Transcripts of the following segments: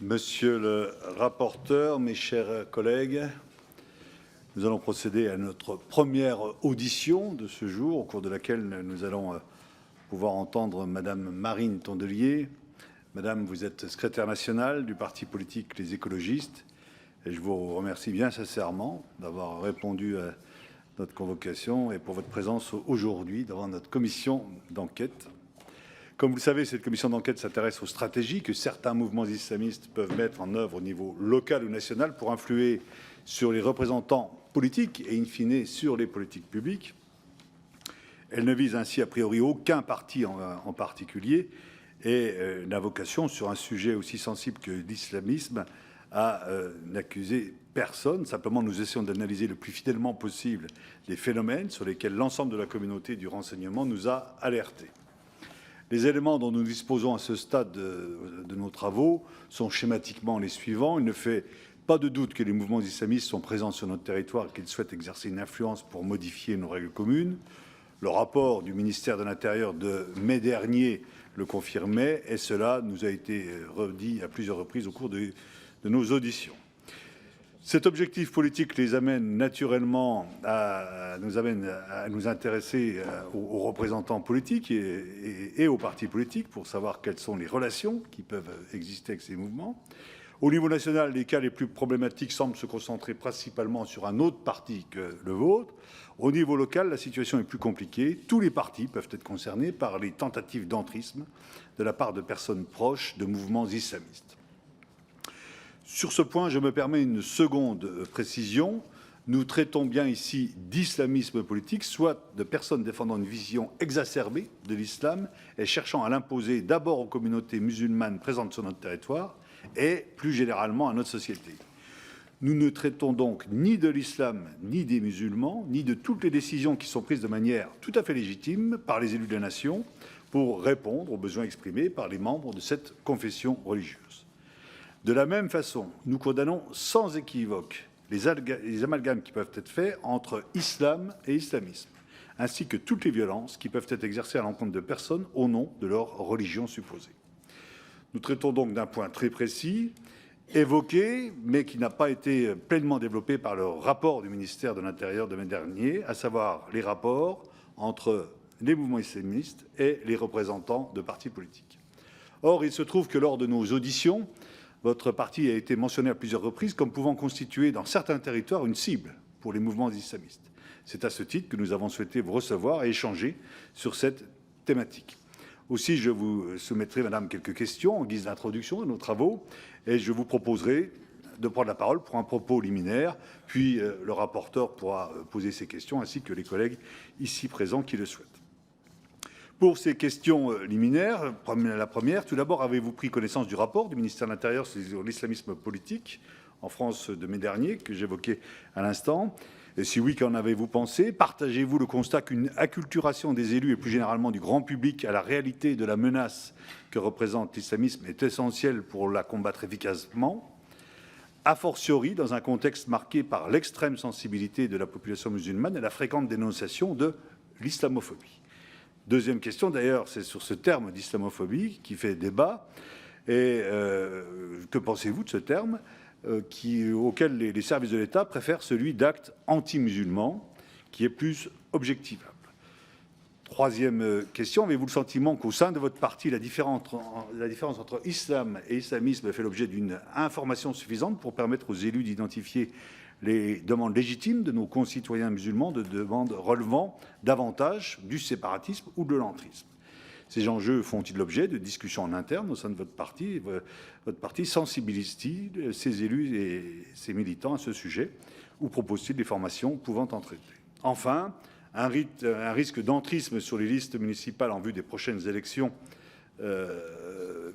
Monsieur le rapporteur, mes chers collègues, nous allons procéder à notre première audition de ce jour, au cours de laquelle nous allons pouvoir entendre Madame Marine Tondelier. Madame, vous êtes secrétaire nationale du parti politique Les Écologistes et je vous remercie bien sincèrement d'avoir répondu à notre convocation et pour votre présence aujourd'hui devant notre commission d'enquête. Comme vous le savez, cette commission d'enquête s'intéresse aux stratégies que certains mouvements islamistes peuvent mettre en œuvre au niveau local ou national pour influer sur les représentants politiques et in fine sur les politiques publiques. Elle ne vise ainsi a priori aucun parti en particulier et n'a vocation sur un sujet aussi sensible que l'islamisme à n'accuser personne. Simplement, nous essayons d'analyser le plus fidèlement possible les phénomènes sur lesquels l'ensemble de la communauté du renseignement nous a alertés. Les éléments dont nous disposons à ce stade de nos travaux sont schématiquement les suivants. Il ne fait pas de doute que les mouvements islamistes sont présents sur notre territoire et qu'ils souhaitent exercer une influence pour modifier nos règles communes. Le rapport du ministère de l'Intérieur de mai dernier le confirmait et cela nous a été redit à plusieurs reprises au cours de nos auditions. Cet objectif politique les amène naturellement à nous intéresser aux représentants politiques et aux partis politiques pour savoir quelles sont les relations qui peuvent exister avec ces mouvements. Au niveau national, les cas les plus problématiques semblent se concentrer principalement sur un autre parti que le vôtre. Au niveau local, la situation est plus compliquée. Tous les partis peuvent être concernés par les tentatives d'entrisme de la part de personnes proches de mouvements islamistes. Sur ce point, je me permets une seconde précision. Nous traitons bien ici d'islamisme politique, soit de personnes défendant une vision exacerbée de l'islam et cherchant à l'imposer d'abord aux communautés musulmanes présentes sur notre territoire et plus généralement à notre société. Nous ne traitons donc ni de l'islam, ni des musulmans, ni de toutes les décisions qui sont prises de manière tout à fait légitime par les élus de la nation pour répondre aux besoins exprimés par les membres de cette confession religieuse. De la même façon, nous condamnons sans équivoque les amalgames qui peuvent être faits entre islam et islamisme, ainsi que toutes les violences qui peuvent être exercées à l'encontre de personnes au nom de leur religion supposée. Nous traitons donc d'un point très précis, évoqué, mais qui n'a pas été pleinement développé par le rapport du ministère de l'Intérieur de mai dernier, à savoir les rapports entre les mouvements islamistes et les représentants de partis politiques. Or, il se trouve que lors de nos auditions, votre parti a été mentionné à plusieurs reprises comme pouvant constituer dans certains territoires une cible pour les mouvements islamistes. C'est à ce titre que nous avons souhaité vous recevoir et échanger sur cette thématique. Aussi, je vous soumettrai, Madame, quelques questions en guise d'introduction à nos travaux et je vous proposerai de prendre la parole pour un propos liminaire, puis le rapporteur pourra poser ses questions ainsi que les collègues ici présents qui le souhaitent. Pour ces questions liminaires, la première, tout d'abord, avez-vous pris connaissance du rapport du ministère de l'Intérieur sur l'islamisme politique en France de mai dernier, que j'évoquais à l'instant? Et si oui, qu'en avez-vous pensé? Partagez-vous le constat qu'une acculturation des élus et plus généralement du grand public à la réalité de la menace que représente l'islamisme est essentielle pour la combattre efficacement, a fortiori dans un contexte marqué par l'extrême sensibilité de la population musulmane et la fréquente dénonciation de l'islamophobie? Deuxième question, d'ailleurs, c'est sur ce terme d'islamophobie qui fait débat. Et que pensez-vous de ce terme auquel les services de l'État préfèrent celui d'acte anti-musulman, qui est plus objectivable? Troisième question, avez-vous le sentiment qu'au sein de votre parti, la différence entre islam et islamisme fait l'objet d'une information suffisante pour permettre aux élus d'identifier les demandes légitimes de nos concitoyens musulmans, de demandes relevant davantage du séparatisme ou de l'entrisme? Ces enjeux font-ils l'objet de discussions en interne au sein de votre parti? Votre parti sensibilise-t-il ses élus et ses militants à ce sujet ou propose-t-il des formations pouvant en traiter? Enfin, un risque d'entrisme sur les listes municipales en vue des prochaines élections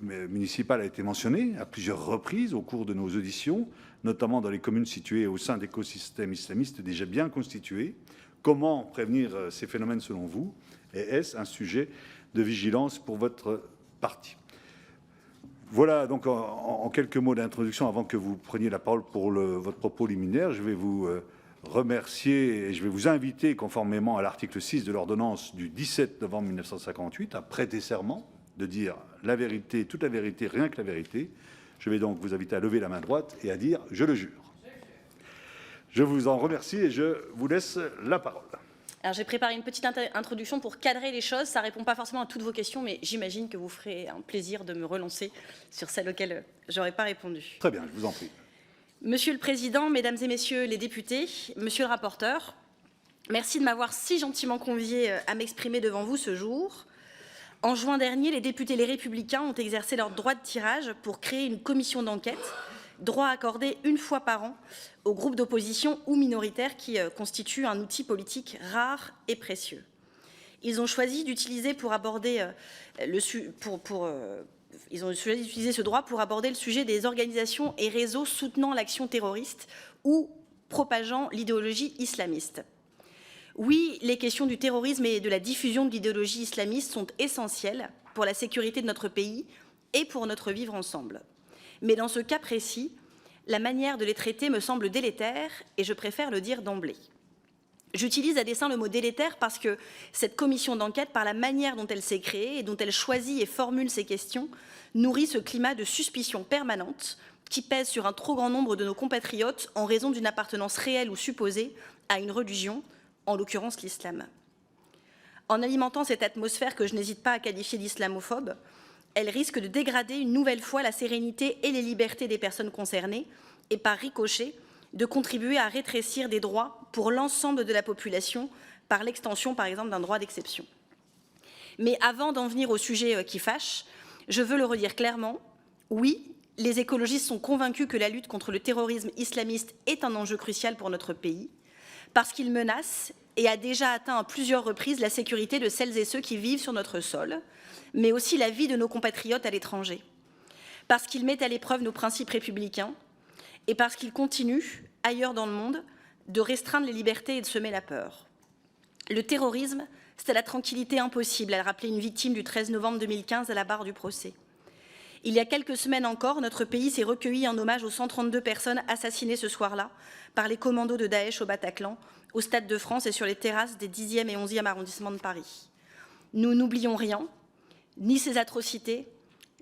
municipales a été mentionné à plusieurs reprises au cours de nos auditions, notamment dans les communes situées au sein d'écosystèmes islamistes déjà bien constitués. Comment prévenir ces phénomènes selon vous? Et est-ce un sujet de vigilance pour votre parti? Voilà donc en quelques mots d'introduction avant que vous preniez la parole pour votre propos liminaire. Je vais vous remercier et je vais vous inviter, conformément à l'article 6 de l'ordonnance du 17 novembre 1958, à prêter serment de dire la vérité, toute la vérité, rien que la vérité, Je vais donc vous inviter à lever la main droite et à dire « Je le jure ». Je vous en remercie et je vous laisse la parole. Alors, j'ai préparé une petite introduction pour cadrer les choses. Ça ne répond pas forcément à toutes vos questions, mais j'imagine que vous ferez un plaisir de me relancer sur celles auxquelles je n'aurais pas répondu. Très bien, je vous en prie. Monsieur le Président, Mesdames et Messieurs les députés, Monsieur le rapporteur, merci de m'avoir si gentiment convié à m'exprimer devant vous ce jour. En juin dernier, les députés Les Républicains ont exercé leur droit de tirage pour créer une commission d'enquête, droit accordé une fois par an aux groupes d'opposition ou minoritaires qui constituent un outil politique rare et précieux. Ils ont choisi d'utiliser ce droit pour aborder le sujet des organisations et réseaux soutenant l'action terroriste ou propageant l'idéologie islamiste. Oui, les questions du terrorisme et de la diffusion de l'idéologie islamiste sont essentielles pour la sécurité de notre pays et pour notre vivre ensemble. Mais dans ce cas précis, la manière de les traiter me semble délétère et je préfère le dire d'emblée. J'utilise à dessein le mot délétère parce que cette commission d'enquête, par la manière dont elle s'est créée et dont elle choisit et formule ses questions, nourrit ce climat de suspicion permanente qui pèse sur un trop grand nombre de nos compatriotes en raison d'une appartenance réelle ou supposée à une religion, en l'occurrence l'islam. En alimentant cette atmosphère que je n'hésite pas à qualifier d'islamophobe, elle risque de dégrader une nouvelle fois la sérénité et les libertés des personnes concernées et, par ricochet, de contribuer à rétrécir des droits pour l'ensemble de la population par l'extension, par exemple, d'un droit d'exception. Mais avant d'en venir au sujet qui fâche, je veux le redire clairement, oui, les écologistes sont convaincus que la lutte contre le terrorisme islamiste est un enjeu crucial pour notre pays, parce qu'il menace et a déjà atteint à plusieurs reprises la sécurité de celles et ceux qui vivent sur notre sol, mais aussi la vie de nos compatriotes à l'étranger, parce qu'il met à l'épreuve nos principes républicains et parce qu'il continue, ailleurs dans le monde, de restreindre les libertés et de semer la peur. Le terrorisme, c'est la tranquillité impossible, a rappelé une victime du 13 novembre 2015 à la barre du procès. Il y a quelques semaines encore, notre pays s'est recueilli en hommage aux 132 personnes assassinées ce soir-là par les commandos de Daesh au Bataclan, au Stade de France et sur les terrasses des 10e et 11e arrondissements de Paris. Nous n'oublions rien, ni ces atrocités,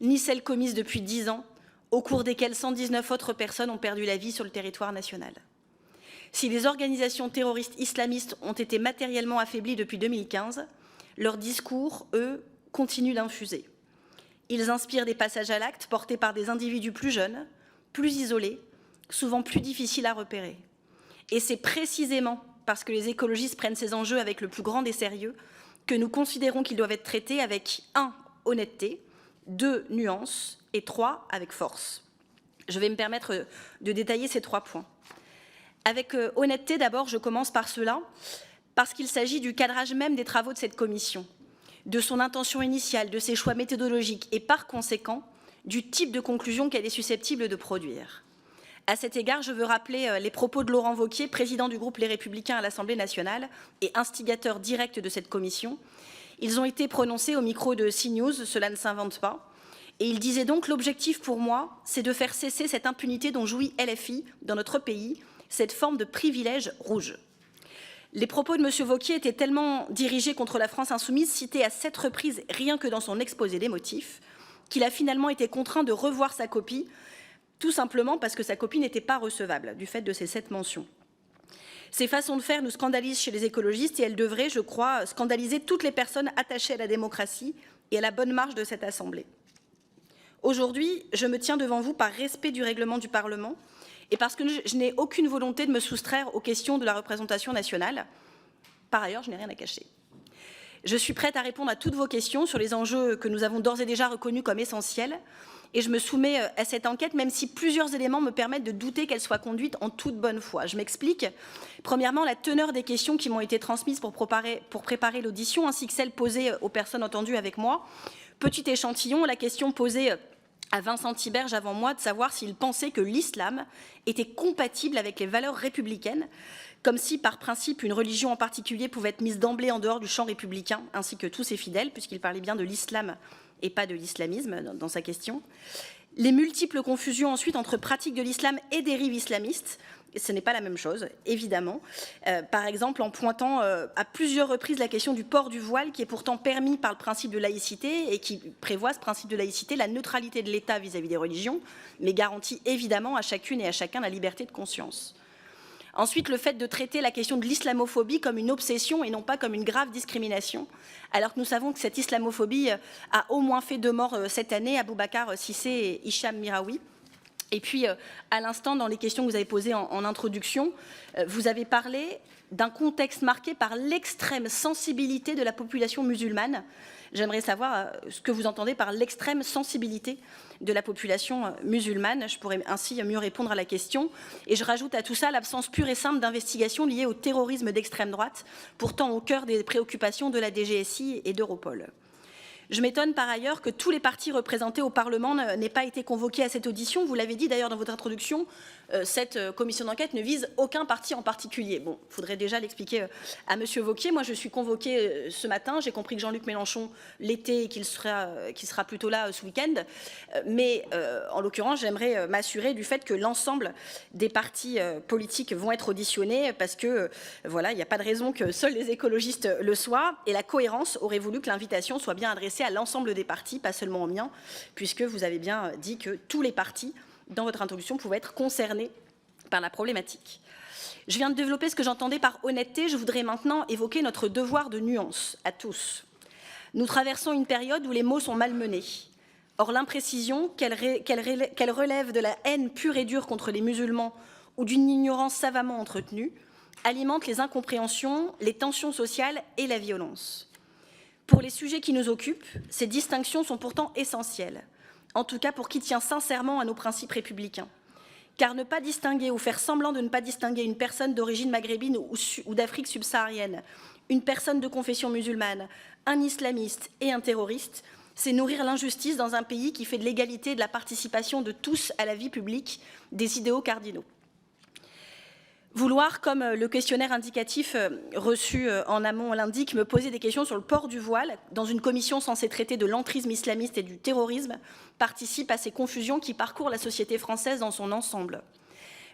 ni celles commises depuis 10 ans, au cours desquelles 119 autres personnes ont perdu la vie sur le territoire national. Si les organisations terroristes islamistes ont été matériellement affaiblies depuis 2015, leurs discours, eux, continuent d'infuser. Ils inspirent des passages à l'acte portés par des individus plus jeunes, plus isolés, souvent plus difficiles à repérer. Et c'est précisément parce que les écologistes prennent ces enjeux avec le plus grand des sérieux que nous considérons qu'ils doivent être traités avec 1. Honnêteté, 2. Nuance et 3. Avec force. Je vais me permettre de détailler ces 3 points. Avec honnêteté, d'abord, je commence par cela, parce qu'il s'agit du cadrage même des travaux de cette commission, de son intention initiale, de ses choix méthodologiques et, par conséquent, du type de conclusion qu'elle est susceptible de produire. À cet égard, je veux rappeler les propos de Laurent Wauquiez, président du groupe Les Républicains à l'Assemblée nationale et instigateur direct de cette commission. Ils ont été prononcés au micro de CNews, cela ne s'invente pas. Et il disait donc « L'objectif pour moi, c'est de faire cesser cette impunité dont jouit LFI dans notre pays, cette forme de privilège rouge ». Les propos de M. Wauquiez étaient tellement dirigés contre la France insoumise, cités à 7 reprises rien que dans son exposé des motifs, qu'il a finalement été contraint de revoir sa copie, tout simplement parce que sa copie n'était pas recevable, du fait de ces 7 mentions. Ces façons de faire nous scandalisent chez les écologistes et elles devraient, je crois, scandaliser toutes les personnes attachées à la démocratie et à la bonne marche de cette Assemblée. Aujourd'hui, je me tiens devant vous par respect du règlement du Parlement et parce que je n'ai aucune volonté de me soustraire aux questions de la représentation nationale. Par ailleurs, je n'ai rien à cacher. Je suis prête à répondre à toutes vos questions sur les enjeux que nous avons d'ores et déjà reconnus comme essentiels et je me soumets à cette enquête, même si plusieurs éléments me permettent de douter qu'elle soit conduite en toute bonne foi. Je m'explique. Premièrement, la teneur des questions qui m'ont été transmises pour préparer l'audition, ainsi que celles posées aux personnes entendues avec moi. Petit échantillon, la question posée à Vincent Tiberge avant moi de savoir s'il pensait que l'islam était compatible avec les valeurs républicaines, comme si, par principe, une religion en particulier pouvait être mise d'emblée en dehors du champ républicain, ainsi que tous ses fidèles, puisqu'il parlait bien de l'islam et pas de l'islamisme dans sa question. Les multiples confusions ensuite entre pratique de l'islam et dérive islamiste, ce n'est pas la même chose, évidemment. Par exemple, en pointant à plusieurs reprises la question du port du voile, qui est pourtant permis par le principe de laïcité et qui prévoit ce principe de laïcité, la neutralité de l'État vis-à-vis des religions, mais garantit évidemment à chacune et à chacun la liberté de conscience. Ensuite, le fait de traiter la question de l'islamophobie comme une obsession et non pas comme une grave discrimination, alors que nous savons que cette islamophobie a au moins fait 2 morts cette année, Aboubacar Cissé et Hicham Miraoui. Et puis, à l'instant, dans les questions que vous avez posées en introduction, vous avez parlé d'un contexte marqué par l'extrême sensibilité de la population musulmane. J'aimerais savoir ce que vous entendez par l'extrême sensibilité de la population musulmane. Je pourrais ainsi mieux répondre à la question. Et je rajoute à tout ça l'absence pure et simple d'investigation liée au terrorisme d'extrême droite, pourtant au cœur des préoccupations de la DGSI et d'Europol. Je m'étonne par ailleurs que tous les partis représentés au Parlement n'aient pas été convoqués à cette audition. Vous l'avez dit d'ailleurs dans votre introduction, cette commission d'enquête ne vise aucun parti en particulier. Bon, il faudrait déjà l'expliquer à M. Wauquiez. Moi, je suis convoquée ce matin. J'ai compris que Jean-Luc Mélenchon l'était et qu'il sera plutôt là ce week-end. Mais en l'occurrence, j'aimerais m'assurer du fait que l'ensemble des partis politiques vont être auditionnés parce que, voilà, il n'y a pas de raison que seuls les écologistes le soient. Et la cohérence aurait voulu que l'invitation soit bien adressée à l'ensemble des partis, pas seulement au mien, puisque vous avez bien dit que tous les partis, dans votre introduction, pouvaient être concernés par la problématique. Je viens de développer ce que j'entendais par honnêteté. Je voudrais maintenant évoquer notre devoir de nuance à tous. Nous traversons une période où les mots sont malmenés. Or, l'imprécision, qu'elle relève de la haine pure et dure contre les musulmans ou d'une ignorance savamment entretenue, alimente les incompréhensions, les tensions sociales et la violence. Pour les sujets qui nous occupent, ces distinctions sont pourtant essentielles, en tout cas pour qui tient sincèrement à nos principes républicains. Car ne pas distinguer ou faire semblant de ne pas distinguer une personne d'origine maghrébine ou d'Afrique subsaharienne, une personne de confession musulmane, un islamiste et un terroriste, c'est nourrir l'injustice dans un pays qui fait de l'égalité et de la participation de tous à la vie publique des idéaux cardinaux. Vouloir, comme le questionnaire indicatif reçu en amont l'indique, me poser des questions sur le port du voile dans une commission censée traiter de l'entrisme islamiste et du terrorisme participe à ces confusions qui parcourent la société française dans son ensemble.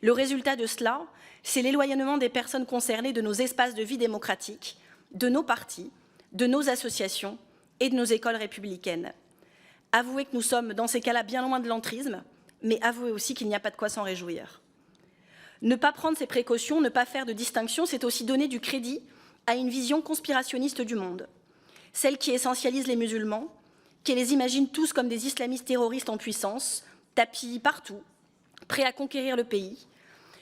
Le résultat de cela, c'est l'éloignement des personnes concernées de nos espaces de vie démocratique, de nos partis, de nos associations et de nos écoles républicaines. Avouez que nous sommes dans ces cas-là bien loin de l'entrisme, mais avouez aussi qu'il n'y a pas de quoi s'en réjouir. Ne pas prendre ces précautions, ne pas faire de distinction, c'est aussi donner du crédit à une vision conspirationniste du monde, celle qui essentialise les musulmans, qui les imagine tous comme des islamistes terroristes en puissance, tapis partout, prêts à conquérir le pays,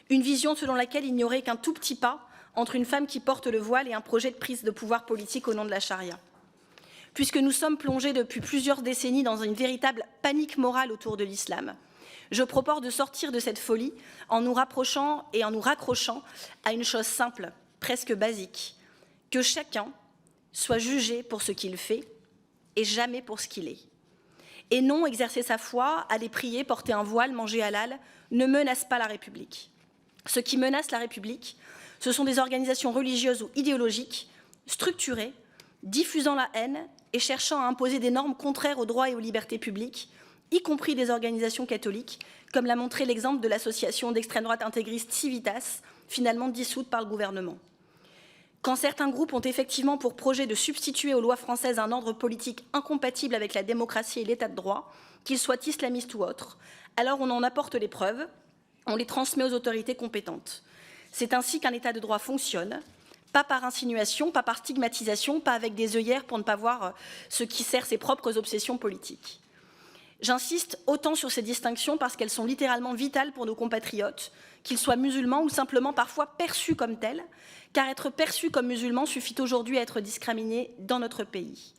une vision selon laquelle il n'y aurait qu'un tout petit pas entre une femme qui porte le voile et un projet de prise de pouvoir politique au nom de la charia. Puisque nous sommes plongés depuis plusieurs décennies dans une véritable panique morale autour de l'islam, je propose de sortir de cette folie en nous rapprochant et en nous raccrochant à une chose simple, presque basique, que chacun soit jugé pour ce qu'il fait et jamais pour ce qu'il est. Et non, exercer sa foi, aller prier, porter un voile, manger halal, ne menace pas la République. Ce qui menace la République, ce sont des organisations religieuses ou idéologiques, structurées, diffusant la haine et cherchant à imposer des normes contraires aux droits et aux libertés publiques, y compris des organisations catholiques, comme l'a montré l'exemple de l'association d'extrême droite intégriste Civitas, finalement dissoute par le gouvernement. Quand certains groupes ont effectivement pour projet de substituer aux lois françaises un ordre politique incompatible avec la démocratie et l'état de droit, qu'ils soient islamistes ou autres, alors on en apporte les preuves, on les transmet aux autorités compétentes. C'est ainsi qu'un état de droit fonctionne, pas par insinuation, pas par stigmatisation, pas avec des œillères pour ne pas voir ce qui sert ses propres obsessions politiques. J'insiste autant sur ces distinctions parce qu'elles sont littéralement vitales pour nos compatriotes, qu'ils soient musulmans ou simplement parfois perçus comme tels, car être perçu comme musulman suffit aujourd'hui à être discriminé dans notre pays.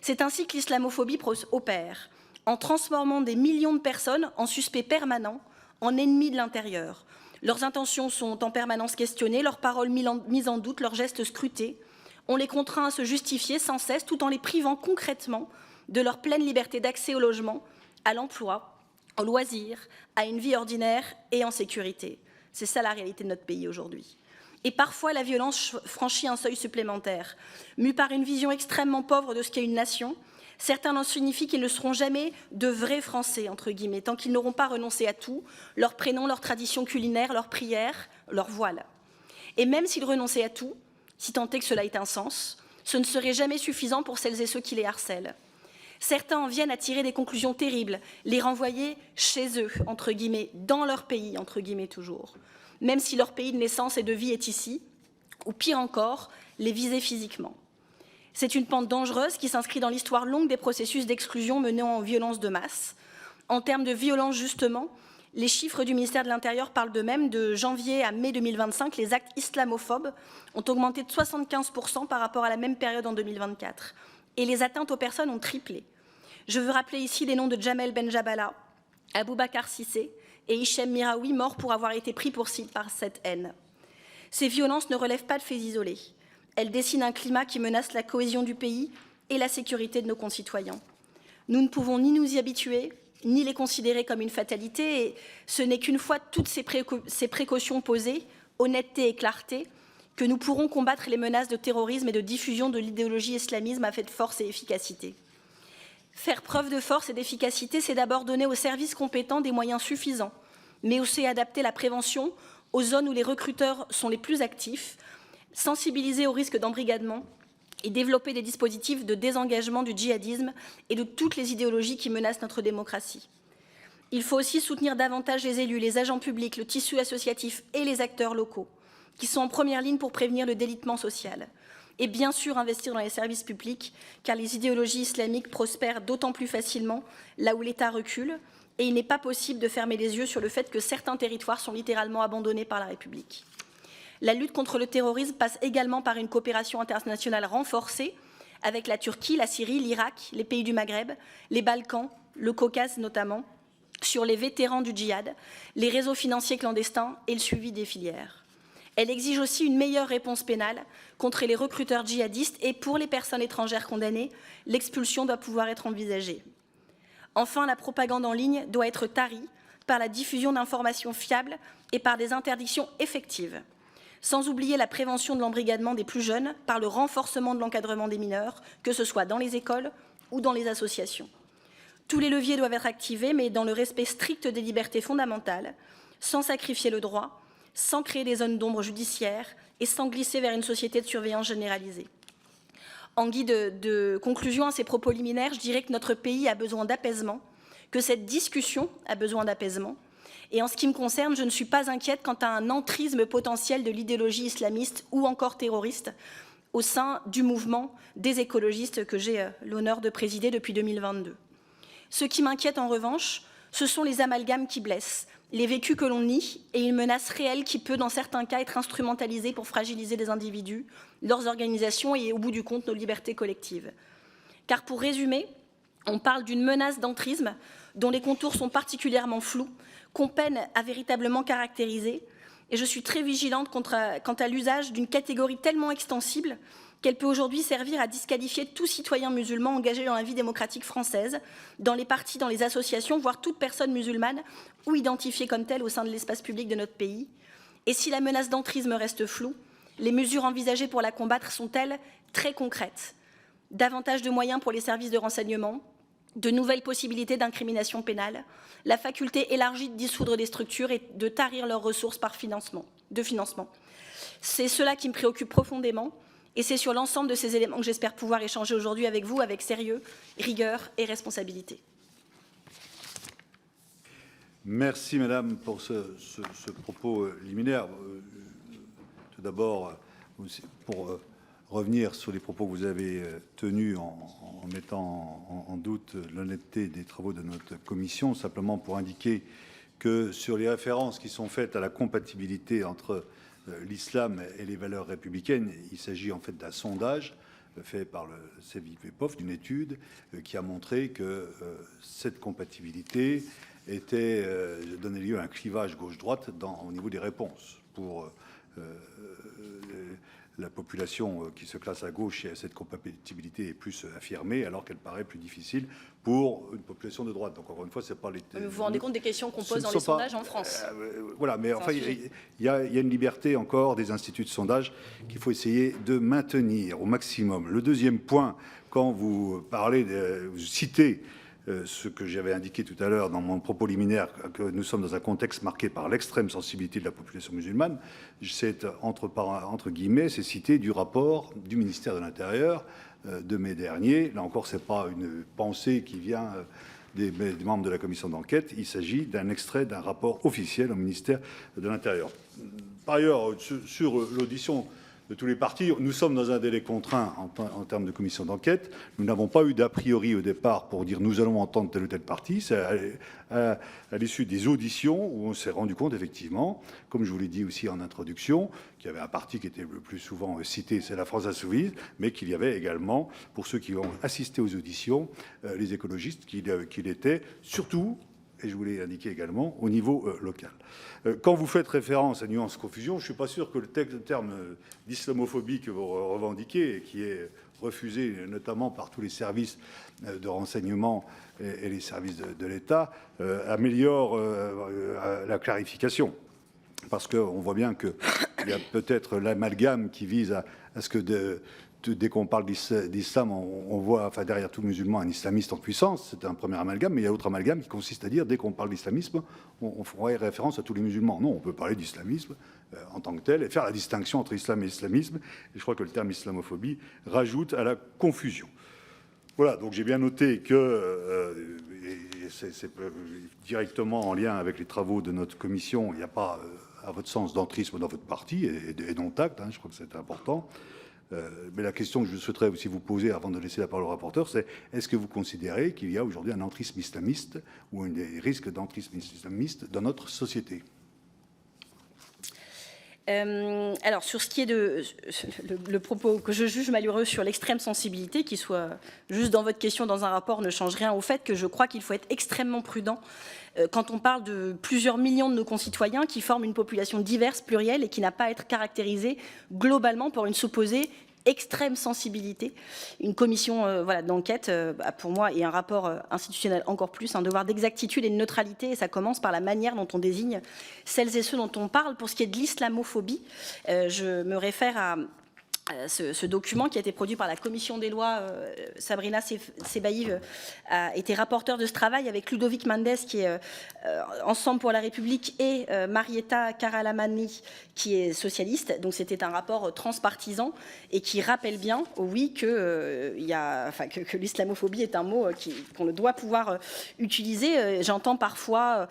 C'est ainsi que l'islamophobie opère, en transformant des millions de personnes en suspects permanents, en ennemis de l'intérieur. Leurs intentions sont en permanence questionnées, leurs paroles mises en doute, leurs gestes scrutés. On les contraint à se justifier sans cesse, tout en les privant concrètement de leur pleine liberté d'accès au logement, à l'emploi, au loisir, à une vie ordinaire et en sécurité. C'est ça la réalité de notre pays aujourd'hui. Et parfois, la violence franchit un seuil supplémentaire. Mue par une vision extrêmement pauvre de ce qu'est une nation, Certains en signifient qu'ils ne seront jamais de vrais Français, entre guillemets, tant qu'ils n'auront pas renoncé à tout, leur prénom, leur tradition culinaire, leur prière, leur voile. Et même s'ils renonçaient à tout, si tant est que cela ait un sens, ce ne serait jamais suffisant pour celles et ceux qui les harcèlent. Certains en viennent à tirer des conclusions terribles, les renvoyer chez eux, entre guillemets, dans leur pays, entre guillemets toujours, même si leur pays de naissance et de vie est ici, ou pire encore, les viser physiquement. C'est une pente dangereuse qui s'inscrit dans l'histoire longue des processus d'exclusion menant en violence de masse. En termes de violence, justement, les chiffres du ministère de l'Intérieur parlent d'eux-mêmes. De janvier à mai 2025, les actes islamophobes ont augmenté de 75% par rapport à la même période en 2024. Et les atteintes aux personnes ont triplé. Je veux rappeler ici les noms de Jamel Benjabala, Aboubacar Sissé et Hichem Miraoui, morts pour avoir été pris pour cible par cette haine. Ces violences ne relèvent pas de faits isolés. Elles dessinent un climat qui menace la cohésion du pays et la sécurité de nos concitoyens. Nous ne pouvons ni nous y habituer, ni les considérer comme une fatalité, et ce n'est qu'une fois toutes ces précautions posées, honnêteté et clarté, que nous pourrons combattre les menaces de terrorisme et de diffusion de l'idéologie islamisme avec force et efficacité. Faire preuve de force et d'efficacité, c'est d'abord donner aux services compétents des moyens suffisants, mais aussi adapter la prévention aux zones où les recruteurs sont les plus actifs, sensibiliser au risque d'embrigadement et développer des dispositifs de désengagement du djihadisme et de toutes les idéologies qui menacent notre démocratie. Il faut aussi soutenir davantage les élus, les agents publics, le tissu associatif et les acteurs locaux, qui sont en première ligne pour prévenir le délitement social. Et bien sûr investir dans les services publics, car les idéologies islamiques prospèrent d'autant plus facilement là où l'État recule, et il n'est pas possible de fermer les yeux sur le fait que certains territoires sont littéralement abandonnés par la République. La lutte contre le terrorisme passe également par une coopération internationale renforcée avec la Turquie, la Syrie, l'Irak, les pays du Maghreb, les Balkans, le Caucase notamment, sur les vétérans du djihad, les réseaux financiers clandestins et le suivi des filières. Elle exige aussi une meilleure réponse pénale contre les recruteurs djihadistes et pour les personnes étrangères condamnées, l'expulsion doit pouvoir être envisagée. Enfin, la propagande en ligne doit être tarie par la diffusion d'informations fiables et par des interdictions effectives, sans oublier la prévention de l'embrigadement des plus jeunes par le renforcement de l'encadrement des mineurs, que ce soit dans les écoles ou dans les associations. Tous les leviers doivent être activés, mais dans le respect strict des libertés fondamentales, sans sacrifier le droit, sans créer des zones d'ombre judiciaires et sans glisser vers une société de surveillance généralisée. En guise de conclusion à ces propos liminaires, je dirais que notre pays a besoin d'apaisement, que cette discussion a besoin d'apaisement. Et en ce qui me concerne, je ne suis pas inquiète quant à un entrisme potentiel de l'idéologie islamiste ou encore terroriste au sein du mouvement des écologistes que j'ai l'honneur de présider depuis 2022. Ce qui m'inquiète en revanche, ce sont les amalgames qui blessent, les vécus que l'on nie et une menace réelle qui peut, dans certains cas, être instrumentalisée pour fragiliser des individus, leurs organisations et, au bout du compte, nos libertés collectives. Car pour résumer, on parle d'une menace d'entrisme dont les contours sont particulièrement flous, qu'on peine à véritablement caractériser, et je suis très vigilante quant à l'usage d'une catégorie tellement extensible qu'elle peut aujourd'hui servir à disqualifier tout citoyen musulman engagé dans la vie démocratique française, dans les partis, dans les associations, voire toute personne musulmane ou identifiée comme telle au sein de l'espace public de notre pays. Et si la menace d'entrisme reste floue, les mesures envisagées pour la combattre sont-elles très concrètes? Davantage de moyens pour les services de renseignement, de nouvelles possibilités d'incrimination pénale, la faculté élargie de dissoudre des structures et de tarir leurs ressources de financement. C'est cela qui me préoccupe profondément. Et c'est sur l'ensemble de ces éléments que j'espère pouvoir échanger aujourd'hui avec vous, avec sérieux, rigueur et responsabilité. Merci, Madame, pour ce propos liminaire. Tout d'abord, pour revenir sur les propos que vous avez tenus en mettant en doute l'honnêteté des travaux de notre commission, simplement pour indiquer que sur les références qui sont faites à la compatibilité entre l'islam et les valeurs républicaines, il s'agit en fait d'un sondage fait par le CEVIPOF, d'une étude qui a montré que cette compatibilité donnait lieu à un clivage gauche-droite au niveau des réponses pour la population qui se classe à gauche, cette compatibilité est plus affirmée, alors qu'elle paraît plus difficile pour une population de droite. Donc, encore une fois, c'est pas les... Vous vous rendez compte des questions qu'on pose dans les sondages en France? Voilà, mais enfin, il y a une liberté encore des instituts de sondage qu'il faut essayer de maintenir au maximum. Le deuxième point, quand vous parlez, vous citez ce que j'avais indiqué tout à l'heure dans mon propos liminaire, que nous sommes dans un contexte marqué par l'extrême sensibilité de la population musulmane, c'est entre guillemets, c'est cité du rapport du ministère de l'Intérieur de mai dernier. Là encore, ce n'est pas une pensée qui vient des membres de la commission d'enquête. Il s'agit d'un extrait d'un rapport officiel au ministère de l'Intérieur. Par ailleurs, sur l'audition de tous les partis, nous sommes dans un délai contraint en termes de commission d'enquête. Nous n'avons pas eu d'a priori au départ pour dire nous allons entendre telle ou telle partie. C'est à l'issue des auditions où on s'est rendu compte effectivement, comme je vous l'ai dit aussi en introduction, qu'il y avait un parti qui était le plus souvent cité, c'est la France Insoumise, mais qu'il y avait également, pour ceux qui ont assisté aux auditions, les écologistes, qu'il était surtout, et je vous l'ai indiqué également, au niveau local. Quand vous faites référence à nuance confusion, je ne suis pas sûr que le terme d'islamophobie que vous revendiquez, et qui est refusé notamment par tous les services de renseignement et les services de l'État, améliore la clarification. Parce qu'on voit bien qu'il y a peut-être l'amalgame qui vise à ce que dès qu'on parle d'islam, on voit, enfin, derrière tout musulman un islamiste en puissance. C'est un premier amalgame, mais il y a l'autre amalgame qui consiste à dire, dès qu'on parle d'islamisme, on ferait référence à tous les musulmans. Non, on peut parler d'islamisme en tant que tel et faire la distinction entre islam et islamisme. Et je crois que le terme islamophobie rajoute à la confusion. Voilà, donc j'ai bien noté que, et c'est directement en lien avec les travaux de notre commission, il n'y a pas, à votre sens, d'entrisme dans votre parti, et dont acte, je crois que c'est important. Mais la question que je souhaiterais aussi vous poser avant de laisser la parole au rapporteur, c'est est-ce que vous considérez qu'il y a aujourd'hui un entrisme islamiste ou des risques d'entrisme islamiste dans notre société ? Alors, sur ce qui est le propos que je juge malheureux sur l'extrême sensibilité, qui soit juste dans votre question, dans un rapport, ne change rien au fait que je crois qu'il faut être extrêmement prudent quand on parle de plusieurs millions de nos concitoyens qui forment une population diverse, plurielle, et qui n'a pas à être caractérisée globalement par une supposée extrême sensibilité. Une commission d'enquête, pour moi, et un rapport institutionnel encore plus, un devoir d'exactitude et de neutralité, et ça commence par la manière dont on désigne celles et ceux dont on parle. Pour ce qui est de l'islamophobie, je me réfère à ce document qui a été produit par la commission des lois. Sabrina Sebaï a été rapporteure de ce travail avec Ludovic Mendes, qui est Ensemble pour la République, et Marietta Karalamani, qui est socialiste. Donc c'était un rapport transpartisan et qui rappelle bien, oui, que l'islamophobie est un mot qu'on doit pouvoir utiliser. J'entends parfois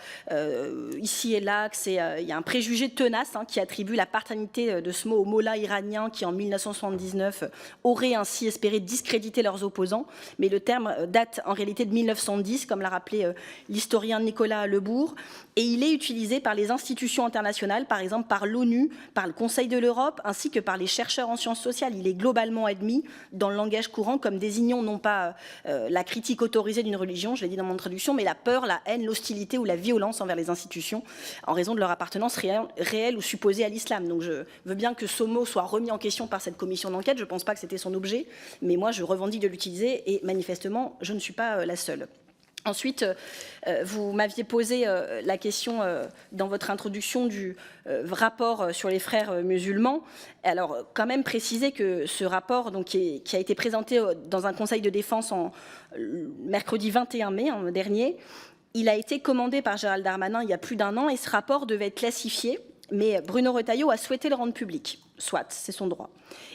ici et là qu'il y a un préjugé tenace qui attribue la paternité de ce mot aux mollahs iraniens qui, en 1979, auraient ainsi espéré discréditer leurs opposants. Mais le terme date en réalité de 1910, comme l'a rappelé l'historien Nicolas Lebourg, et il est utilisé par les institutions internationales, par exemple par l'ONU, par le Conseil de l'Europe, ainsi que par les chercheurs en sciences sociales. Il est globalement admis dans le langage courant comme désignant non pas la critique autorisée d'une religion, je l'ai dit dans mon introduction, mais la peur, la haine, l'hostilité ou la violence envers les institutions en raison de leur appartenance réelle ou supposée à l'islam. Donc je veux bien que ce mot soit remis en question par cette commission d'enquête. Je ne pense pas que c'était son objet, mais moi je revendique de l'utiliser et manifestement je ne suis pas la seule. Ensuite, vous m'aviez posé la question dans votre introduction du rapport sur les frères musulmans. Alors, quand même préciser que ce rapport donc, qui a été présenté dans un conseil de défense mercredi 21 mai dernier, il a été commandé par Gérald Darmanin il y a plus d'1 an et ce rapport devait être classifié, mais Bruno Retailleau a souhaité le rendre public. Soit, c'est son droit.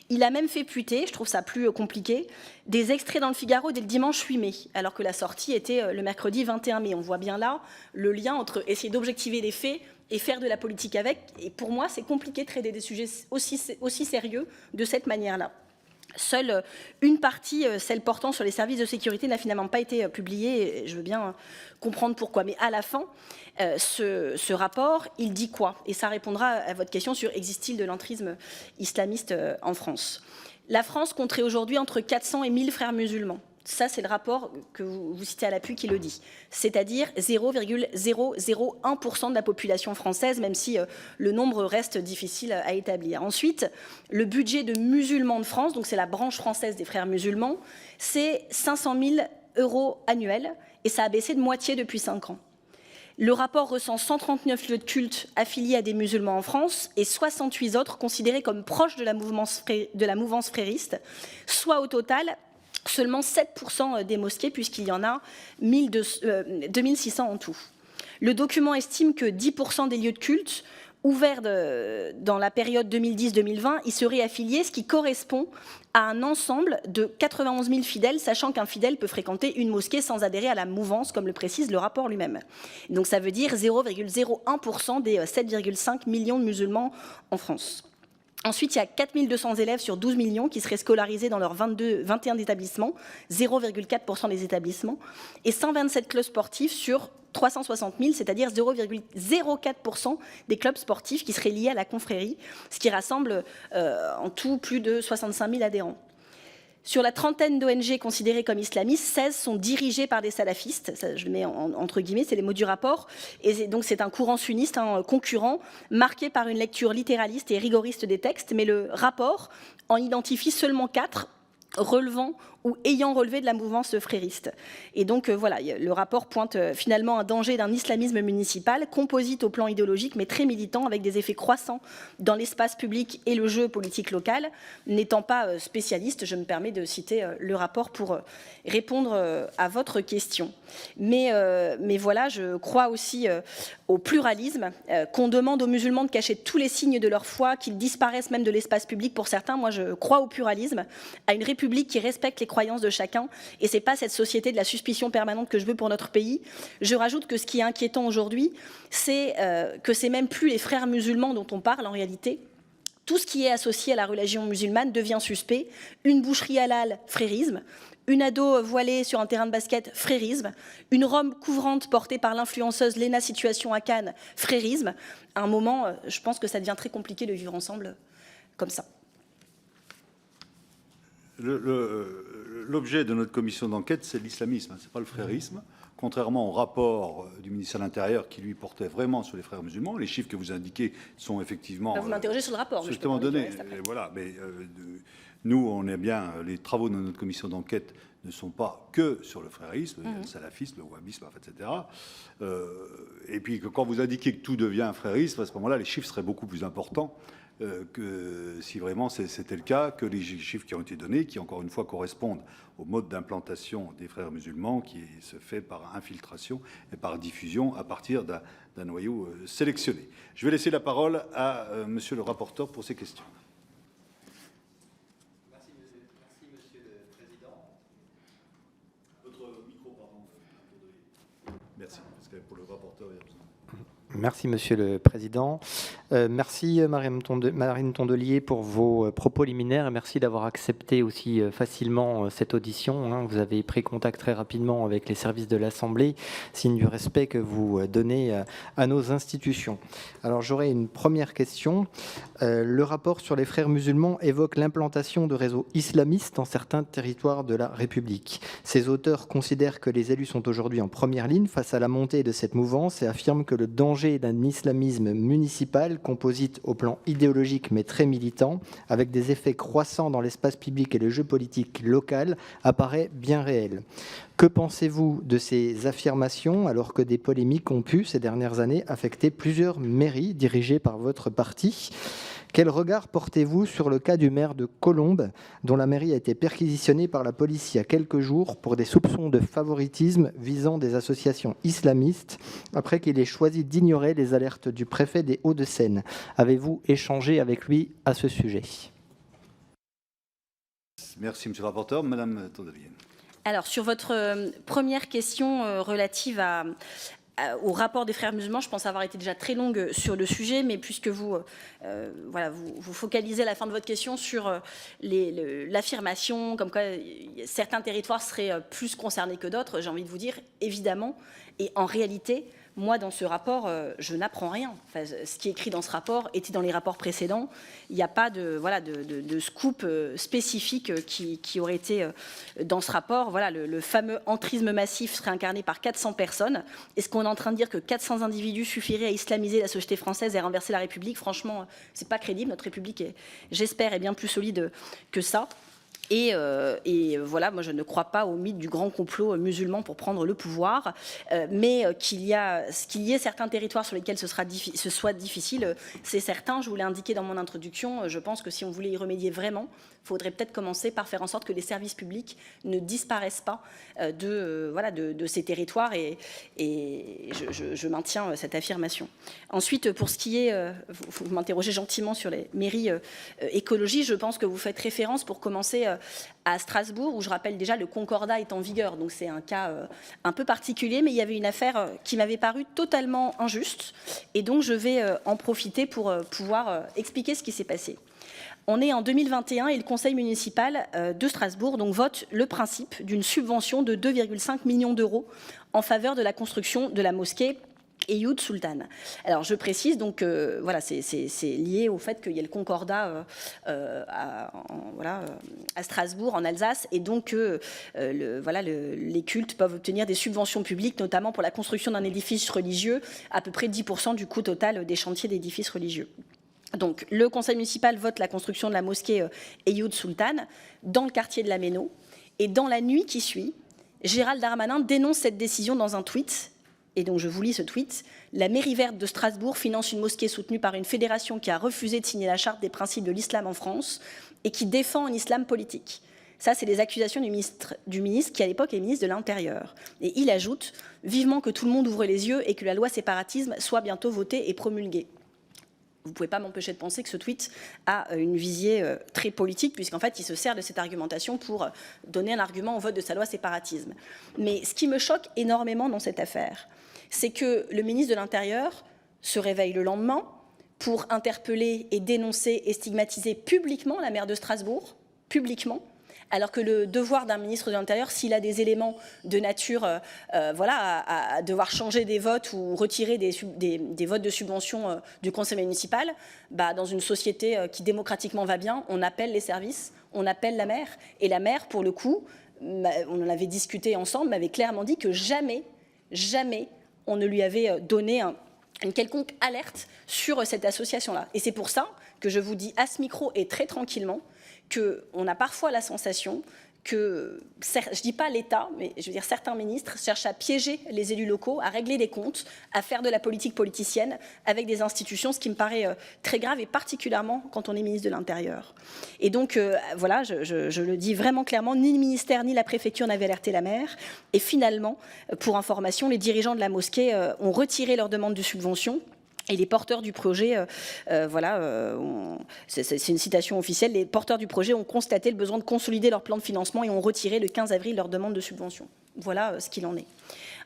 Il a même fait fuiter, je trouve ça plus compliqué, des extraits dans le Figaro dès le dimanche 8 mai, alors que la sortie était le mercredi 21 mai. On voit bien là le lien entre essayer d'objectiver les faits et faire de la politique avec. Et pour moi, c'est compliqué de traiter des sujets aussi sérieux de cette manière-là. Seule une partie, celle portant sur les services de sécurité, n'a finalement pas été publiée. Et je veux bien comprendre pourquoi. Mais à la fin, ce rapport, il dit quoi? Et ça répondra à votre question sur existe-t-il de l'entrisme islamiste en France. La France compterait aujourd'hui entre 400 et 1000 frères musulmans. Ça, c'est le rapport que vous citez à l'appui qui le dit. C'est-à-dire 0,001% de la population française, même si le nombre reste difficile à établir. Ensuite, le budget de musulmans de France, donc c'est la branche française des frères musulmans, c'est 500 000 € annuels et ça a baissé de moitié depuis 5 ans. Le rapport recense 139 lieux de culte affiliés à des musulmans en France et 68 autres considérés comme proches de la mouvance frériste, soit au total seulement 7% des mosquées, puisqu'il y en a 2600 en tout. Le document estime que 10% des lieux de culte ouverts dans la période 2010-2020 y seraient affiliés, ce qui correspond à un ensemble de 91 000 fidèles, sachant qu'un fidèle peut fréquenter une mosquée sans adhérer à la mouvance, comme le précise le rapport lui-même. Donc ça veut dire 0,01% des 7,5 millions de musulmans en France. Ensuite, il y a 4200 élèves sur 12 millions qui seraient scolarisés dans leurs 21 établissements, 0,4% des établissements, et 127 clubs sportifs sur 360 000, c'est-à-dire 0,04% des clubs sportifs qui seraient liés à la confrérie, ce qui rassemble en tout plus de 65 000 adhérents. Sur la trentaine d'ONG considérées comme islamistes, 16 sont dirigées par des salafistes, ça, je le mets entre guillemets, c'est les mots du rapport, et donc c'est un courant sunniste, un concurrent, marqué par une lecture littéraliste et rigoriste des textes, mais le rapport en identifie seulement 4 relevant ou ayant relevé de la mouvance frériste. Et donc voilà, le rapport pointe finalement un danger d'un islamisme municipal, composite au plan idéologique, mais très militant, avec des effets croissants dans l'espace public et le jeu politique local. N'étant pas spécialiste, je me permets de citer le rapport pour répondre à votre question. Mais voilà, je crois aussi au pluralisme, qu'on demande aux musulmans de cacher tous les signes de leur foi, qu'ils disparaissent même de l'espace public pour certains. Moi, je crois au pluralisme, à une république qui respecte les croyances de chacun, et c'est pas cette société de la suspicion permanente que je veux pour notre pays. Je rajoute que ce qui est inquiétant aujourd'hui, c'est que c'est même plus les frères musulmans dont on parle en réalité. Tout ce qui est associé à la religion musulmane devient suspect. Une boucherie halal, frérisme. Une ado voilée sur un terrain de basket, frérisme. Une robe couvrante portée par l'influenceuse Léna Situation à Cannes, frérisme. À un moment, je pense que ça devient très compliqué de vivre ensemble comme ça. L'objet de notre commission d'enquête, c'est l'islamisme, ce n'est pas le frérisme. Contrairement au rapport du ministère de l'Intérieur qui, lui, portait vraiment sur les frères musulmans, les chiffres que vous indiquez sont effectivement... Vous m'interrogez sur le rapport. Justement donné. Voilà, mais nous, on est bien... Les travaux de notre commission d'enquête ne sont pas que sur le frérisme, le salafisme, le wahhabisme, etc. Et puis, quand vous indiquez que tout devient frérisme, à ce moment-là, les chiffres seraient beaucoup plus importants que si vraiment c'était le cas, que les chiffres qui ont été donnés, qui encore une fois correspondent au mode d'implantation des frères musulmans qui se fait par infiltration et par diffusion à partir d'un noyau sélectionné. Je vais laisser la parole à monsieur le rapporteur pour ces questions. Merci, monsieur le Président. Votre micro, pardon. Merci, parce que pour le rapporteur, il y a besoin. Merci, Monsieur le Président. Merci, Marine Tondelier, pour vos propos liminaires. Et merci d'avoir accepté aussi facilement cette audition. Vous avez pris contact très rapidement avec les services de l'Assemblée, signe du respect que vous donnez à nos institutions. Alors, j'aurais une première question. Le rapport sur les frères musulmans évoque l'implantation de réseaux islamistes dans certains territoires de la République. Ces auteurs considèrent que les élus sont aujourd'hui en première ligne face à la montée de cette mouvance et affirment que le danger d'un islamisme municipal, composite au plan idéologique mais très militant, avec des effets croissants dans l'espace public et le jeu politique local, apparaît bien réel. Que pensez-vous de ces affirmations alors que des polémiques ont pu, ces dernières années, affecter plusieurs mairies dirigées par votre parti ? Quel regard portez-vous sur le cas du maire de Colombes, dont la mairie a été perquisitionnée par la police il y a quelques jours pour des soupçons de favoritisme visant des associations islamistes, après qu'il ait choisi d'ignorer les alertes du préfet des Hauts-de-Seine? Avez-vous échangé avec lui à ce sujet? Merci, monsieur le rapporteur. Madame Tondelier. Alors, sur votre première question relative au rapport des frères musulmans, je pense avoir été déjà très longue sur le sujet, mais puisque vous focalisez à la fin de votre question sur l'affirmation, comme quoi certains territoires seraient plus concernés que d'autres, j'ai envie de vous dire, évidemment, et en réalité, Moi, dans ce rapport, je n'apprends rien. Enfin, ce qui est écrit dans ce rapport était dans les rapports précédents. Il n'y a pas de scoop spécifique qui aurait été dans ce rapport. Voilà, le fameux entrisme massif serait incarné par 400 personnes. Est-ce qu'on est en train de dire que 400 individus suffiraient à islamiser la société française et à renverser la République? Franchement, c'est pas crédible. Notre République, j'espère, est bien plus solide que ça. Et voilà, moi je ne crois pas au mythe du grand complot musulman pour prendre le pouvoir, mais qu'il y ait certains territoires sur lesquels ce soit difficile, c'est certain. Je vous l'ai indiqué dans mon introduction, je pense que si on voulait y remédier vraiment, il faudrait peut-être commencer par faire en sorte que les services publics ne disparaissent pas de ces territoires, et je maintiens cette affirmation. Ensuite, pour ce qui est, vous m'interrogez gentiment sur les mairies écologie, je pense que vous faites référence pour commencer à Strasbourg, où je rappelle déjà le concordat est en vigueur, donc c'est un cas un peu particulier, mais il y avait une affaire qui m'avait paru totalement injuste, et donc je vais en profiter pour pouvoir expliquer ce qui s'est passé. On est en 2021 et le conseil municipal de Strasbourg donc, vote le principe d'une subvention de 2,5 millions d'euros en faveur de la construction de la mosquée Ayoud Sultan. Alors je précise donc voilà, c'est lié au fait qu'il y ait le concordat à Strasbourg, en Alsace, et donc les cultes peuvent obtenir des subventions publiques, notamment pour la construction d'un édifice religieux, à peu près 10% du coût total des chantiers d'édifices religieux. Donc le conseil municipal vote la construction de la mosquée Ayoud Sultan dans le quartier de la Méno, et dans la nuit qui suit, Gérald Darmanin dénonce cette décision dans un tweet. Et donc je vous lis ce tweet. La mairie verte de Strasbourg finance une mosquée soutenue par une fédération qui a refusé de signer la charte des principes de l'islam en France et qui défend un islam politique. Ça, c'est les accusations du ministre qui, à l'époque, est ministre de l'Intérieur. Et il ajoute « Vivement que tout le monde ouvre les yeux et que la loi séparatisme soit bientôt votée et promulguée ». Vous ne pouvez pas m'empêcher de penser que ce tweet a une visée très politique, puisqu'en fait, il se sert de cette argumentation pour donner un argument au vote de sa loi séparatisme. Mais ce qui me choque énormément dans cette affaire, c'est que le ministre de l'Intérieur se réveille le lendemain pour interpeller et dénoncer et stigmatiser publiquement la maire de Strasbourg, publiquement, alors que le devoir d'un ministre de l'Intérieur, s'il a des éléments de nature à devoir changer des votes ou retirer des votes de subvention du conseil municipal, dans une société qui démocratiquement va bien, on appelle les services, on appelle la maire. Et la maire, pour le coup, on en avait discuté ensemble, m'avait clairement dit que jamais on ne lui avait donné une quelconque alerte sur cette association-là. Et c'est pour ça que je vous dis à ce micro et très tranquillement qu'on a parfois la sensation que, je ne dis pas l'État, mais je veux dire certains ministres cherchent à piéger les élus locaux, à régler des comptes, à faire de la politique politicienne avec des institutions, ce qui me paraît très grave, et particulièrement quand on est ministre de l'Intérieur. Et donc, voilà, je le dis vraiment clairement, ni le ministère ni la préfecture n'avaient alerté la maire. Et finalement, pour information, les dirigeants de la mosquée ont retiré leur demande de subvention. Et les porteurs du projet, c'est une citation officielle, les porteurs du projet ont constaté le besoin de consolider leur plan de financement et ont retiré le 15 avril leur demande de subvention. Voilà ce qu'il en est.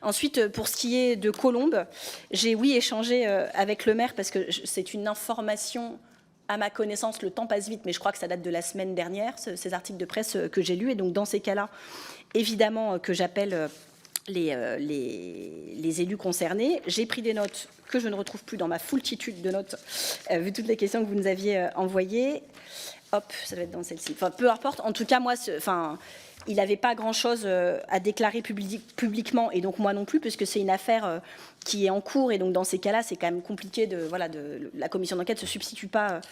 Ensuite, pour ce qui est de Colombes, j'ai échangé avec le maire parce que c'est une information, à ma connaissance, le temps passe vite, mais je crois que ça date de la semaine dernière, ces articles de presse que j'ai lus. Et donc dans ces cas-là, évidemment que j'appelle les élus concernés. J'ai pris des notes que je ne retrouve plus dans ma foultitude de notes, vu toutes les questions que vous nous aviez envoyées. Hop, ça doit être dans celle-ci. Enfin, peu importe. En tout cas, moi, il n'avait pas grand-chose à déclarer publiquement, et donc moi non plus, puisque c'est une affaire qui est en cours, et donc dans ces cas-là, c'est quand même compliqué la commission d'enquête ne se substitue pas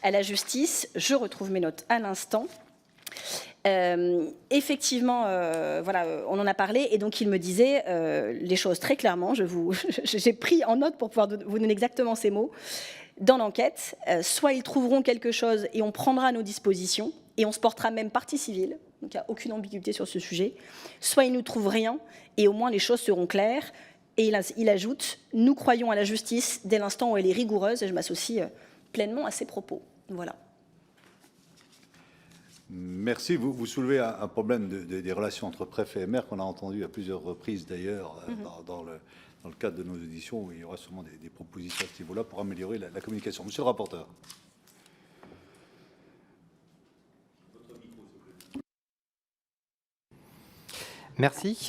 à la justice. Je retrouve mes notes à l'instant. Effectivement, on en a parlé, et donc il me disait les choses très clairement. J'ai pris en note pour pouvoir vous donner exactement ces mots. Dans l'enquête, soit ils trouveront quelque chose et on prendra nos dispositions et on se portera même partie civile, donc il n'y a aucune ambiguïté sur ce sujet, soit ils ne trouvent rien et au moins les choses seront claires. Et il ajoute, nous croyons à la justice dès l'instant où elle est rigoureuse, et je m'associe pleinement à ces propos. Voilà. Merci. Vous soulevez un problème des relations entre préfet et maire qu'on a entendu à plusieurs reprises d'ailleurs dans le cadre de nos auditions, où il y aura sûrement des propositions à ce niveau-là pour améliorer la communication. Monsieur le rapporteur. Merci.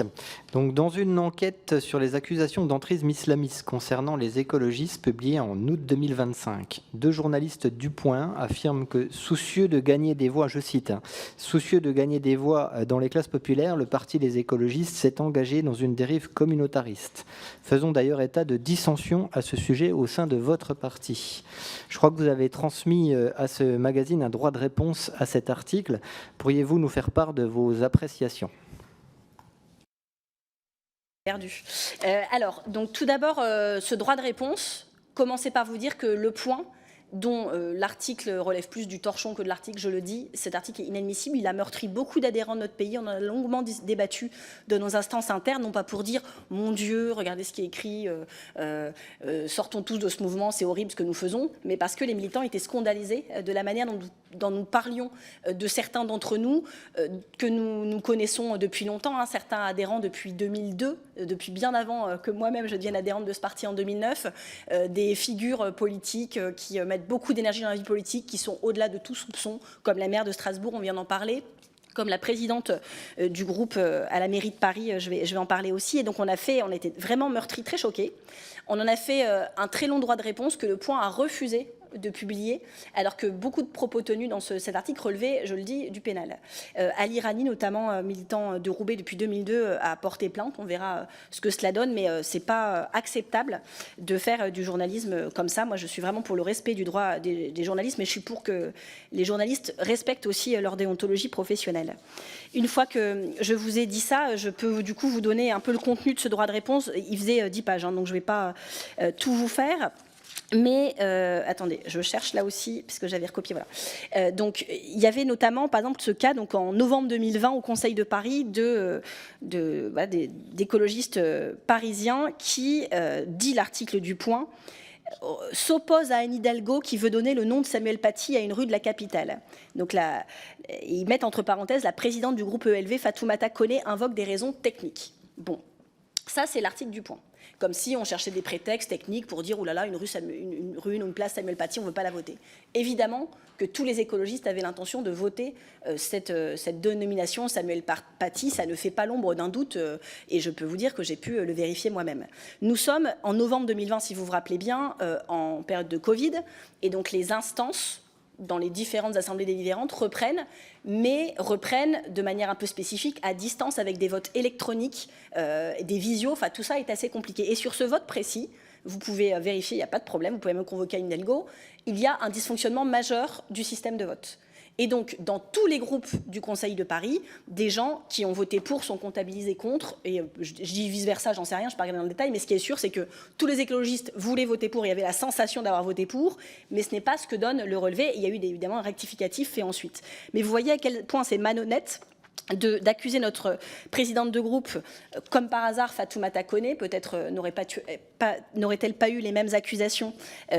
Donc, dans une enquête sur les accusations d'entrisme islamiste concernant les écologistes publiée en août 2025, 2 journalistes du Point affirment que, soucieux de gagner des voix, je cite, « soucieux de gagner des voix dans les classes populaires, le Parti des écologistes s'est engagé dans une dérive communautariste. Faisons d'ailleurs état de dissensions à ce sujet au sein de votre parti. » Je crois que vous avez transmis à ce magazine un droit de réponse à cet article. Pourriez-vous nous faire part de vos appréciations ? Perdu. Alors, donc tout d'abord, ce droit de réponse, commencez par vous dire que Le Point, dont l'article relève plus du torchon que de l'article, je le dis, cet article est inadmissible, il a meurtri beaucoup d'adhérents de notre pays, on en a longuement débattu de nos instances internes, non pas pour dire « mon Dieu, regardez ce qui est écrit, sortons tous de ce mouvement, c'est horrible ce que nous faisons », mais parce que les militants étaient scandalisés de la manière dont nous parlions de certains d'entre nous, que nous connaissons depuis longtemps, hein, certains adhérents depuis 2002, depuis bien avant que moi-même je devienne adhérente de ce parti en 2009, des figures politiques qui mettent beaucoup d'énergie dans la vie politique, qui sont au-delà de tout soupçon, comme la maire de Strasbourg, on vient d'en parler, comme la présidente du groupe à la mairie de Paris, je vais en parler aussi. Et donc on était vraiment meurtris, très choqués. On en a fait un très long droit de réponse que Le Point a refusé de publier, alors que beaucoup de propos tenus dans cet article relevaient, je le dis, du pénal. Ali Rani, notamment militant de Roubaix depuis 2002, a porté plainte. On verra ce que cela donne, mais c'est pas acceptable de faire du journalisme comme ça. Moi, je suis vraiment pour le respect du droit des journalistes, mais je suis pour que les journalistes respectent aussi leur déontologie professionnelle. Une fois que je vous ai dit ça, je peux du coup vous donner un peu le contenu de ce droit de réponse. Il faisait 10 pages, hein, donc je ne vais pas tout vous faire. Mais, attendez, je cherche là aussi, puisque j'avais recopié, voilà. Donc, il y avait notamment, par exemple, ce cas, donc en novembre 2020, au Conseil de Paris, d'écologistes parisiens qui, dit l'article du Point, s'oppose à Anne Hidalgo qui veut donner le nom de Samuel Paty à une rue de la capitale. Donc là, ils mettent entre parenthèses la présidente du groupe ELV, Fatoumata Koné, invoque des raisons techniques. Bon, ça c'est l'article du Point. Comme si on cherchait des prétextes techniques pour dire « oulala, une rue, une place Samuel Paty, on ne veut pas la voter ». Évidemment que tous les écologistes avaient l'intention de voter cette dénomination Samuel Paty, ça ne fait pas l'ombre d'un doute, et je peux vous dire que j'ai pu le vérifier moi-même. Nous sommes en novembre 2020, si vous vous rappelez bien, en période de Covid, et donc les instances dans les différentes assemblées délibérantes reprennent, mais reprennent de manière un peu spécifique, à distance, avec des votes électroniques, des visios, enfin tout ça est assez compliqué. Et sur ce vote précis, vous pouvez vérifier, il n'y a pas de problème, vous pouvez même convoquer Anne Hidalgo, il y a un dysfonctionnement majeur du système de vote. Et donc, dans tous les groupes du Conseil de Paris, des gens qui ont voté pour sont comptabilisés contre, et je dis vice-versa, j'en sais rien, je ne vais pas regarder dans le détail, mais ce qui est sûr, c'est que tous les écologistes voulaient voter pour, il y avait la sensation d'avoir voté pour, mais ce n'est pas ce que donne le relevé, et il y a eu évidemment un rectificatif fait ensuite. Mais vous voyez à quel point c'est malhonnête d'accuser notre présidente de groupe, comme par hasard Fatoumata Koné, peut-être n'aurait-elle pas eu les mêmes accusations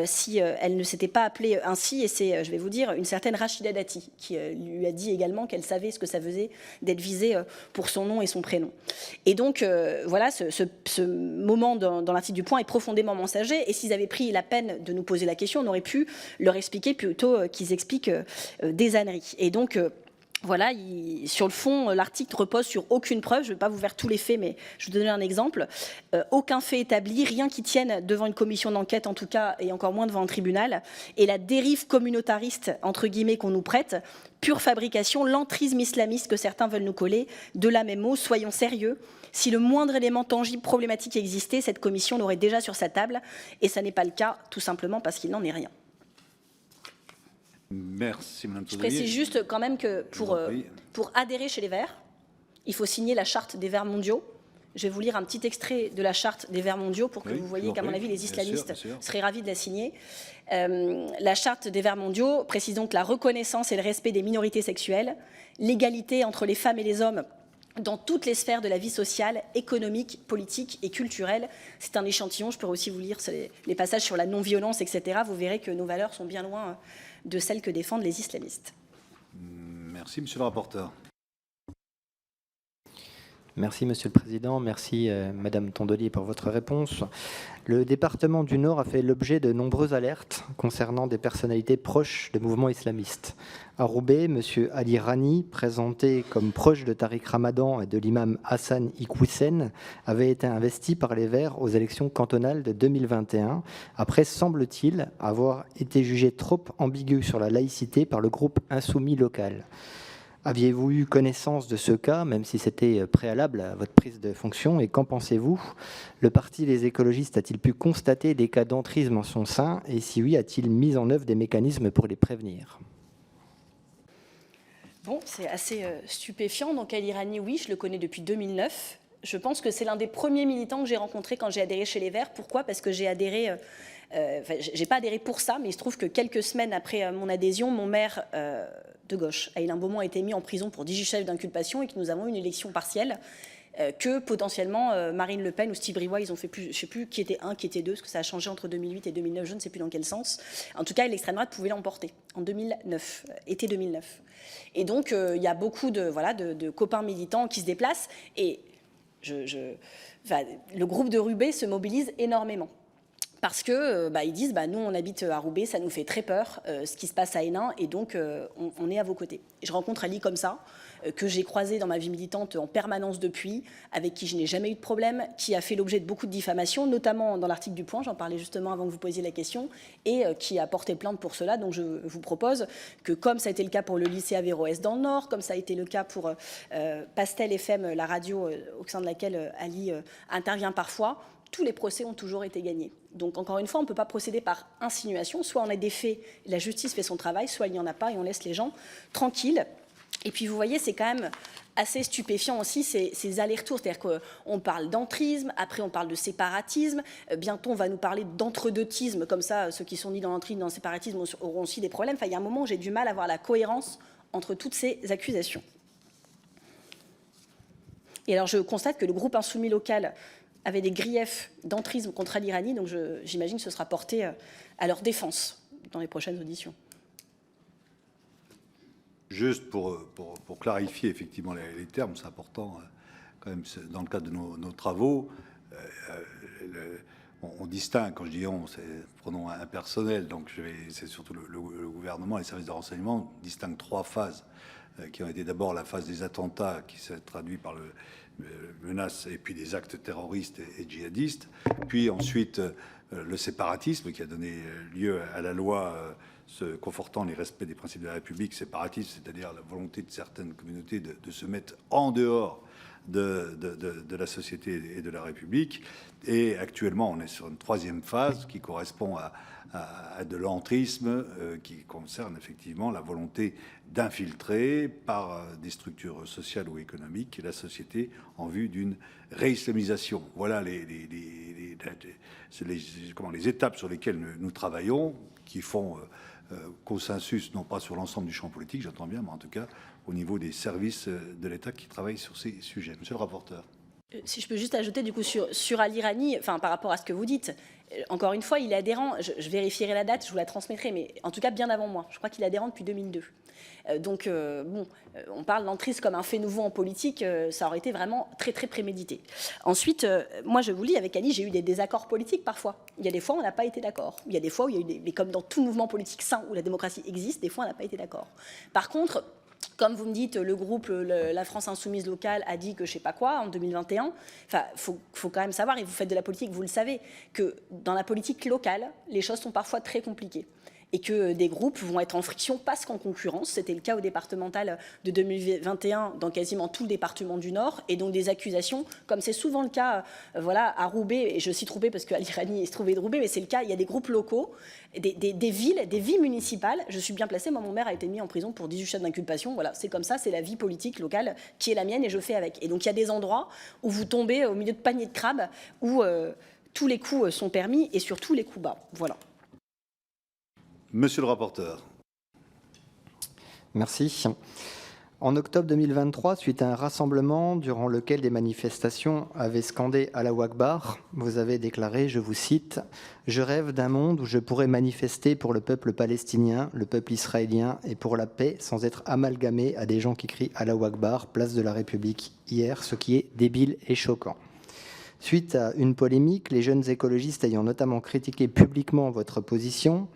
si elle ne s'était pas appelée ainsi, et c'est, je vais vous dire, une certaine Rachida Dati qui lui a dit également qu'elle savait ce que ça faisait d'être visée pour son nom et son prénom. Et donc, voilà, ce moment dans l'article du Point est profondément mensonger, et s'ils avaient pris la peine de nous poser la question, on aurait pu leur expliquer plutôt qu'ils expliquent des âneries. Et donc, voilà, sur le fond, l'article repose sur aucune preuve. Je ne vais pas vous faire tous les faits, mais je vais vous donner un exemple. Aucun fait établi, rien qui tienne devant une commission d'enquête, en tout cas, et encore moins devant un tribunal. Et la dérive communautariste, entre guillemets, qu'on nous prête, pure fabrication, l'entrisme islamiste que certains veulent nous coller. De là même mot, soyons sérieux. Si le moindre élément tangible problématique existait, cette commission l'aurait déjà sur sa table. Et ça n'est pas le cas, tout simplement parce qu'il n'en est rien. Merci, Mme Je précise juste quand même que pour adhérer chez les Verts, il faut signer la charte des Verts mondiaux. Je vais vous lire un petit extrait de la charte des Verts mondiaux pour que vous voyez qu'à mon avis, les islamistes seraient ravis de la signer. La charte des Verts mondiaux précise donc la reconnaissance et le respect des minorités sexuelles, l'égalité entre les femmes et les hommes dans toutes les sphères de la vie sociale, économique, politique et culturelle. C'est un échantillon, je pourrais aussi vous lire les passages sur la non-violence, etc. Vous verrez que nos valeurs sont bien loin de celles que défendent les islamistes. Merci, monsieur le rapporteur. Merci Monsieur le Président, merci Madame Tondelier pour votre réponse. Le département du Nord a fait l'objet de nombreuses alertes concernant des personnalités proches de mouvements islamistes. À Roubaix, Monsieur Ali Rani, présenté comme proche de Tariq Ramadan et de l'imam Hassan Iqwisen, avait été investi par les Verts aux élections cantonales de 2021, après, semble-t-il, avoir été jugé trop ambigu sur la laïcité par le groupe insoumis local. Aviez-vous eu connaissance de ce cas, même si c'était préalable à votre prise de fonction, et qu'en pensez-vous? Le parti Les Écologistes a-t-il pu constater des cas d'entrisme en son sein, et si oui, a-t-il mis en œuvre des mécanismes pour les prévenir? Bon, c'est assez stupéfiant. Donc Ali Rani, oui, je le connais depuis 2009. Je pense que c'est l'un des premiers militants que j'ai rencontré quand j'ai adhéré chez les Verts. Pourquoi? Parce que j'ai adhéré... j'ai pas adhéré pour ça, mais il se trouve que quelques semaines après mon adhésion, mon maire de gauche, Aylin Beaumont, a été mis en prison pour 18 chefs d'inculpation et que nous avons eu une élection partielle que potentiellement Marine Le Pen ou Steve Briouat, ils ont fait plus, je ne sais plus qui était un, qui était deux, parce que ça a changé entre 2008 et 2009, je ne sais plus dans quel sens. En tout cas, l'extrême droite pouvait l'emporter en 2009, été 2009. Et donc, il y a beaucoup de copains militants qui se déplacent et le groupe de Roubaix se mobilise énormément. Parce que ils disent nous on habite à Roubaix, ça nous fait très peur ce qui se passe à Hénin et donc on est à vos côtés. Et je rencontre Ali comme ça, que j'ai croisé dans ma vie militante en permanence depuis, avec qui je n'ai jamais eu de problème, qui a fait l'objet de beaucoup de diffamations, notamment dans l'article du Point, j'en parlais justement avant que vous posiez la question, et qui a porté plainte pour cela. Donc je vous propose que, comme ça a été le cas pour le lycée Averroès dans le Nord, comme ça a été le cas pour Pastel FM, la radio au sein de laquelle Ali intervient parfois, tous les procès ont toujours été gagnés. Donc, encore une fois, on ne peut pas procéder par insinuation. Soit on a des faits, la justice fait son travail, soit il n'y en a pas et on laisse les gens tranquilles. Et puis, vous voyez, c'est quand même assez stupéfiant aussi ces allers-retours. C'est-à-dire qu'on parle d'entrisme, après on parle de séparatisme, bientôt on va nous parler d'entre-deux-tisme, comme ça, ceux qui sont ni dans l'entrisme ni dans le séparatisme auront aussi des problèmes. Enfin, il y a un moment où j'ai du mal à voir la cohérence entre toutes ces accusations. Et alors, je constate que le groupe insoumis local avait des griefs d'entrisme contre Ali Rani, donc j'imagine que ce sera porté à leur défense dans les prochaines auditions. Juste pour clarifier effectivement les termes, c'est important quand même dans le cadre de nos travaux. On distingue, quand je dis on, c'est pronom impersonnel, donc c'est surtout le gouvernement, les services de renseignement distinguent trois phases qui ont été d'abord la phase des attentats qui s'est traduit par le menaces et puis des actes terroristes et djihadistes, puis ensuite le séparatisme qui a donné lieu à la loi confortant les respects des principes de la République, séparatisme, c'est-à-dire la volonté de certaines communautés de se mettre en dehors de la société et de la République. Et actuellement, on est sur une troisième phase qui correspond à de l'entrisme, qui concerne effectivement la volonté d'infiltrer par des structures sociales ou économiques la société en vue d'une réislamisation. Voilà les étapes sur lesquelles nous travaillons, qui font consensus, non pas sur l'ensemble du champ politique, j'entends bien, mais en tout cas au niveau des services de l'État qui travaillent sur ces sujets. Monsieur le rapporteur. Si je peux juste ajouter du coup sur Ali Rani, enfin par rapport à ce que vous dites, encore une fois, il est adhérent, je vérifierai la date, je vous la transmettrai, mais en tout cas bien avant moi. Je crois qu'il est adhérent depuis 2002. Donc, on parle d'entrisme comme un fait nouveau en politique, ça aurait été vraiment très, très prémédité. Ensuite, moi, je vous lis, avec Ali, j'ai eu des désaccords politiques parfois. Il y a des fois où on n'a pas été d'accord. Il y a des fois où il y a eu mais comme dans tout mouvement politique sain où la démocratie existe, des fois on n'a pas été d'accord. Par contre, comme vous me dites, le groupe La France Insoumise locale a dit que je ne sais pas quoi en 2021. Enfin, faut quand même savoir, et vous faites de la politique, vous le savez, que dans la politique locale, les choses sont parfois très compliquées. Et que des groupes vont être en friction, parce qu'en concurrence. C'était le cas au départemental de 2021 dans quasiment tout le département du Nord. Et donc des accusations, comme c'est souvent le cas à Roubaix, et je cite Roubaix parce qu'Ali Rani se trouvait de Roubaix, mais c'est le cas, il y a des groupes locaux, des villes municipales. Je suis bien placée, moi mon maire a été mis en prison pour 18 chefs d'inculpation. Voilà, c'est comme ça, c'est la vie politique locale qui est la mienne et je fais avec. Et donc il y a des endroits où vous tombez au milieu de paniers de crabes, où tous les coups sont permis et surtout les coups bas. Voilà. Monsieur le rapporteur. Merci. En octobre 2023, suite à un rassemblement durant lequel des manifestations avaient scandé Allahu Akbar, vous avez déclaré, je vous cite, « Je rêve d'un monde où je pourrais manifester pour le peuple palestinien, le peuple israélien et pour la paix sans être amalgamé à des gens qui crient Allahu Akbar, place de la République hier, ce qui est débile et choquant. » Suite à une polémique, les jeunes écologistes ayant notamment critiqué publiquement votre position,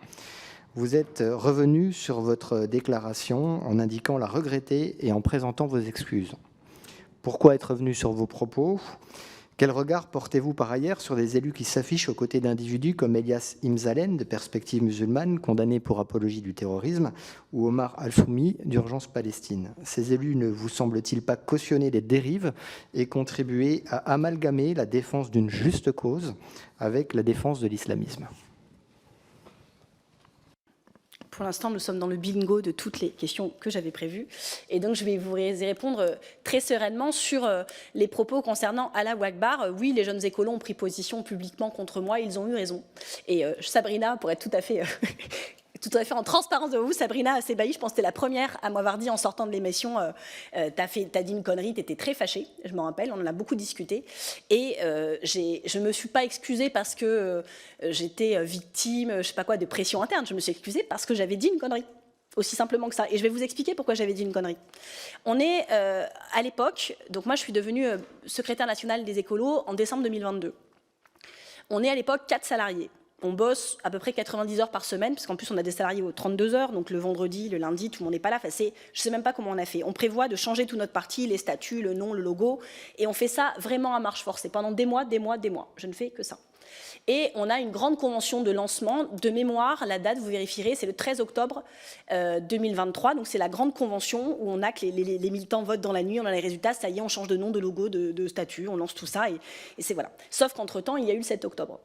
vous êtes revenu sur votre déclaration en indiquant la regretter et en présentant vos excuses. Pourquoi être revenu sur vos propos ? Quel regard portez-vous par ailleurs sur des élus qui s'affichent aux côtés d'individus comme Elias Imzalen de Perspective musulmane, condamné pour apologie du terrorisme, ou Omar Al-Foumi d'Urgence Palestine ? Ces élus ne vous semblent-ils pas cautionner des dérives et contribuer à amalgamer la défense d'une juste cause avec la défense de l'islamisme ? Pour l'instant, nous sommes dans le bingo de toutes les questions que j'avais prévues. Et donc, je vais vous répondre très sereinement sur les propos concernant Allahu Akbar. Oui, les jeunes écolos ont pris position publiquement contre moi. Ils ont eu raison. Et Sabrina, pour être tout à fait en transparence de vous, Sabrina Sebaï, je pense que c'était la première à m'avoir dit en sortant de l'émission t'as dit une connerie, t'étais très fâchée, je m'en rappelle, on en a beaucoup discuté. Et je ne me suis pas excusée parce que j'étais victime, je sais pas quoi, de pression interne. Je me suis excusée parce que j'avais dit une connerie. Aussi simplement que ça. Et je vais vous expliquer pourquoi j'avais dit une connerie. On est à l'époque, donc moi je suis devenue secrétaire nationale des écolos en décembre 2022. On est à l'époque 4 salariés. On bosse à peu près 90 heures par semaine, parce qu'en plus on a des salariés aux 32 heures, donc le vendredi, le lundi, tout le monde n'est pas là. Enfin, je ne sais même pas comment on a fait. On prévoit de changer tout notre parti, les statuts, le nom, le logo, et on fait ça vraiment à marche forcée, pendant des mois. Je ne fais que ça. Et on a une grande convention de lancement, de mémoire, la date, vous vérifierez, c'est le 13 octobre 2023, donc c'est la grande convention où on a que les militants votent dans la nuit, on a les résultats, ça y est, on change de nom, de logo, de statut, on lance tout ça, et c'est voilà. Sauf qu'entre-temps, il y a eu le 7 octobre.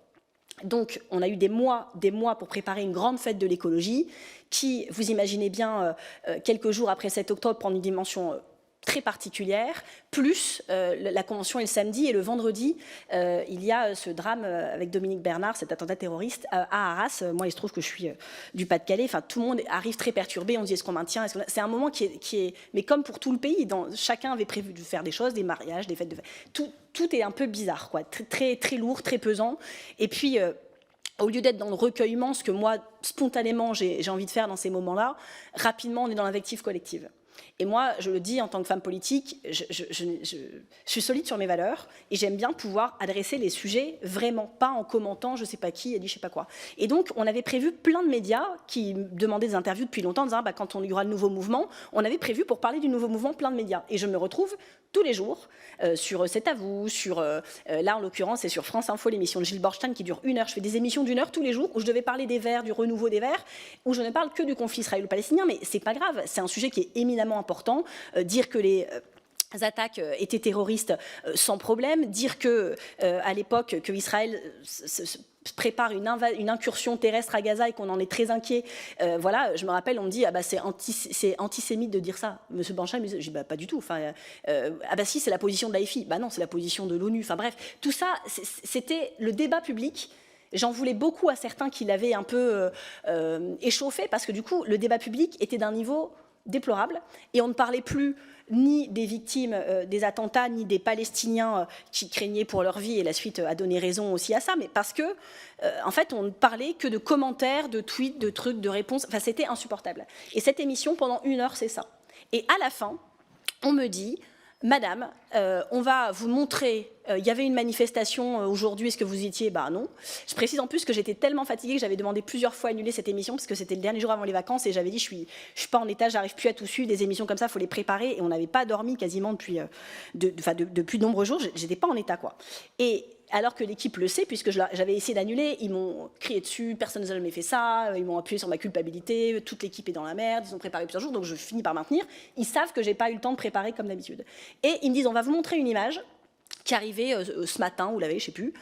Donc, on a eu des mois pour préparer une grande fête de l'écologie qui, vous imaginez bien, quelques jours après 7 octobre, prend une dimension très particulière, plus la convention est le samedi et le vendredi, il y a ce drame avec Dominique Bernard, cet attentat terroriste à Arras. Moi, il se trouve que je suis du Pas-de-Calais, enfin, tout le monde arrive très perturbé, on se dit est-ce qu'on maintient, c'est un moment qui est, mais comme pour tout le pays, chacun avait prévu de faire des choses, des mariages, des fêtes de tout est un peu bizarre, quoi, très, très lourd, très pesant, et puis au lieu d'être dans le recueillement, ce que moi, spontanément, j'ai envie de faire dans ces moments-là, rapidement, on est dans l'invective collective. Et moi, je le dis en tant que femme politique, je suis solide sur mes valeurs et j'aime bien pouvoir adresser les sujets vraiment, pas en commentant je sais pas qui a dit je sais pas quoi. Et donc, on avait prévu plein de médias qui demandaient des interviews depuis longtemps en disant quand on y aura le nouveau mouvement, on avait prévu pour parler du nouveau mouvement plein de médias. Et je me retrouve tous les jours sur C'est à vous, là en l'occurrence c'est sur France Info, l'émission de Gilles Borstein qui dure 1 heure. Je fais des émissions d'1 heure tous les jours où je devais parler des Verts, du renouveau des Verts, où je ne parle que du conflit israélo-palestinien, mais c'est pas grave, c'est un sujet qui est éminemment important. Dire que les attaques étaient terroristes sans problème, dire que à l'époque que Israël prépare une incursion terrestre à Gaza et qu'on en est très inquiet. Voilà, je me rappelle, on me dit c'est antisémite de dire ça. Monsieur Banchin me dit, je dis pas du tout. Enfin, si, c'est la position de l'AFI. Non, c'est la position de l'ONU. Enfin bref, tout ça, c'était le débat public. J'en voulais beaucoup à certains qui l'avaient un peu échauffé parce que du coup, le débat public était d'un niveau déplorable et on ne parlait plus ni des victimes des attentats ni des Palestiniens qui craignaient pour leur vie et la suite a donné raison aussi à ça, mais parce que en fait on ne parlait que de commentaires, de tweets, de trucs, de réponses, enfin c'était insupportable. Et cette émission pendant 1 heure c'est ça. Et à la fin on me dit Madame, on va vous montrer, il y avait une manifestation aujourd'hui, est-ce que vous y étiez ? Non. Je précise en plus que j'étais tellement fatiguée que j'avais demandé plusieurs fois annuler cette émission parce que c'était le dernier jour avant les vacances et j'avais dit je suis pas en état, j'arrive plus à tout suivre, des émissions comme ça, il faut les préparer et on n'avait pas dormi quasiment depuis de nombreux jours, j'étais pas en état quoi. Et alors que l'équipe le sait, puisque j'avais essayé d'annuler, ils m'ont crié dessus, personne n'a jamais fait ça, ils m'ont appuyé sur ma culpabilité, toute l'équipe est dans la merde, ils ont préparé plusieurs jours, donc je finis par maintenir. Ils savent que j'ai pas eu le temps de préparer comme d'habitude. Et ils me disent, on va vous montrer une image qui est arrivée ce matin, ou la veille, je sais plus.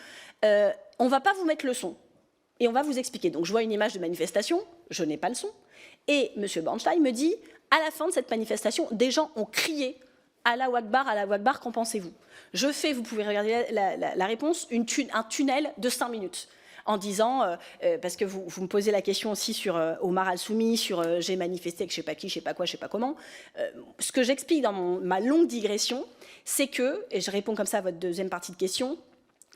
On va pas vous mettre le son, et on va vous expliquer. Donc je vois une image de manifestation, je n'ai pas le son, et M. Bornstein me dit, à la fin de cette manifestation, des gens ont crié Allahu Akbar, qu'en pensez-vous ? Je fais, vous pouvez regarder la réponse, un tunnel de 5 minutes. en disant, parce que vous me posez la question aussi sur Omar Al-Soumi, sur j'ai manifesté avec je sais pas qui, je sais pas quoi, je sais pas comment. Ce que j'explique dans ma longue digression, c'est que, et je réponds comme ça à votre deuxième partie de question,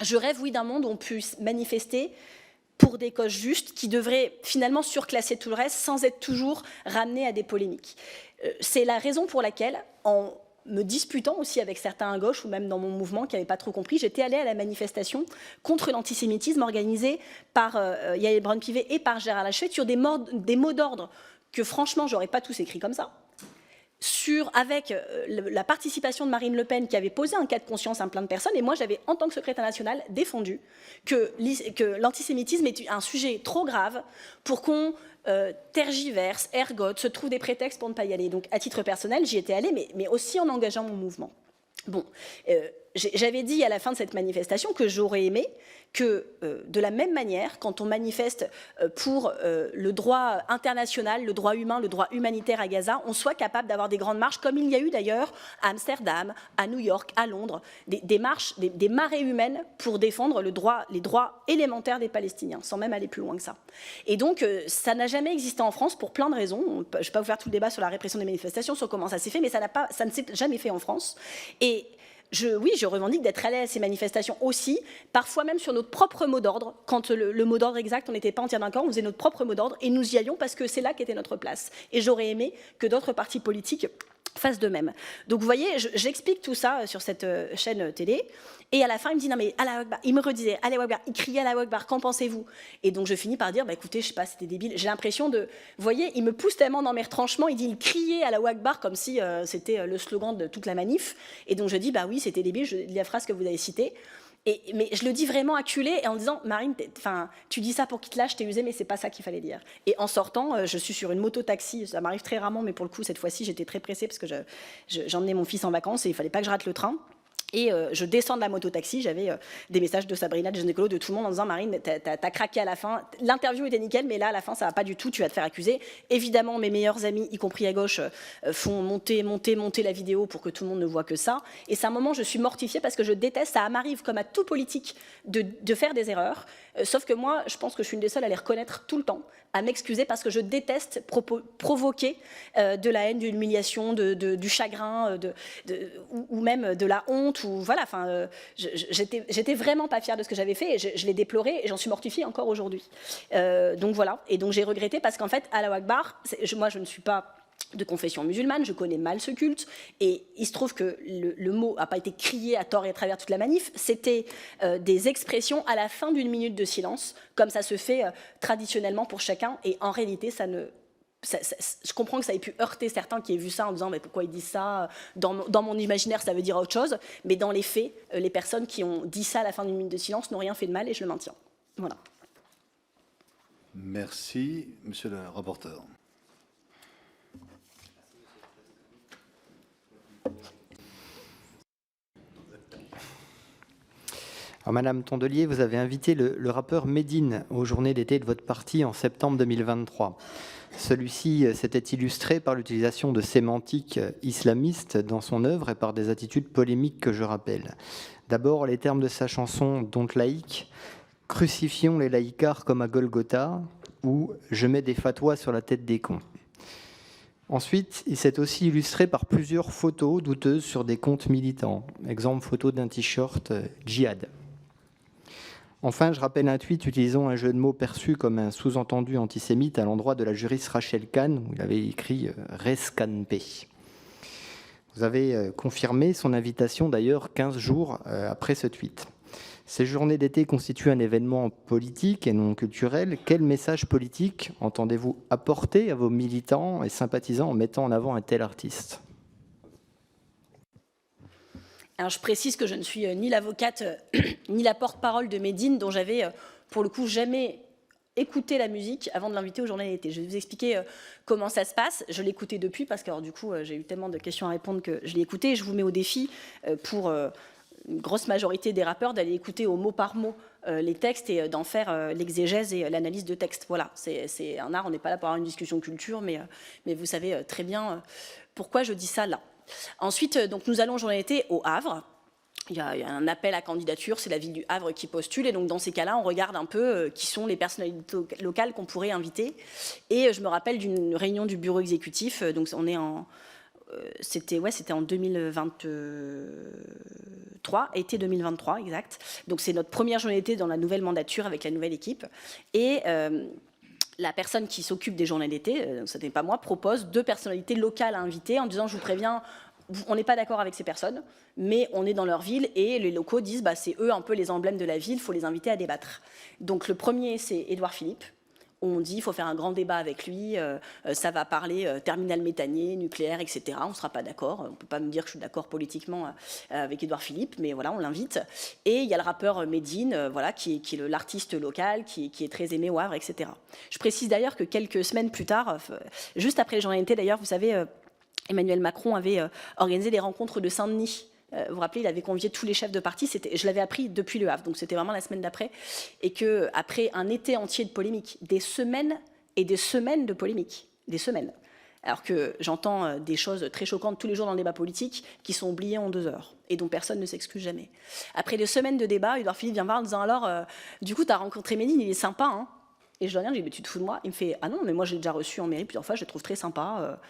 je rêve, oui, d'un monde où on puisse manifester pour des causes justes qui devraient finalement surclasser tout le reste sans être toujours ramené à des polémiques. C'est la raison pour laquelle, en me disputant aussi avec certains à gauche ou même dans mon mouvement qui n'avaient pas trop compris, j'étais allée à la manifestation contre l'antisémitisme organisée par Yael Braun-Pivet et par Gérard Larcher sur des mots d'ordre que franchement j'aurais pas tous écrits comme ça. Avec la participation de Marine Le Pen qui avait posé un cas de conscience à plein de personnes, et moi j'avais en tant que secrétaire nationale défendu que l'antisémitisme est un sujet trop grave pour qu'on tergiverse, ergote, se trouve des prétextes pour ne pas y aller. Donc à titre personnel j'y étais allée, mais aussi en engageant mon mouvement. Bon, j'avais dit à la fin de cette manifestation que j'aurais aimé que, de la même manière, quand on manifeste pour le droit international, le droit humain, le droit humanitaire à Gaza, on soit capable d'avoir des grandes marches, comme il y a eu d'ailleurs à Amsterdam, à New York, à Londres, des marches, des marées humaines pour défendre les droits élémentaires des Palestiniens, sans même aller plus loin que ça. Et donc, ça n'a jamais existé en France pour plein de raisons. Je ne vais pas vous faire tout le débat sur la répression des manifestations, sur comment ça s'est fait, mais ça ne s'est jamais fait en France. Et oui, je revendique d'être allée à ces manifestations aussi, parfois même sur notre propre mot d'ordre. Quand le mot d'ordre exact, on n'était pas entièrement d'accord, on faisait notre propre mot d'ordre et nous y allions parce que c'est là qu'était notre place. Et j'aurais aimé que d'autres partis politiques fassent de même. Donc vous voyez, j'explique tout ça sur cette chaîne télé. Et à la fin, il me dit, non mais Allah Akbar, il me redisait, Allah Akbar, il criait Allah Akbar, qu'en pensez-vous? Et donc je finis par dire, bah écoutez, je sais pas, c'était débile. J'ai l'impression de, vous voyez, il me pousse tellement dans mes retranchements, il dit, il criait Allah Akbar comme si c'était le slogan de toute la manif. Et donc je dis, bah oui, c'était débile, je lis la phrase que vous avez citée. Mais je le dis vraiment acculé et en disant, Marine, tu dis ça pour qu'il te lâche, t'es usé, mais c'est pas ça qu'il fallait dire. Et en sortant, je suis sur une moto-taxi, ça m'arrive très rarement, mais pour le coup, cette fois-ci, j'étais très pressée parce que j'emmenais mon fils en vacances et il fallait pas que je rate le train. Et je descends de la moto-taxi, j'avais des messages de Sabrina, de Jeune Écolo, de tout le monde en disant « Marine, t'as craqué à la fin, l'interview était nickel, mais là, à la fin, ça va pas du tout, tu vas te faire accuser. » Évidemment, mes meilleurs amis, y compris à gauche, font monter la vidéo pour que tout le monde ne voit que ça. Et c'est un moment où je suis mortifiée parce que je déteste, ça m'arrive comme à tout politique de faire des erreurs. Sauf que moi, je pense que je suis une des seules à les reconnaître tout le temps, à m'excuser parce que je déteste provoquer de la haine, de l'humiliation, du chagrin, ou même de la honte. Ou voilà, j'étais vraiment pas fière de ce que j'avais fait et je l'ai déploré et j'en suis mortifiée encore aujourd'hui. Donc voilà, et donc j'ai regretté parce qu'en fait, Allahu Akbar, moi je ne suis pas de confession musulmane, je connais mal ce culte, et il se trouve que le mot n'a pas été crié à tort et à travers toute la manif, c'était des expressions à la fin d'une minute de silence, comme ça se fait traditionnellement pour chacun, et en réalité, je comprends que ça ait pu heurter certains qui aient vu ça en disant mais pourquoi ils disent ça, dans mon imaginaire ça veut dire autre chose, mais dans les faits, les personnes qui ont dit ça à la fin d'une minute de silence n'ont rien fait de mal et je le maintiens. Voilà. Merci, monsieur le rapporteur. Alors, Madame Tondelier, vous avez invité le rappeur Médine aux journées d'été de votre parti en septembre 2023. Celui-ci s'était illustré par l'utilisation de sémantiques islamistes dans son œuvre et par des attitudes polémiques que je rappelle. D'abord, les termes de sa chanson « Don't laïque »,« Crucifions les laïcards comme à Golgotha » ou « Je mets des fatwas sur la tête des cons ». Ensuite, il s'est aussi illustré par plusieurs photos douteuses sur des comptes militants. Exemple, photo d'un t-shirt djihad. Enfin, je rappelle un tweet utilisant un jeu de mots perçu comme un sous-entendu antisémite à l'endroit de la juriste Rachel Kahn, où il avait écrit « Rescanpe ». Vous avez confirmé son invitation d'ailleurs 15 jours après ce tweet. Ces journées d'été constituent un événement politique et non culturel. Quel message politique entendez-vous apporter à vos militants et sympathisants en mettant en avant un tel artiste ? Alors je précise que je ne suis ni l'avocate ni la porte-parole de Médine, dont j'avais pour le coup jamais écouté la musique avant de l'inviter aux journées d'été. Je vais vous expliquer comment ça se passe. Je l'ai écouté depuis parce que alors, du coup j'ai eu tellement de questions à répondre que je l'ai écouté. Et je vous mets au défi pour une grosse majorité des rappeurs d'aller écouter au mot par mot les textes et d'en faire l'exégèse et l'analyse de texte. Voilà, c'est un art, on n'est pas là pour avoir une discussion culture, mais vous savez très bien pourquoi je dis ça là. Ensuite, donc, nous allons journée d'été au Havre. il y a un appel à candidature, c'est la ville du Havre qui postule, et donc dans ces cas-là, on regarde un peu qui sont les personnalités locales qu'on pourrait inviter. Et je me rappelle d'une réunion du bureau exécutif, donc on est en... C'était en 2023, été 2023, exact. Donc c'est notre première journée d'été dans la nouvelle mandature avec la nouvelle équipe. Et la personne qui s'occupe des journées d'été, ce n'est pas moi, propose 2 personnalités locales à inviter en disant, je vous préviens, on n'est pas d'accord avec ces personnes, mais on est dans leur ville et les locaux disent bah, c'est eux un peu les emblèmes de la ville, il faut les inviter à débattre. Donc le premier, c'est Édouard Philippe. On dit qu'il faut faire un grand débat avec lui, ça va parler terminal méthanier, nucléaire, etc. On ne sera pas d'accord. On ne peut pas me dire que je suis d'accord politiquement avec Édouard Philippe, mais voilà, on l'invite. Et il y a le rappeur Medine, voilà, qui est l'artiste local, qui est très aimé au Havre, etc. Je précise d'ailleurs que quelques semaines plus tard, juste après les journées d'été, d'ailleurs, vous savez, Emmanuel Macron avait organisé des rencontres de Saint-Denis. Vous vous rappelez, il avait convié tous les chefs de parti. Je l'avais appris depuis le Havre, donc c'était vraiment la semaine d'après. Et qu'après un été entier de polémiques, des semaines et des semaines de polémiques, des semaines. Alors que j'entends des choses très choquantes tous les jours dans le débat politique qui sont oubliées en 2 heures et dont personne ne s'excuse jamais. Après des semaines de débat, Édouard Philippe vient me voir en disant alors, du coup, tu as rencontré Medine, il est sympa, hein. Et je dois dire, je lui dis, mais tu te fous de moi? Il me fait, ah non, mais moi je l'ai déjà reçu en mairie plusieurs fois, je le trouve très sympa.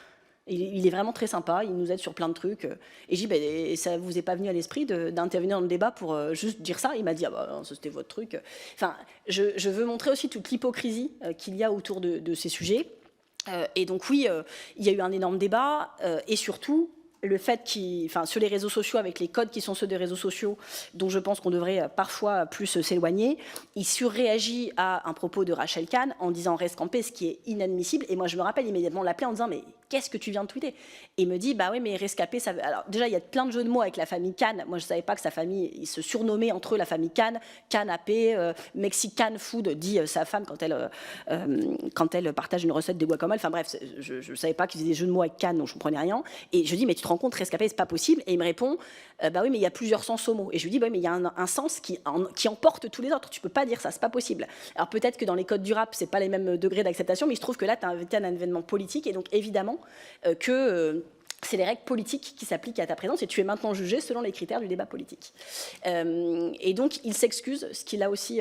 Il est vraiment très sympa, il nous aide sur plein de trucs. Et je dis, ben, ça vous est pas venu à l'esprit d'intervenir dans le débat pour juste dire ça? Il m'a dit, ah bah, ça c'était votre truc. Enfin, je veux montrer aussi toute l'hypocrisie qu'il y a autour de ces sujets. Et donc oui, il y a eu un énorme débat, et surtout, le fait sur les réseaux sociaux, avec les codes qui sont ceux des réseaux sociaux, dont je pense qu'on devrait parfois plus s'éloigner, il surréagit à un propos de Rachel Kahn en disant « reste campé », ce qui est inadmissible. Et moi, je me rappelle immédiatement l'appeler en disant « mais qu'est-ce que tu viens de tweeter ?» Et il me dit « bah oui, mais rescapé, ça veut... » Alors déjà, il y a plein de jeux de mots avec la famille Kahn. Moi, je ne savais pas que sa famille, ils se surnommaient entre eux la famille Kahn, canapé, Mexican food, dit sa femme quand elle partage une recette de guacamole. Enfin bref, je ne savais pas qu'ils faisaient des jeux de mots avec Kahn, donc je ne comprenais rien. Et je dis « mais tu te rends compte, rescapé, c'est pas possible ?» Et il me répond bah oui, mais il y a plusieurs sens au mot. Et je lui dis bah oui, mais il y a un sens qui emporte tous les autres. Tu peux pas dire ça, c'est pas possible. Alors peut-être que dans les codes du rap, c'est pas les mêmes degrés d'acceptation, mais il se trouve que là, tu as invité un événement politique, et donc évidemment c'est les règles politiques qui s'appliquent à ta présence, et tu es maintenant jugé selon les critères du débat politique. Et donc il s'excuse, ce qu'il a aussi,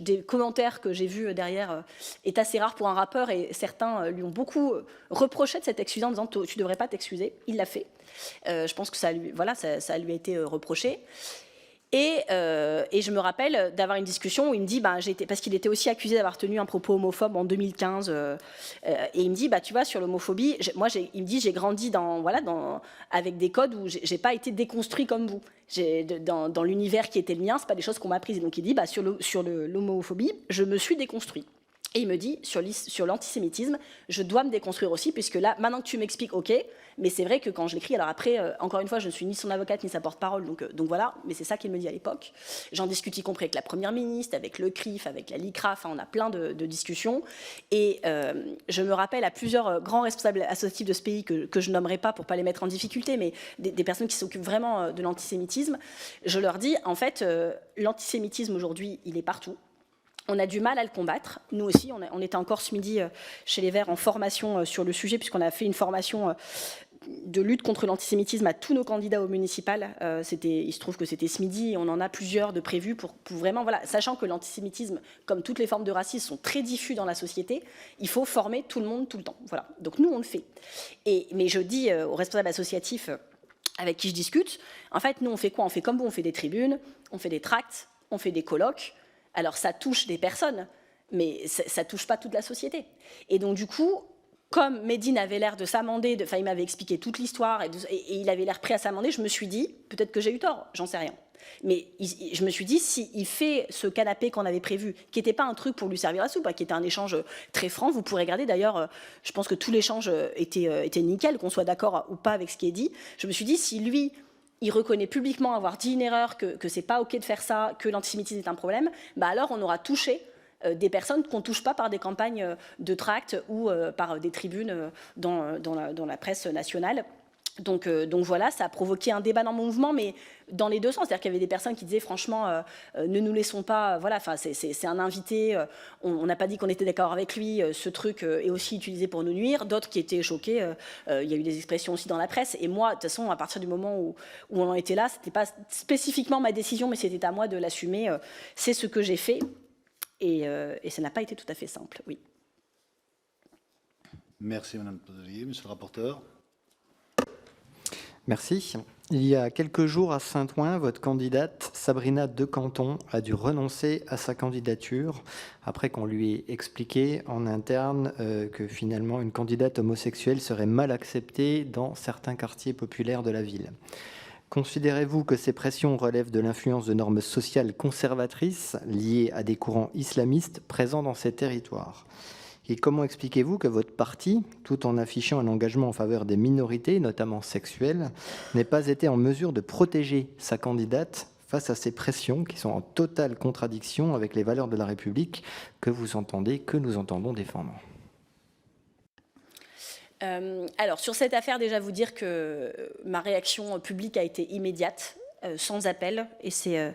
des commentaires que j'ai vus derrière est assez rare pour un rappeur, et certains lui ont beaucoup reproché de cette excuse en disant tu devrais pas t'excuser. Il l'a fait. Je pense que ça lui a été reproché. Et je me rappelle d'avoir une discussion où il me dit, parce qu'il était aussi accusé d'avoir tenu un propos homophobe en 2015, et il me dit, tu vois, sur l'homophobie, il me dit, j'ai grandi avec des codes où j'ai pas été déconstruit comme vous. Dans l'univers qui était le mien, c'est pas des choses qu'on m'a apprises. Et donc il dit, sur l'homophobie, je me suis déconstruit. Et il me dit, sur l'antisémitisme, je dois me déconstruire aussi, puisque là, maintenant que tu m'expliques, ok, mais c'est vrai que quand je l'écris, alors après, encore une fois, je ne suis ni son avocate, ni sa porte-parole, donc voilà, mais c'est ça qu'il me dit à l'époque. J'en discute y compris avec la Première ministre, avec le CRIF, avec la LICRA, enfin, on a plein de discussions. Et je me rappelle à plusieurs grands responsables associatifs de ce pays, que je nommerai pas pour pas les mettre en difficulté, mais des personnes qui s'occupent vraiment de l'antisémitisme, je leur dis, en fait, l'antisémitisme aujourd'hui, il est partout. On a du mal à le combattre. Nous aussi, on était encore ce midi chez les Verts en formation sur le sujet, puisqu'on a fait une formation de lutte contre l'antisémitisme à tous nos candidats au municipal. Il se trouve que c'était ce midi, et on en a plusieurs de prévus pour vraiment, voilà, sachant que l'antisémitisme, comme toutes les formes de racisme, sont très diffus dans la société, il faut former tout le monde tout le temps. Voilà. Donc nous, on le fait. Mais je dis aux responsables associatifs avec qui je discute, en fait, nous, on fait quoi? On fait comme vous, on fait des tribunes, on fait des tracts, on fait des colloques. Alors ça touche des personnes, mais ça touche pas toute la société. Et donc du coup, comme Medine avait l'air de s'amender, il m'avait expliqué toute l'histoire, et il avait l'air prêt à s'amender, je me suis dit, peut-être que j'ai eu tort, j'en sais rien. Mais je me suis dit, s'il fait ce canapé qu'on avait prévu, qui n'était pas un truc pour lui servir la soupe, qui était un échange très franc, vous pourrez regarder, d'ailleurs, je pense que tout l'échange était nickel, qu'on soit d'accord ou pas avec ce qui est dit. Je me suis dit, si lui... il reconnaît publiquement avoir dit une erreur, que c'est pas ok de faire ça, que l'antisémitisme est un problème, alors on aura touché des personnes qu'on ne touche pas par des campagnes de tracts ou par des tribunes dans la presse nationale. Donc voilà, ça a provoqué un débat dans mon mouvement, mais dans les deux sens. C'est-à-dire qu'il y avait des personnes qui disaient franchement, ne nous laissons pas, voilà, enfin, c'est un invité, on n'a pas dit qu'on était d'accord avec lui, ce truc est aussi utilisé pour nous nuire. D'autres qui étaient choqués, il y a eu des expressions aussi dans la presse. Et moi, de toute façon, à partir du moment où on en était là, c'était pas spécifiquement ma décision, mais c'était à moi de l'assumer. C'est ce que j'ai fait, et ça n'a pas été tout à fait simple, oui. Merci Madame Tondelier. Monsieur le rapporteur. Merci. Il y a quelques jours à Saint-Ouen, votre candidate Sabrina De Canton a dû renoncer à sa candidature après qu'on lui ait expliqué en interne que finalement une candidate homosexuelle serait mal acceptée dans certains quartiers populaires de la ville. Considérez-vous que ces pressions relèvent de l'influence de normes sociales conservatrices liées à des courants islamistes présents dans ces territoires ? Et comment expliquez-vous que votre parti, tout en affichant un engagement en faveur des minorités, notamment sexuelles, n'ait pas été en mesure de protéger sa candidate face à ces pressions qui sont en totale contradiction avec les valeurs de la République que nous entendons défendre ? Alors, sur cette affaire, déjà vous dire que ma réaction publique a été immédiate, sans appel, et c'est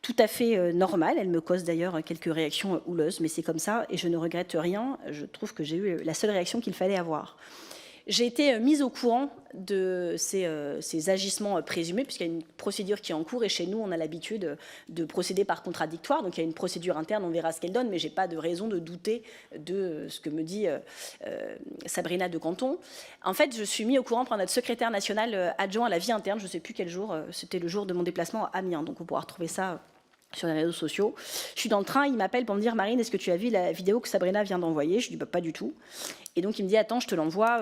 tout à fait normal. Elle me cause d'ailleurs quelques réactions houleuses, mais c'est comme ça, et je ne regrette rien. Je trouve que j'ai eu la seule réaction qu'il fallait avoir. J'ai été mise au courant de ces agissements présumés, puisqu'il y a une procédure qui est en cours, et chez nous, on a l'habitude de procéder par contradictoire. Donc il y a une procédure interne, on verra ce qu'elle donne, mais je n'ai pas de raison de douter de ce que me dit Sabrina De Canton. En fait, je suis mis au courant par notre secrétaire national adjoint à la vie interne, je ne sais plus quel jour, c'était le jour de mon déplacement à Amiens, donc on pourra retrouver ça sur les réseaux sociaux. Je suis dans le train, il m'appelle pour me dire « Marine, est-ce que tu as vu la vidéo que Sabrina vient d'envoyer ?» Je dis bah, « Pas du tout ». Et donc il me dit « Attends, je te l'envoie ».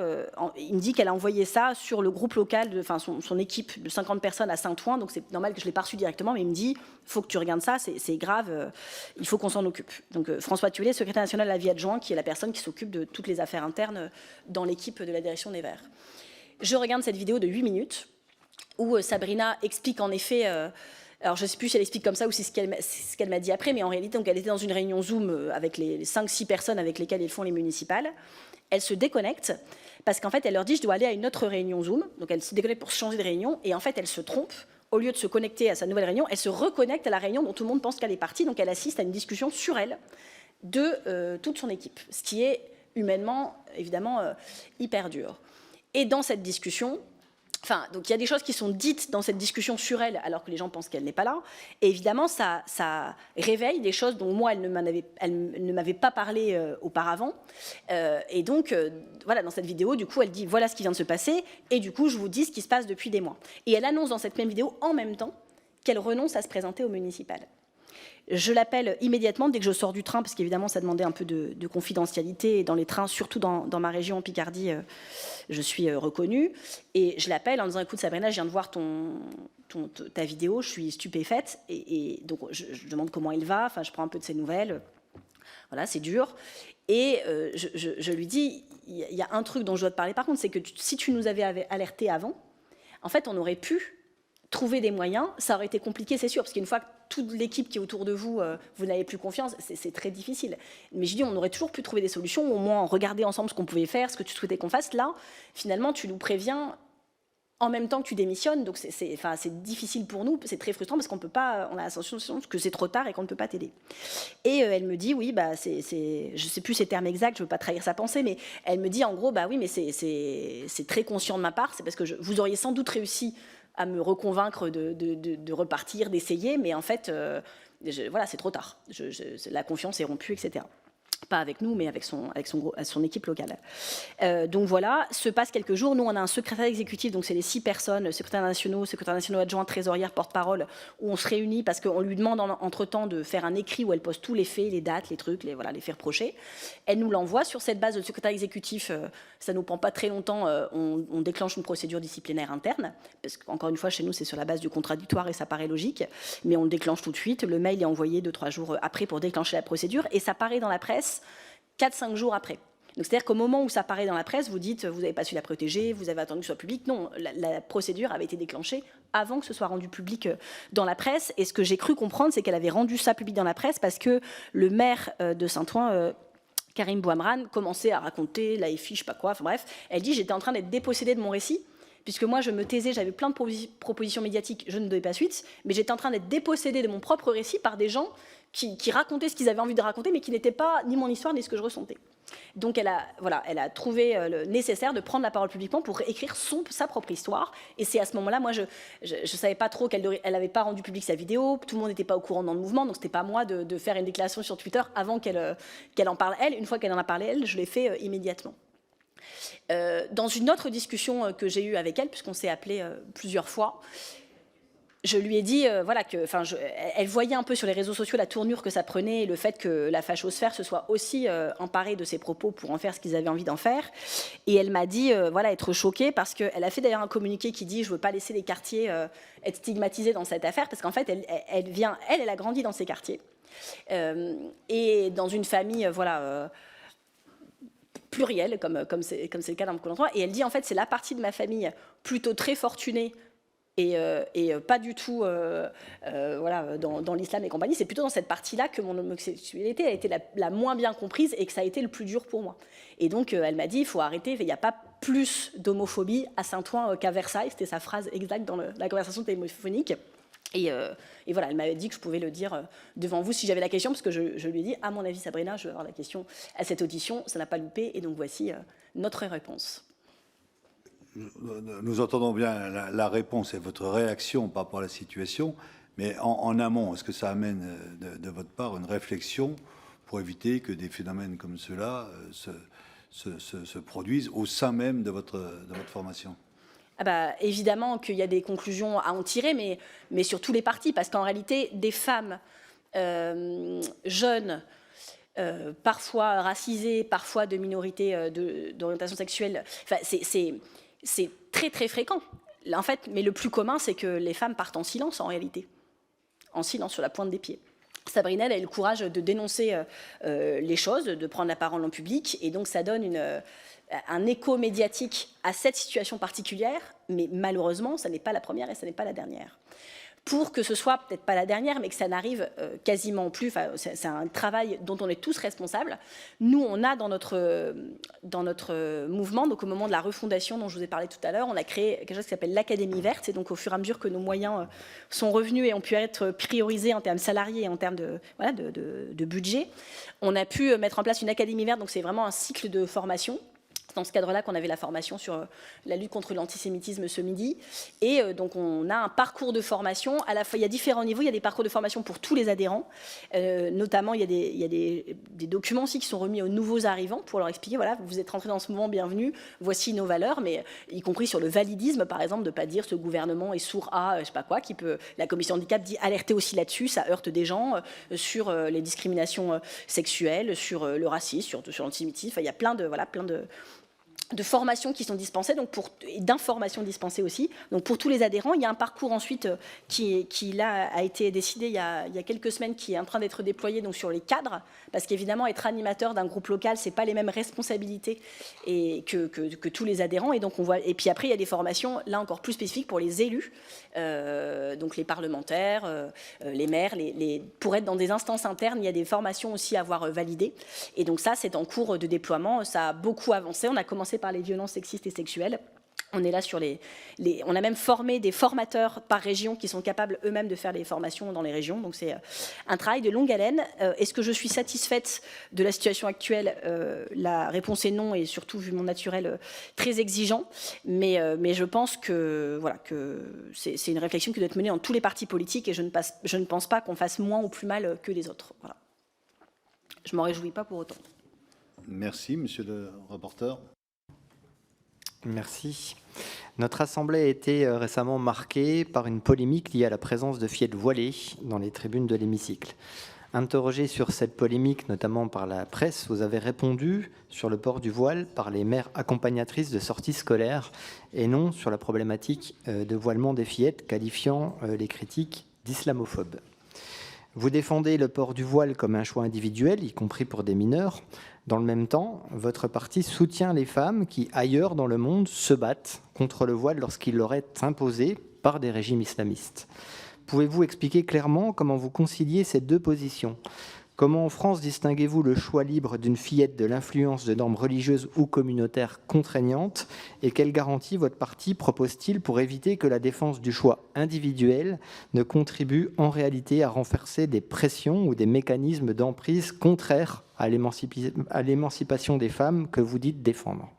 Il me dit qu'elle a envoyé ça sur le groupe local, son équipe de 50 personnes à Saint-Ouen, donc c'est normal que je ne l'ai pas reçu directement, mais il me dit « Il faut que tu regardes ça, c'est grave, il faut qu'on s'en occupe ». Donc François Thuillet, secrétaire national de la vie adjoint, qui est la personne qui s'occupe de toutes les affaires internes dans l'équipe de la direction des Verts. Je regarde cette vidéo de 8 minutes, où Sabrina explique en effet... alors, je ne sais plus si elle explique comme ça ou si c'est ce qu'elle m'a dit après, mais en réalité, donc, elle était dans une réunion Zoom avec les 5-6 personnes avec lesquelles ils font les municipales. Elle se déconnecte parce qu'en fait, elle leur dit « je dois aller à une autre réunion Zoom ». Donc, elle se déconnecte pour changer de réunion et en fait, elle se trompe. Au lieu de se connecter à sa nouvelle réunion, elle se reconnecte à la réunion dont tout le monde pense qu'elle est partie. Donc, elle assiste à une discussion sur elle de toute son équipe, ce qui est humainement, évidemment, hyper dur. Et dans cette discussion... Enfin, donc il y a des choses qui sont dites dans cette discussion sur elle, alors que les gens pensent qu'elle n'est pas là. Et évidemment, ça réveille des choses dont moi, elle ne m'avait pas parlé auparavant. Et donc, voilà, dans cette vidéo, du coup, elle dit « Voilà ce qui vient de se passer, et du coup, je vous dis ce qui se passe depuis des mois. » Et elle annonce dans cette même vidéo, en même temps, qu'elle renonce à se présenter au municipal. Je l'appelle immédiatement dès que je sors du train, parce qu'évidemment, ça demandait un peu de confidentialité. Et dans les trains, surtout dans ma région, en Picardie, je suis reconnue. Et je l'appelle en disant « Écoute, Sabrina, je viens de voir ta vidéo, je suis stupéfaite. » Et donc, je demande comment il va. Enfin, je prends un peu de ses nouvelles. Voilà, c'est dur. Et je lui dis « Il y a un truc dont je dois te parler, par contre, c'est que si tu nous avais alerté avant, en fait, on aurait pu trouver des moyens. Ça aurait été compliqué, c'est sûr, parce qu'une fois que toute l'équipe qui est autour de vous, vous n'avez plus confiance, c'est très difficile. Mais je dis, on aurait toujours pu trouver des solutions, au moins regarder ensemble ce qu'on pouvait faire, ce que tu souhaitais qu'on fasse. Là, finalement, tu nous préviens en même temps que tu démissionnes, donc c'est difficile pour nous, c'est très frustrant parce qu'on peut pas, on a la sensation que c'est trop tard et qu'on ne peut pas t'aider. Et elle me dit, oui, bah, je sais plus ses termes exacts, je veux pas trahir sa pensée, mais elle me dit en gros, bah oui, mais c'est très conscient de ma part, c'est parce que vous auriez sans doute réussi à me reconvaincre de repartir, d'essayer, mais en fait, voilà, c'est trop tard. La confiance est rompue, etc. Pas avec nous, mais avec son équipe locale. Donc voilà, se passe quelques jours. Nous, on a un secrétaire exécutif, donc c'est les 6 personnes, secrétaires nationaux adjoints, trésorière, porte-parole, où on se réunit parce qu'on lui demande entre-temps de faire un écrit où elle pose tous les faits, les dates, les trucs, les faits reprochés. Elle nous l'envoie. Sur cette base, le secrétaire exécutif, ça ne nous prend pas très longtemps, on déclenche une procédure disciplinaire interne, parce qu'encore une fois, chez nous, c'est sur la base du contradictoire et ça paraît logique, mais on le déclenche tout de suite. Le mail est envoyé 2-3 jours après pour déclencher la procédure et ça paraît dans la presse 4-5 jours après. Donc c'est-à-dire qu'au moment où ça paraît dans la presse, vous dites vous n'avez pas su la protéger, vous avez attendu que ce soit public. Non, la procédure avait été déclenchée avant que ce soit rendu public dans la presse. Et ce que j'ai cru comprendre, c'est qu'elle avait rendu ça public dans la presse parce que le maire de Saint-Ouen, Karim Bouamran, commençait à raconter la FI, je sais pas quoi, enfin bref, elle dit j'étais en train d'être dépossédée de mon récit puisque moi je me taisais, j'avais plein de propositions médiatiques, je ne donnais pas suite, mais j'étais en train d'être dépossédée de mon propre récit par des gens qui racontaient ce qu'ils avaient envie de raconter, mais qui n'étaient pas ni mon histoire, ni ce que je ressentais. Donc elle a trouvé le nécessaire de prendre la parole publiquement pour écrire sa propre histoire. Et c'est à ce moment-là, moi, je ne savais pas trop qu'elle n'avait pas rendu publique sa vidéo, tout le monde n'était pas au courant dans le mouvement, donc ce n'était pas à moi de faire une déclaration sur Twitter avant qu'elle en parle elle. Une fois qu'elle en a parlé elle, je l'ai fait immédiatement. Dans une autre discussion que j'ai eue avec elle, puisqu'on s'est appelé plusieurs fois, je lui ai dit elle voyait un peu sur les réseaux sociaux la tournure que ça prenait et le fait que la fachosphère se soit aussi emparée de ses propos pour en faire ce qu'ils avaient envie d'en faire. Et elle m'a dit être choquée parce qu'elle a fait d'ailleurs un communiqué qui dit « je ne veux pas laisser les quartiers être stigmatisés dans cette affaire » parce qu'en fait, elle a grandi dans ces quartiers. Et dans une famille, plurielle, comme c'est le cas dans mon endroit. Et elle dit, en fait, c'est la partie de ma famille plutôt très fortunée et pas du tout dans l'islam et compagnie, c'est plutôt dans cette partie-là que mon homosexualité a été la moins bien comprise et que ça a été le plus dur pour moi. Et donc, elle m'a dit, il faut arrêter, il n'y a pas plus d'homophobie à Saint-Ouen qu'à Versailles, c'était sa phrase exacte dans la conversation téléphonique. Et voilà, elle m'avait dit que je pouvais le dire devant vous si j'avais la question, parce que je lui ai dit, à mon avis, Sabrina, je vais avoir la question à cette audition, ça n'a pas loupé, et donc voici notre réponse. Nous entendons bien la réponse et votre réaction par rapport à la situation, mais en amont, est-ce que ça amène de votre part une réflexion pour éviter que des phénomènes comme ceux-là se produisent au sein même de votre formation ? Évidemment qu'il y a des conclusions à en tirer, mais sur tous les partis, parce qu'en réalité, des femmes jeunes, parfois racisées, parfois de minorités d'orientation sexuelle, c'est très très fréquent. En fait, mais le plus commun, c'est que les femmes partent en silence en réalité, en silence sur la pointe des pieds. Sabrina, elle a eu le courage de dénoncer les choses, de prendre la parole en public, et donc ça donne un écho médiatique à cette situation particulière, mais malheureusement, ça n'est pas la première et ça n'est pas la dernière. Pour que ce soit peut-être pas la dernière, mais que ça n'arrive quasiment plus, c'est un travail dont on est tous responsables. Nous, on a dans notre mouvement, donc au moment de la refondation dont je vous ai parlé tout à l'heure, on a créé quelque chose qui s'appelle l'Académie verte, et donc au fur et à mesure que nos moyens sont revenus et ont pu être priorisés en termes salariés et en termes de budget, on a pu mettre en place une Académie verte, donc c'est vraiment un cycle de formation. Dans ce cadre-là qu'on avait la formation sur la lutte contre l'antisémitisme ce midi. Et donc on a un parcours de formation. À la fois, il y a différents niveaux. Il y a des parcours de formation pour tous les adhérents. Notamment, il y a des documents aussi qui sont remis aux nouveaux arrivants pour leur expliquer, voilà, vous êtes rentrés dans ce mouvement, bienvenue, voici nos valeurs, mais y compris sur le validisme, par exemple, de ne pas dire ce gouvernement est sourd à, je sais pas quoi, la commission handicap dit alerter aussi là-dessus, ça heurte des gens, sur les discriminations sexuelles, sur le racisme, sur l'antisémitisme. Enfin, il y a plein de formations qui sont dispensées, et d'informations dispensées aussi. Donc pour tous les adhérents, il y a un parcours ensuite qui là a été décidé il y a quelques semaines, qui est en train d'être déployé donc sur les cadres, parce qu'évidemment être animateur d'un groupe local, c'est pas les mêmes responsabilités que tous les adhérents, et donc on voit. Et puis après il y a des formations là encore plus spécifiques pour les élus, donc les parlementaires, les maires, pour être dans des instances internes, il y a des formations aussi à avoir validées. Et donc ça c'est en cours de déploiement, ça a beaucoup avancé. On a commencé par les violences sexistes et sexuelles. On est là sur on a même formé des formateurs par région qui sont capables eux-mêmes de faire les formations dans les régions. Donc c'est un travail de longue haleine. Est-ce que je suis satisfaite de la situation actuelle ? La réponse est non, et surtout vu mon naturel très exigeant. Mais je pense que c'est une réflexion qui doit être menée dans tous les partis politiques, et je ne pense pas qu'on fasse moins ou plus mal que les autres. Voilà. Je m'en réjouis pas pour autant. Merci, monsieur le rapporteur. Merci. Notre Assemblée a été récemment marquée par une polémique liée à la présence de fillettes voilées dans les tribunes de l'hémicycle. Interrogé sur cette polémique, notamment par la presse, vous avez répondu sur le port du voile par les mères accompagnatrices de sorties scolaires et non sur la problématique de voilement des fillettes, qualifiant les critiques d'islamophobes. Vous défendez le port du voile comme un choix individuel, y compris pour des mineurs. Dans le même temps, votre parti soutient les femmes qui, ailleurs dans le monde, se battent contre le voile lorsqu'il leur est imposé par des régimes islamistes. Pouvez-vous expliquer clairement comment vous conciliez ces deux positions ? Comment en France distinguez-vous le choix libre d'une fillette de l'influence de normes religieuses ou communautaires contraignantes? Et quelles garanties votre parti propose-t-il pour éviter que la défense du choix individuel ne contribue en réalité à renforcer des pressions ou des mécanismes d'emprise contraires à l'émancipation des femmes que vous dites défendre?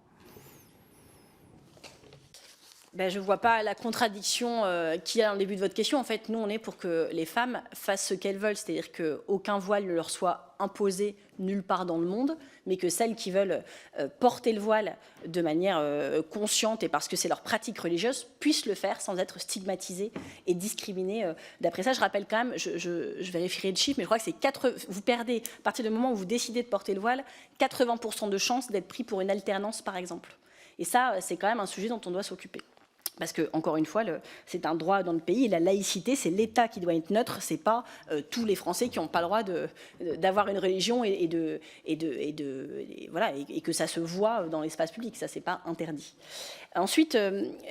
Ben, je ne vois pas la contradiction qu'il y a dans le début de votre question. En fait, nous, on est pour que les femmes fassent ce qu'elles veulent, c'est-à-dire qu'aucun voile ne leur soit imposé nulle part dans le monde, mais que celles qui veulent porter le voile de manière consciente et parce que c'est leur pratique religieuse puissent le faire sans être stigmatisées et discriminées. D'après ça, je rappelle quand même, je vérifierai le chiffre, mais je crois que c'est vous perdez, à partir du moment où vous décidez de porter le voile, 80% de chances d'être pris pour une alternance, par exemple. Et ça, c'est quand même un sujet dont on doit s'occuper. Parce que, encore une fois, c'est un droit dans le pays, et la laïcité, c'est l'État qui doit être neutre, c'est pas tous les Français qui n'ont pas le droit d'avoir une religion et que ça se voit dans l'espace public, ça c'est pas interdit. Ensuite,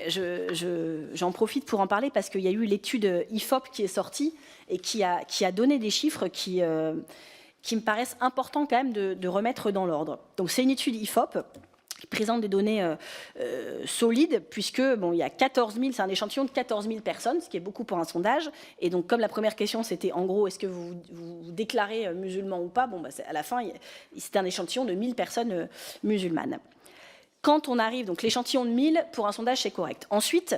j'en profite pour en parler parce qu'il y a eu l'étude IFOP qui est sortie et qui a donné des chiffres qui me paraissent importants quand même de remettre dans l'ordre. Donc c'est une étude IFOP qui présente des données solides, puisque il y a 14 000, c'est un échantillon de 14 000 personnes, ce qui est beaucoup pour un sondage. Et donc, comme la première question, c'était en gros, est-ce que vous déclarez musulman ou pas, à la fin, c'était un échantillon de 1000 personnes musulmanes. Quand on arrive, donc l'échantillon de 1000, pour un sondage, c'est correct. Ensuite,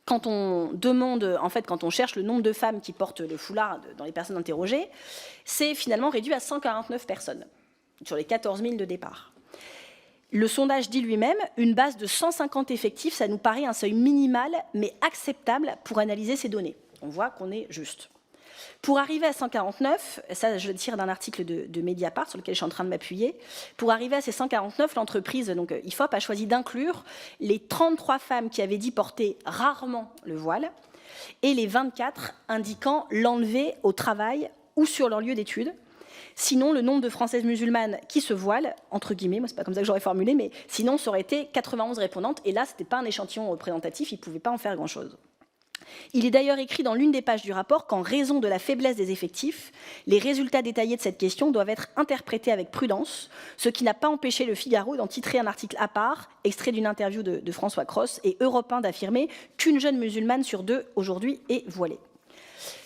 quand on demande, en fait, quand on cherche le nombre de femmes qui portent le foulard dans les personnes interrogées, c'est finalement réduit à 149 personnes, sur les 14 000 de départ. Le sondage dit lui-même, une base de 150 effectifs, ça nous paraît un seuil minimal, mais acceptable pour analyser ces données. On voit qu'on est juste. Pour arriver à 149, ça je le tire d'un article de Mediapart sur lequel je suis en train de m'appuyer, pour arriver à ces 149, l'entreprise donc IFOP a choisi d'inclure les 33 femmes qui avaient dit porter rarement le voile et les 24 indiquant l'enlever au travail ou sur leur lieu d'études. Sinon, le nombre de Françaises musulmanes qui se voilent, entre guillemets, moi c'est pas comme ça que j'aurais formulé, mais sinon ça aurait été 91 répondantes, et là c'était pas un échantillon représentatif, ils pouvaient pas en faire grand-chose. Il est d'ailleurs écrit dans l'une des pages du rapport qu'en raison de la faiblesse des effectifs, les résultats détaillés de cette question doivent être interprétés avec prudence, ce qui n'a pas empêché le Figaro d'en titrer un article à part, extrait d'une interview de François Cros, et Europe 1 d'affirmer qu'une jeune musulmane sur 2 aujourd'hui est voilée.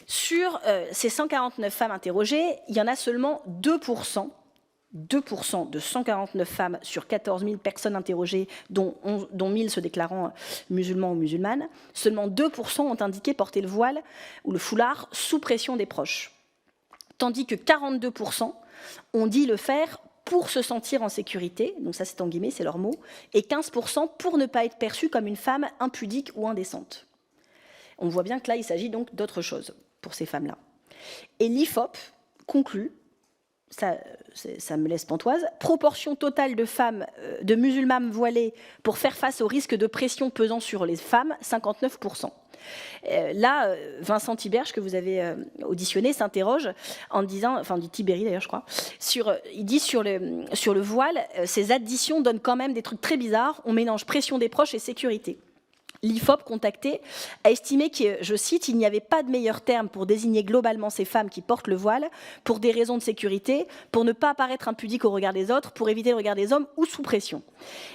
Sur ces 149 femmes interrogées, il y en a seulement 2% de 149 femmes sur 14 000 personnes interrogées, dont 1000 se déclarant musulmans ou musulmanes, seulement 2% ont indiqué porter le voile ou le foulard sous pression des proches. Tandis que 42% ont dit le faire pour se sentir en sécurité, donc ça c'est en guillemets, c'est leur mot, et 15% pour ne pas être perçue comme une femme impudique ou indécente. On voit bien que là, il s'agit donc d'autre chose pour ces femmes-là. Et l'IFOP conclut, ça me laisse pantoise, proportion totale de femmes, de musulmanes voilées pour faire face au risque de pression pesant sur les femmes, 59%. Là, Vincent Tiberge, que vous avez auditionné, s'interroge en disant, enfin du Tiberi d'ailleurs je crois, il dit sur le voile, ces additions donnent quand même des trucs très bizarres, on mélange pression des proches et sécurité. L'IFOP, contacté, a estimé que, je cite, il n'y avait pas de meilleur terme pour désigner globalement ces femmes qui portent le voile pour des raisons de sécurité, pour ne pas apparaître impudiques au regard des autres, pour éviter le regard des hommes ou sous pression.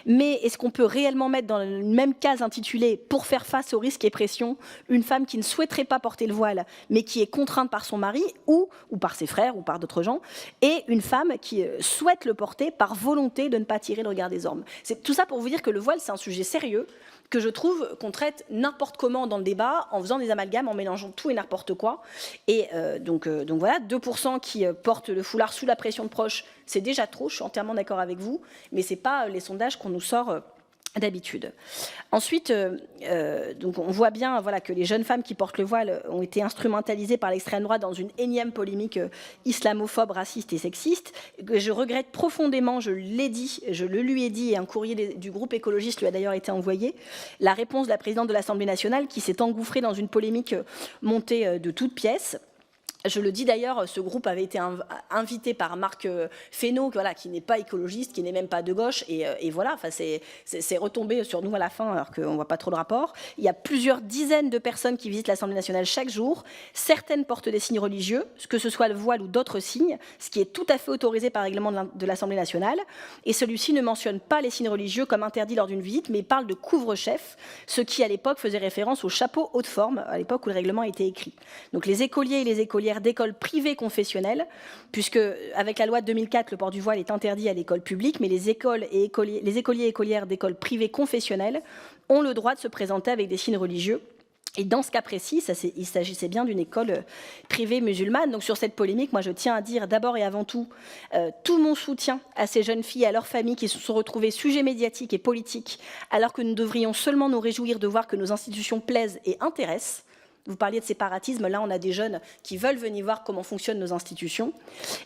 Mais est-ce qu'on peut réellement mettre dans une même case intitulée « Pour faire face aux risques et pressions » une femme qui ne souhaiterait pas porter le voile, mais qui est contrainte par son mari ou par ses frères ou par d'autres gens, et une femme qui souhaite le porter par volonté de ne pas attirer le regard des hommes. C'est tout ça pour vous dire que le voile, c'est un sujet sérieux, que je trouve qu'on traite n'importe comment dans le débat, en faisant des amalgames, en mélangeant tout et n'importe quoi. Et donc voilà, 2% qui portent le foulard sous la pression de proches, c'est déjà trop, je suis entièrement d'accord avec vous, mais ce n'est pas les sondages qu'on nous sort d'habitude. Ensuite, donc on voit bien que les jeunes femmes qui portent le voile ont été instrumentalisées par l'extrême droite dans une énième polémique islamophobe, raciste et sexiste. Je regrette profondément, je le lui ai dit, et un courrier du groupe écologiste lui a d'ailleurs été envoyé, la réponse de la présidente de l'Assemblée nationale qui s'est engouffrée dans une polémique montée de toutes pièces. Je le dis d'ailleurs, ce groupe avait été invité par Marc Fesneau, voilà, qui n'est pas écologiste, qui n'est même pas de gauche, et voilà, enfin, c'est retombé sur nous à la fin, alors qu'on ne voit pas trop le rapport. Il y a plusieurs dizaines de personnes qui visitent l'Assemblée nationale chaque jour. Certaines portent des signes religieux, que ce soit le voile ou d'autres signes, ce qui est tout à fait autorisé par règlement de l'Assemblée nationale. Et celui-ci ne mentionne pas les signes religieux comme interdits lors d'une visite, mais parle de couvre-chef, ce qui à l'époque faisait référence au chapeau haute forme, à l'époque où le règlement a été écrit. Donc les écoliers et les écolières d'écoles privées confessionnelles, puisque avec la loi de 2004, le port du voile est interdit à l'école publique, mais les écoliers et écolières d'écoles privées confessionnelles ont le droit de se présenter avec des signes religieux. Et dans ce cas précis, il s'agissait bien d'une école privée musulmane. Donc sur cette polémique, moi je tiens à dire d'abord et avant tout mon soutien à ces jeunes filles et à leurs familles qui se sont retrouvées sujets médiatiques et politiques, alors que nous devrions seulement nous réjouir de voir que nos institutions plaisent et intéressent. Vous parliez de séparatisme, là on a des jeunes qui veulent venir voir comment fonctionnent nos institutions.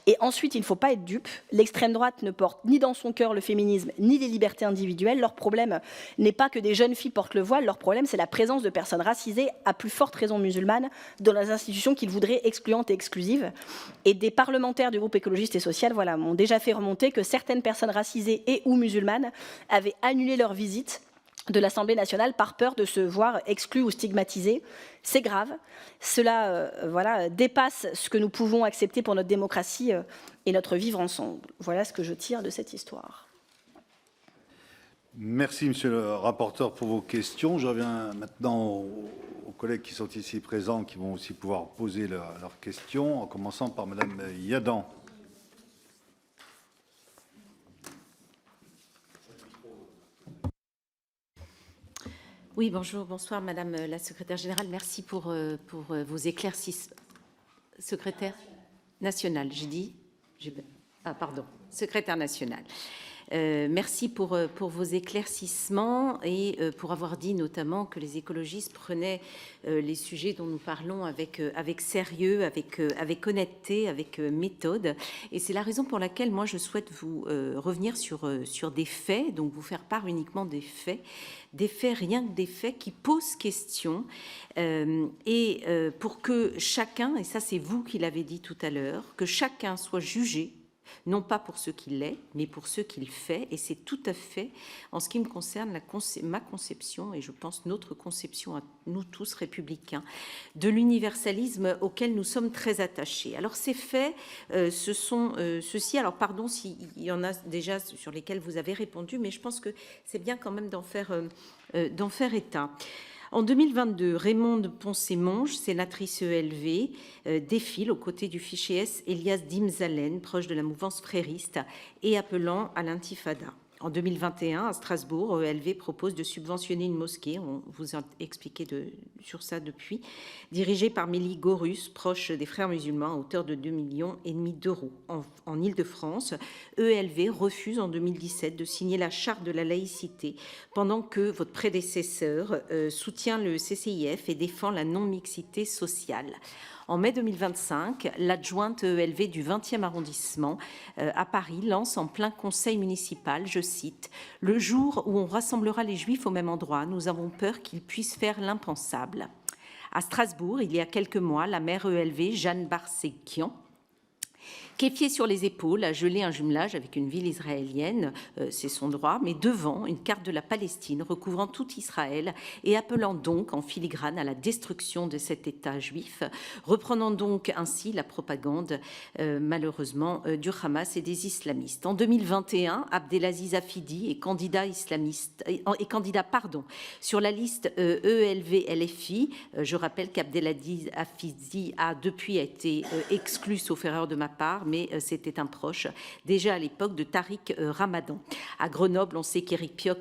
Et ensuite, il ne faut pas être dupe. L'extrême droite ne porte ni dans son cœur le féminisme, ni les libertés individuelles. Leur problème n'est pas que des jeunes filles portent le voile, leur problème c'est la présence de personnes racisées, à plus forte raison musulmanes, dans les institutions qu'ils voudraient excluantes et exclusives. Et des parlementaires du groupe écologiste et social m'ont déjà fait remonter que certaines personnes racisées et ou musulmanes avaient annulé leur visite de l'Assemblée nationale par peur de se voir exclus ou stigmatisés. C'est grave. Cela dépasse ce que nous pouvons accepter pour notre démocratie et notre vivre ensemble. Voilà ce que je tire de cette histoire. Merci, monsieur le rapporteur, pour vos questions. Je reviens maintenant aux collègues qui sont ici présents, qui vont aussi pouvoir poser leurs questions, en commençant par madame Yadan. Oui, bonjour, bonsoir, Madame la Secrétaire Générale. Merci pour vos éclaircissements. Secrétaire nationale, j'ai dit. Ah, pardon, secrétaire nationale. Merci pour vos éclaircissements et pour avoir dit notamment que les écologistes prenaient les sujets dont nous parlons avec sérieux, avec honnêteté, avec méthode. Et c'est la raison pour laquelle moi je souhaite vous revenir sur des faits, donc vous faire part uniquement des faits, rien que des faits qui posent question. Pour que chacun, et ça c'est vous qui l'avez dit tout à l'heure, que chacun soit jugé non pas pour ce qu'il est, mais pour ce qu'il fait. Et c'est tout à fait, en ce qui me concerne, ma conception, et je pense notre conception à nous tous républicains, de l'universalisme auquel nous sommes très attachés. Alors ces faits, ce sont ceux-ci. Alors pardon s'il y en a déjà sur lesquels vous avez répondu, mais je pense que c'est bien quand même d'en faire état. En 2022, Raymonde Poncet-Monge, sénatrice ELV, défile aux côtés du fichier S Elias Dimzalen, proche de la mouvance frériste, et appelant à l'intifada. En 2021, à Strasbourg, ELV propose de subventionner une mosquée, on vous a expliqué sur ça depuis, dirigée par Mélie Gorus, proche des frères musulmans, à hauteur de 2,5 millions d'euros. En Île-de-France, ELV refuse en 2017 de signer la charte de la laïcité, pendant que votre prédécesseur soutient le CCIF et défend la non-mixité sociale. En mai 2025, l'adjointe ELV du 20e arrondissement à Paris lance en plein conseil municipal, je cite, « Le jour où on rassemblera les Juifs au même endroit, nous avons peur qu'ils puissent faire l'impensable ». À Strasbourg, il y a quelques mois, la maire ELV, Jeanne Barsekian, Kéfier sur les épaules, a gelé un jumelage avec une ville israélienne, c'est son droit, mais devant une carte de la Palestine recouvrant tout Israël et appelant donc en filigrane à la destruction de cet État juif, reprenant donc ainsi la propagande, malheureusement, du Hamas et des islamistes. En 2021, Abdelaziz Afidi est candidat sur la liste ELV-LFI. Je rappelle qu'Abdelaziz Afidi a depuis été exclu, sauf erreur de ma part, mais c'était un proche, déjà à l'époque de Tariq Ramadan. À Grenoble, on sait qu'Éric Piolle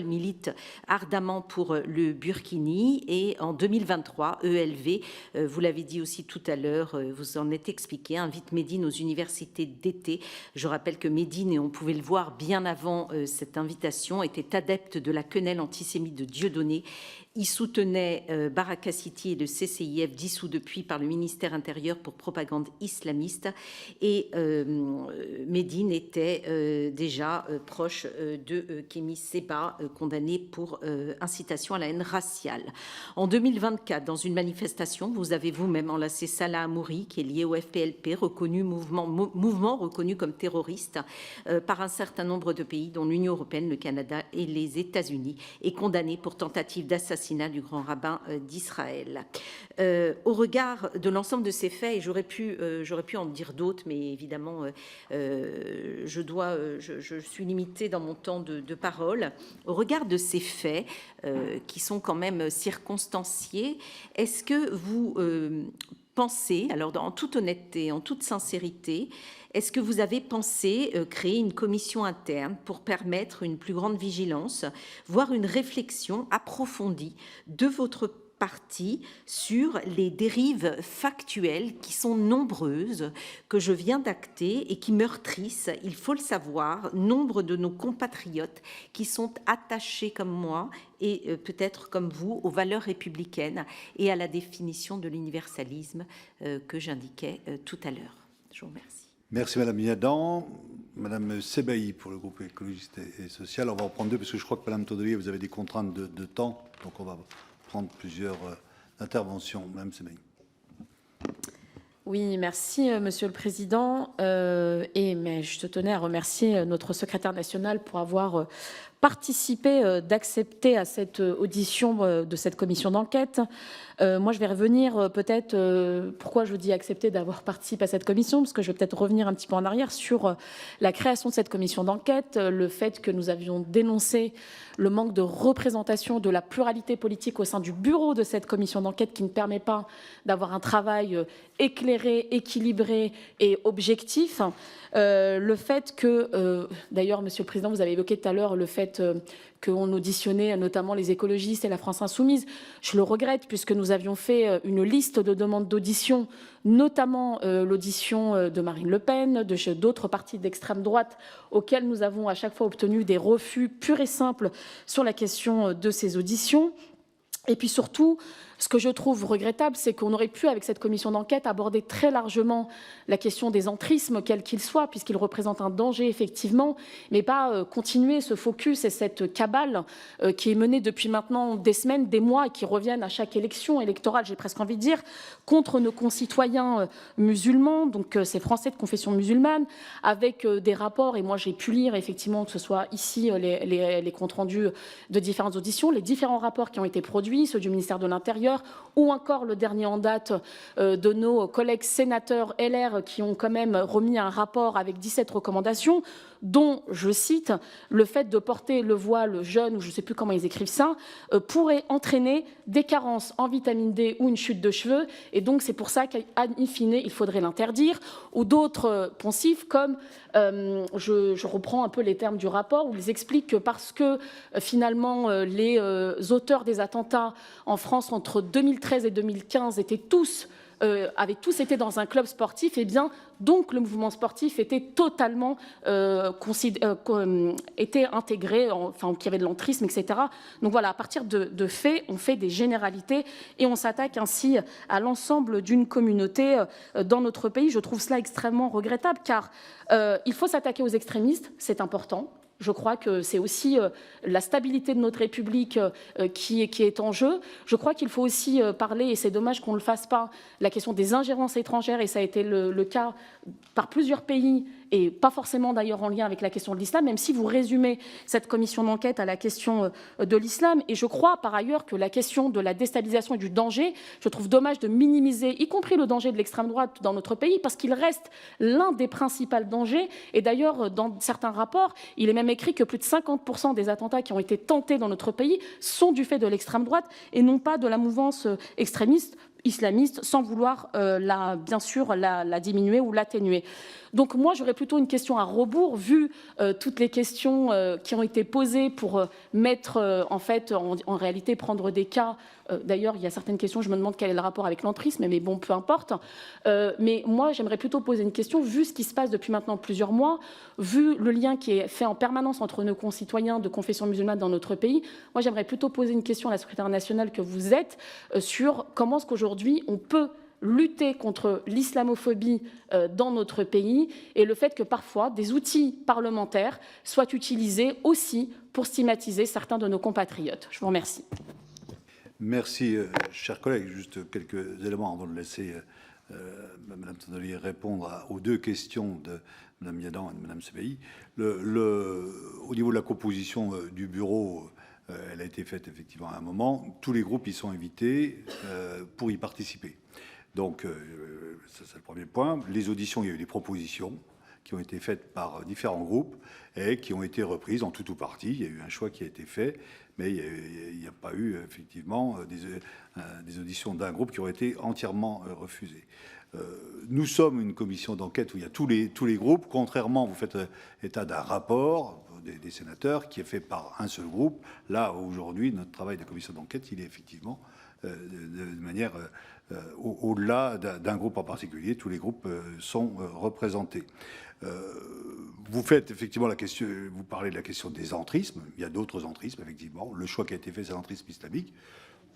milite ardemment pour le Burkini, et en 2023, ELV, vous l'avez dit aussi tout à l'heure, vous en êtes expliqué, invite Médine aux universités d'été. Je rappelle que Médine, et on pouvait le voir bien avant cette invitation, était adepte de la quenelle antisémite de Dieudonné. Il soutenait Baraka City et le CCIF, dissous depuis par le ministère intérieur pour propagande islamiste. Et Médine était déjà proche de Kémy Séba, condamné pour incitation à la haine raciale. En 2024, dans une manifestation, vous avez vous-même enlacé Salah Hamouri, qui est lié au FPLP, mouvement reconnu comme terroriste par un certain nombre de pays, dont l'Union européenne, le Canada et les États-Unis, et condamné pour tentative d'assassinat du grand rabbin d'Israël. Au regard de l'ensemble de ces faits, et j'aurais pu en dire d'autres, mais évidemment, je suis limitée dans mon temps de parole. Au regard de ces faits, qui sont quand même circonstanciés, est-ce que vous pensez, alors en toute honnêteté, en toute sincérité, est-ce que vous avez pensé créer une commission interne pour permettre une plus grande vigilance, voire une réflexion approfondie de votre partie sur les dérives factuelles qui sont nombreuses, que je viens d'acter et qui meurtrissent, il faut le savoir, nombre de nos compatriotes qui sont attachés comme moi et peut-être comme vous aux valeurs républicaines et à la définition de l'universalisme que j'indiquais tout à l'heure. Je vous remercie. Merci Madame Yadan. Madame Sebaï pour le groupe écologiste et social. On va en prendre deux parce que je crois que Madame Tondelier, vous avez des contraintes de temps, donc on va prendre plusieurs interventions. Madame Sebaï. Oui, merci Monsieur le Président. Mais je tenais à remercier notre secrétaire national pour avoir participé, d'accepter à cette audition de cette commission d'enquête. Moi, je vais revenir peut-être, pourquoi je dis accepter d'avoir participé à cette commission, parce que je vais peut-être revenir un petit peu en arrière sur la création de cette commission d'enquête, le fait que nous avions dénoncé le manque de représentation de la pluralité politique au sein du bureau de cette commission d'enquête qui ne permet pas d'avoir un travail éclairé, équilibré et objectif. Le fait que, d'ailleurs, Monsieur le Président, vous avez évoqué tout à l'heure le fait qu'on auditionnait notamment les écologistes et la France Insoumise. Je le regrette puisque nous avions fait une liste de demandes d'audition, notamment l'audition de Marine Le Pen, d'autres partis d'extrême droite, auxquels nous avons à chaque fois obtenu des refus purs et simples sur la question de ces auditions. Et puis surtout, ce que je trouve regrettable, c'est qu'on aurait pu, avec cette commission d'enquête, aborder très largement la question des entrismes, quels qu'ils soient, puisqu'ils représentent un danger, effectivement, mais pas continuer ce focus et cette cabale qui est menée depuis maintenant des semaines, des mois, et qui reviennent à chaque élection électorale, j'ai presque envie de dire, contre nos concitoyens musulmans, donc ces Français de confession musulmane, avec des rapports, et moi j'ai pu lire, effectivement, que ce soit ici les comptes rendus de différentes auditions, les différents rapports qui ont été produits, ceux du ministère de l'Intérieur, ou encore le dernier en date de nos collègues sénateurs LR qui ont quand même remis un rapport avec 17 recommandations, dont, je cite, le fait de porter le voile jeune, ou je ne sais plus comment ils écrivent ça, pourrait entraîner des carences en vitamine D ou une chute de cheveux, et donc c'est pour ça qu'à fine, il faudrait l'interdire, ou d'autres poncifs comme, je reprends un peu les termes du rapport, où ils expliquent que parce que finalement les auteurs des attentats en France entre 2013 et 2015 avaient tous été dans un club sportif, et bien donc le mouvement sportif était totalement était intégré, enfin qu'il y avait de l'entrisme, etc. Donc voilà, à partir de faits, on fait des généralités et on s'attaque ainsi à l'ensemble d'une communauté dans notre pays. Je trouve cela extrêmement regrettable car il faut s'attaquer aux extrémistes, c'est important. Je crois que c'est aussi la stabilité de notre République qui est en jeu. Je crois qu'il faut aussi parler, et c'est dommage qu'on ne le fasse pas, la question des ingérences étrangères, et ça a été le cas par plusieurs pays, et pas forcément d'ailleurs en lien avec la question de l'islam, même si vous résumez cette commission d'enquête à la question de l'islam. Et je crois par ailleurs que la question de la déstabilisation et du danger, je trouve dommage de minimiser, y compris le danger de l'extrême droite dans notre pays, parce qu'il reste l'un des principaux dangers. Et d'ailleurs, dans certains rapports, il est même écrit que plus de 50% des attentats qui ont été tentés dans notre pays sont du fait de l'extrême droite et non pas de la mouvance extrémiste islamiste, sans vouloir bien sûr la diminuer ou l'atténuer. Donc moi, j'aurais plutôt une question à rebours, vu toutes les questions qui ont été posées pour mettre, en réalité, prendre des cas. D'ailleurs, il y a certaines questions, je me demande quel est le rapport avec l'entrisme, mais bon, peu importe. Mais moi, j'aimerais plutôt poser une question, vu ce qui se passe depuis maintenant plusieurs mois, vu le lien qui est fait en permanence entre nos concitoyens de confession musulmane dans notre pays. Moi, j'aimerais plutôt poser une question à la secrétaire nationale que vous êtes sur comment est-ce qu'aujourd'hui on peut lutter contre l'islamophobie dans notre pays et le fait que parfois des outils parlementaires soient utilisés aussi pour stigmatiser certains de nos compatriotes. Je vous remercie. Merci, chers collègues. Juste quelques éléments avant de laisser Mme Tondelier répondre aux deux questions de Mme Yadan et de Mme Sebei. Au niveau de la composition du bureau, elle a été faite effectivement à un moment. Tous les groupes y sont invités pour y participer. Donc, ça c'est le premier point. Les auditions, il y a eu des propositions qui ont été faites par différents groupes et qui ont été reprises en tout ou partie. Il y a eu un choix qui a été fait, mais il n'y a pas eu effectivement des auditions d'un groupe qui ont été entièrement refusées. Nous sommes une commission d'enquête où il y a tous les groupes. Contrairement, vous faites état d'un rapport des sénateurs qui est fait par un seul groupe. Là, aujourd'hui, notre travail de commission d'enquête, il est effectivement de manière au-delà d'un groupe en particulier. Tous les groupes sont représentés. Vous faites effectivement la question, vous parlez de la question des entrismes. Il y a d'autres entrismes, effectivement. Le choix qui a été fait, c'est l'entrisme islamique.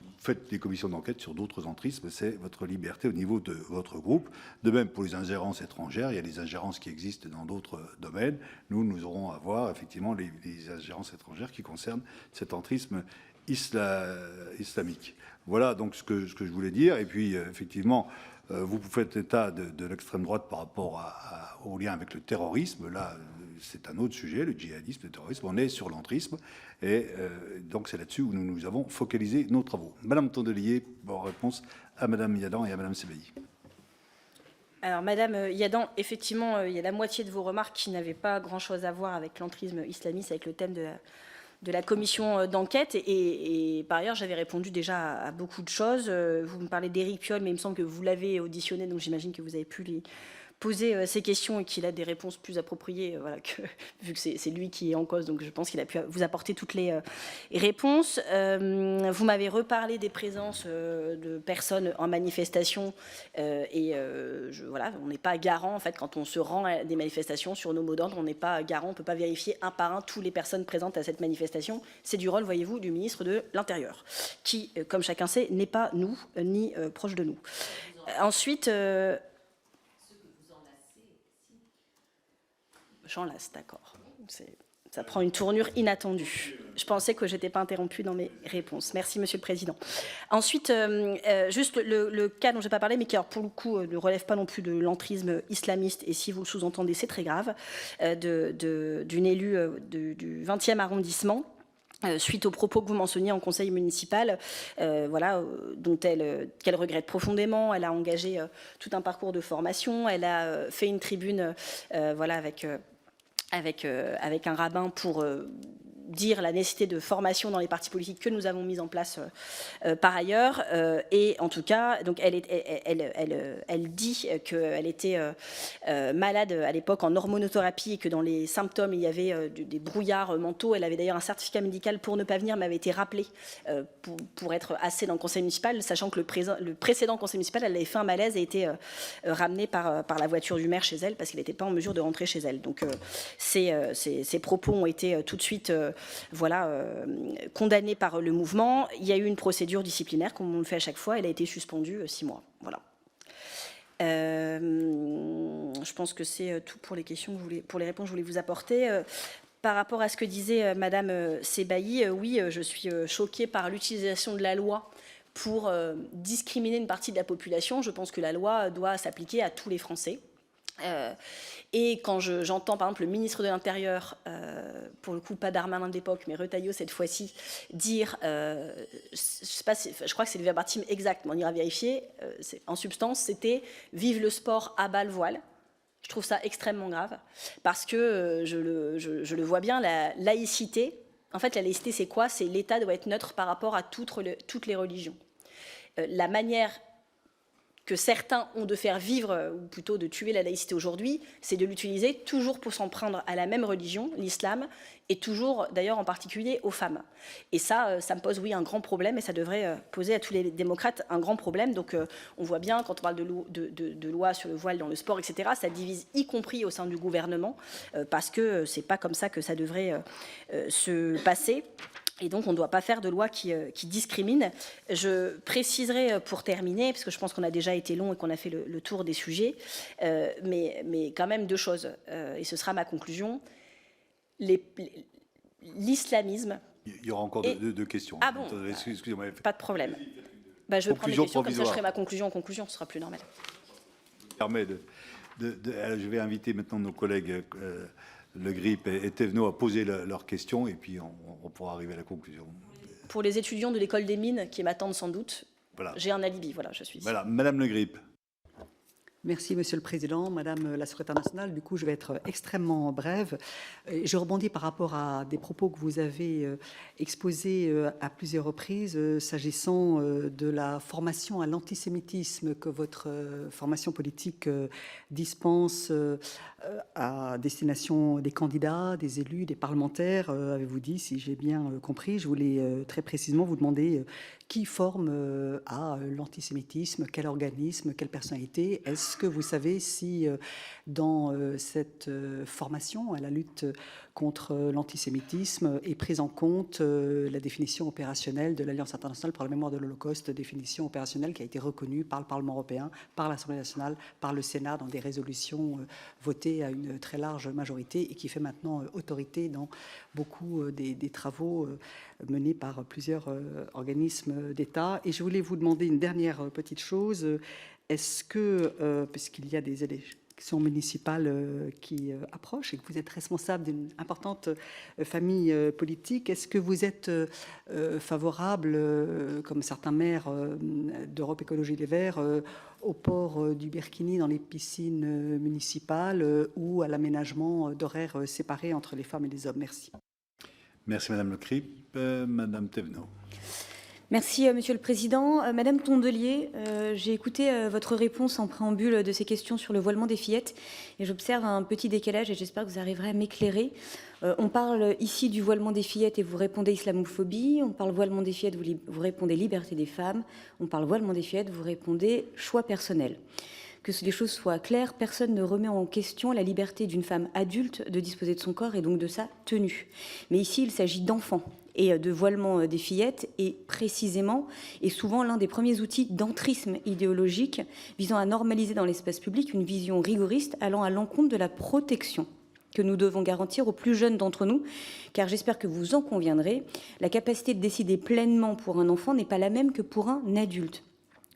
Vous faites des commissions d'enquête sur d'autres entrismes, c'est votre liberté au niveau de votre groupe. De même, pour les ingérences étrangères, il y a des ingérences qui existent dans d'autres domaines. Nous aurons à voir effectivement les ingérences étrangères qui concernent cet entrisme islamique. Voilà donc ce que je voulais dire. Et puis, effectivement, vous faites état de l'extrême droite par rapport au lien avec le terrorisme. Là, c'est un autre sujet, le djihadisme, le terrorisme. On est sur l'entrisme. Et donc, c'est là-dessus où nous avons focalisé nos travaux. Madame Tondelier, en réponse à Madame Yadan et à Madame Sebei. Alors, Madame Yadan, effectivement, il y a la moitié de vos remarques qui n'avaient pas grand-chose à voir avec l'entrisme islamiste, avec le thème de la commission d'enquête. Et par ailleurs, j'avais répondu déjà à beaucoup de choses. Vous me parlez d'Éric Piolle, mais il me semble que vous l'avez auditionné, donc j'imagine que vous avez pu lui poser ces questions et qu'il a des réponses plus appropriées, voilà, vu que c'est lui qui est en cause, donc je pense qu'il a pu vous apporter toutes les réponses. Vous m'avez reparlé des présences de personnes en manifestation voilà, on n'est pas garant, en fait, quand on se rend à des manifestations sur nos mots d'ordre, on n'est pas garant, on ne peut pas vérifier un par un toutes les personnes présentes à cette manifestation. C'est du rôle, voyez-vous, du ministre de l'Intérieur, qui, comme chacun sait, n'est pas nous, ni proche de nous. Ensuite... J'enlace, d'accord. Ça prend une tournure inattendue. Je pensais que je n'étais pas interrompue dans mes réponses. Merci, Monsieur le Président. Ensuite, juste le cas dont je n'ai pas parlé, mais qui, alors, pour le coup, ne relève pas non plus de l'entrisme islamiste, et si vous le sous-entendez, c'est très grave, d'une élue du 20e arrondissement, suite aux propos que vous mentionniez en conseil municipal, voilà, qu'elle regrette profondément. Elle a engagé tout un parcours de formation. Elle a fait une tribune, voilà, avec un rabbin pour dire la nécessité de formation dans les partis politiques que nous avons mis en place par ailleurs. Et en tout cas, donc elle dit qu'elle était malade à l'époque en hormonothérapie et que dans les symptômes, il y avait des brouillards mentaux. Elle avait d'ailleurs un certificat médical pour ne pas venir, mais avait été rappelée pour être assez dans le conseil municipal, sachant que le précédent conseil municipal, elle avait fait un malaise et a été ramenée par la voiture du maire chez elle parce qu'elle n'était pas en mesure de rentrer chez elle. Donc ces propos ont été tout de suite voilà, condamnée par le mouvement. Il y a eu une procédure disciplinaire, comme on le fait à chaque fois. Elle a été suspendue 6 mois. Voilà. Je pense que c'est tout pour les questions, pour les réponses que je voulais vous apporter. Par rapport à ce que disait Madame Sebei, oui, je suis choquée par l'utilisation de la loi pour discriminer une partie de la population. Je pense que la loi doit s'appliquer à tous les Français. Et quand j'entends par exemple le ministre de l'Intérieur, pour le coup pas Darmanin d'époque, mais Retailleau cette fois-ci, dire, je crois que c'est le verbatim exact, mais on ira vérifier, en substance c'était « vive le sport, à bas le voile ». Je trouve ça extrêmement grave, parce que je le vois bien, la laïcité, en fait la laïcité c'est quoi? C'est l'État doit être neutre par rapport à toutes les religions. La manière que certains ont de faire vivre, ou plutôt de tuer la laïcité aujourd'hui, c'est de l'utiliser toujours pour s'en prendre à la même religion, l'islam, et toujours, d'ailleurs, en particulier aux femmes. Et ça me pose, oui, un grand problème, et ça devrait poser à tous les démocrates un grand problème. Donc, on voit bien, quand on parle de loi sur le voile dans le sport, etc., ça divise, y compris au sein du gouvernement, parce que c'est pas comme ça que ça devrait se passer. Et donc, on ne doit pas faire de loi qui discrimine. Je préciserai pour terminer, parce que je pense qu'on a déjà été long et qu'on a fait le tour des sujets, mais quand même 2 choses, et ce sera ma conclusion. L'islamisme... Il y aura encore 2 questions. Ah bon, excusez-moi. Pas de problème. Je vais prendre les questions, comme ça je ferai ma conclusion en conclusion, ce sera plus normal. Je vais inviter maintenant nos collègues Le Grip et Thévenot à poser leurs questions et puis on pourra arriver à la conclusion. Pour les étudiants de l'école des mines qui m'attendent sans doute, voilà. J'ai un alibi, voilà, je suis ici. Voilà, Madame Le Grip. Merci, Monsieur le Président, Madame la Secrétaire nationale. Du coup, je vais être extrêmement brève. Je rebondis par rapport à des propos que vous avez exposés à plusieurs reprises s'agissant de la formation à l'antisémitisme que votre formation politique dispense à destination des candidats, des élus, des parlementaires. Avez-vous dit, si j'ai bien compris, je voulais très précisément vous demander qui forme à l'antisémitisme, quel organisme, quelle personnalité. Est-ce que vous savez si dans cette formation à la lutte contre l'antisémitisme est prise en compte la définition opérationnelle de l'Alliance internationale pour la mémoire de l'Holocauste, définition opérationnelle qui a été reconnue par le Parlement européen, par l'Assemblée nationale, par le Sénat dans des résolutions votées à une très large majorité et qui fait maintenant autorité dans beaucoup des travaux menés par plusieurs organismes d'État. Et je voulais vous demander une dernière petite chose. Est-ce que, puisqu'il y a des élections municipales qui approchent et que vous êtes responsable d'une importante famille politique, est-ce que vous êtes favorable, comme certains maires d'Europe Écologie Les Verts, au port du burkini dans les piscines municipales ou à l'aménagement d'horaires séparés entre les femmes et les hommes? Merci. Merci Madame Le Grip. Madame Thévenot. Merci, Monsieur le Président. Madame Tondelier, j'ai écouté votre réponse en préambule de ces questions sur le voilement des fillettes et j'observe un petit décalage et j'espère que vous arriverez à m'éclairer. On parle ici du voilement des fillettes et vous répondez islamophobie. On parle voilement des fillettes, vous répondez liberté des femmes. On parle voilement des fillettes, vous répondez choix personnel. Que les choses soient claires, personne ne remet en question la liberté d'une femme adulte de disposer de son corps et donc de sa tenue. Mais ici, il s'agit d'enfants et de voilement des fillettes est précisément et souvent l'un des premiers outils d'entrisme idéologique visant à normaliser dans l'espace public une vision rigoriste allant à l'encontre de la protection que nous devons garantir aux plus jeunes d'entre nous, car j'espère que vous en conviendrez, la capacité de décider pleinement pour un enfant n'est pas la même que pour un adulte.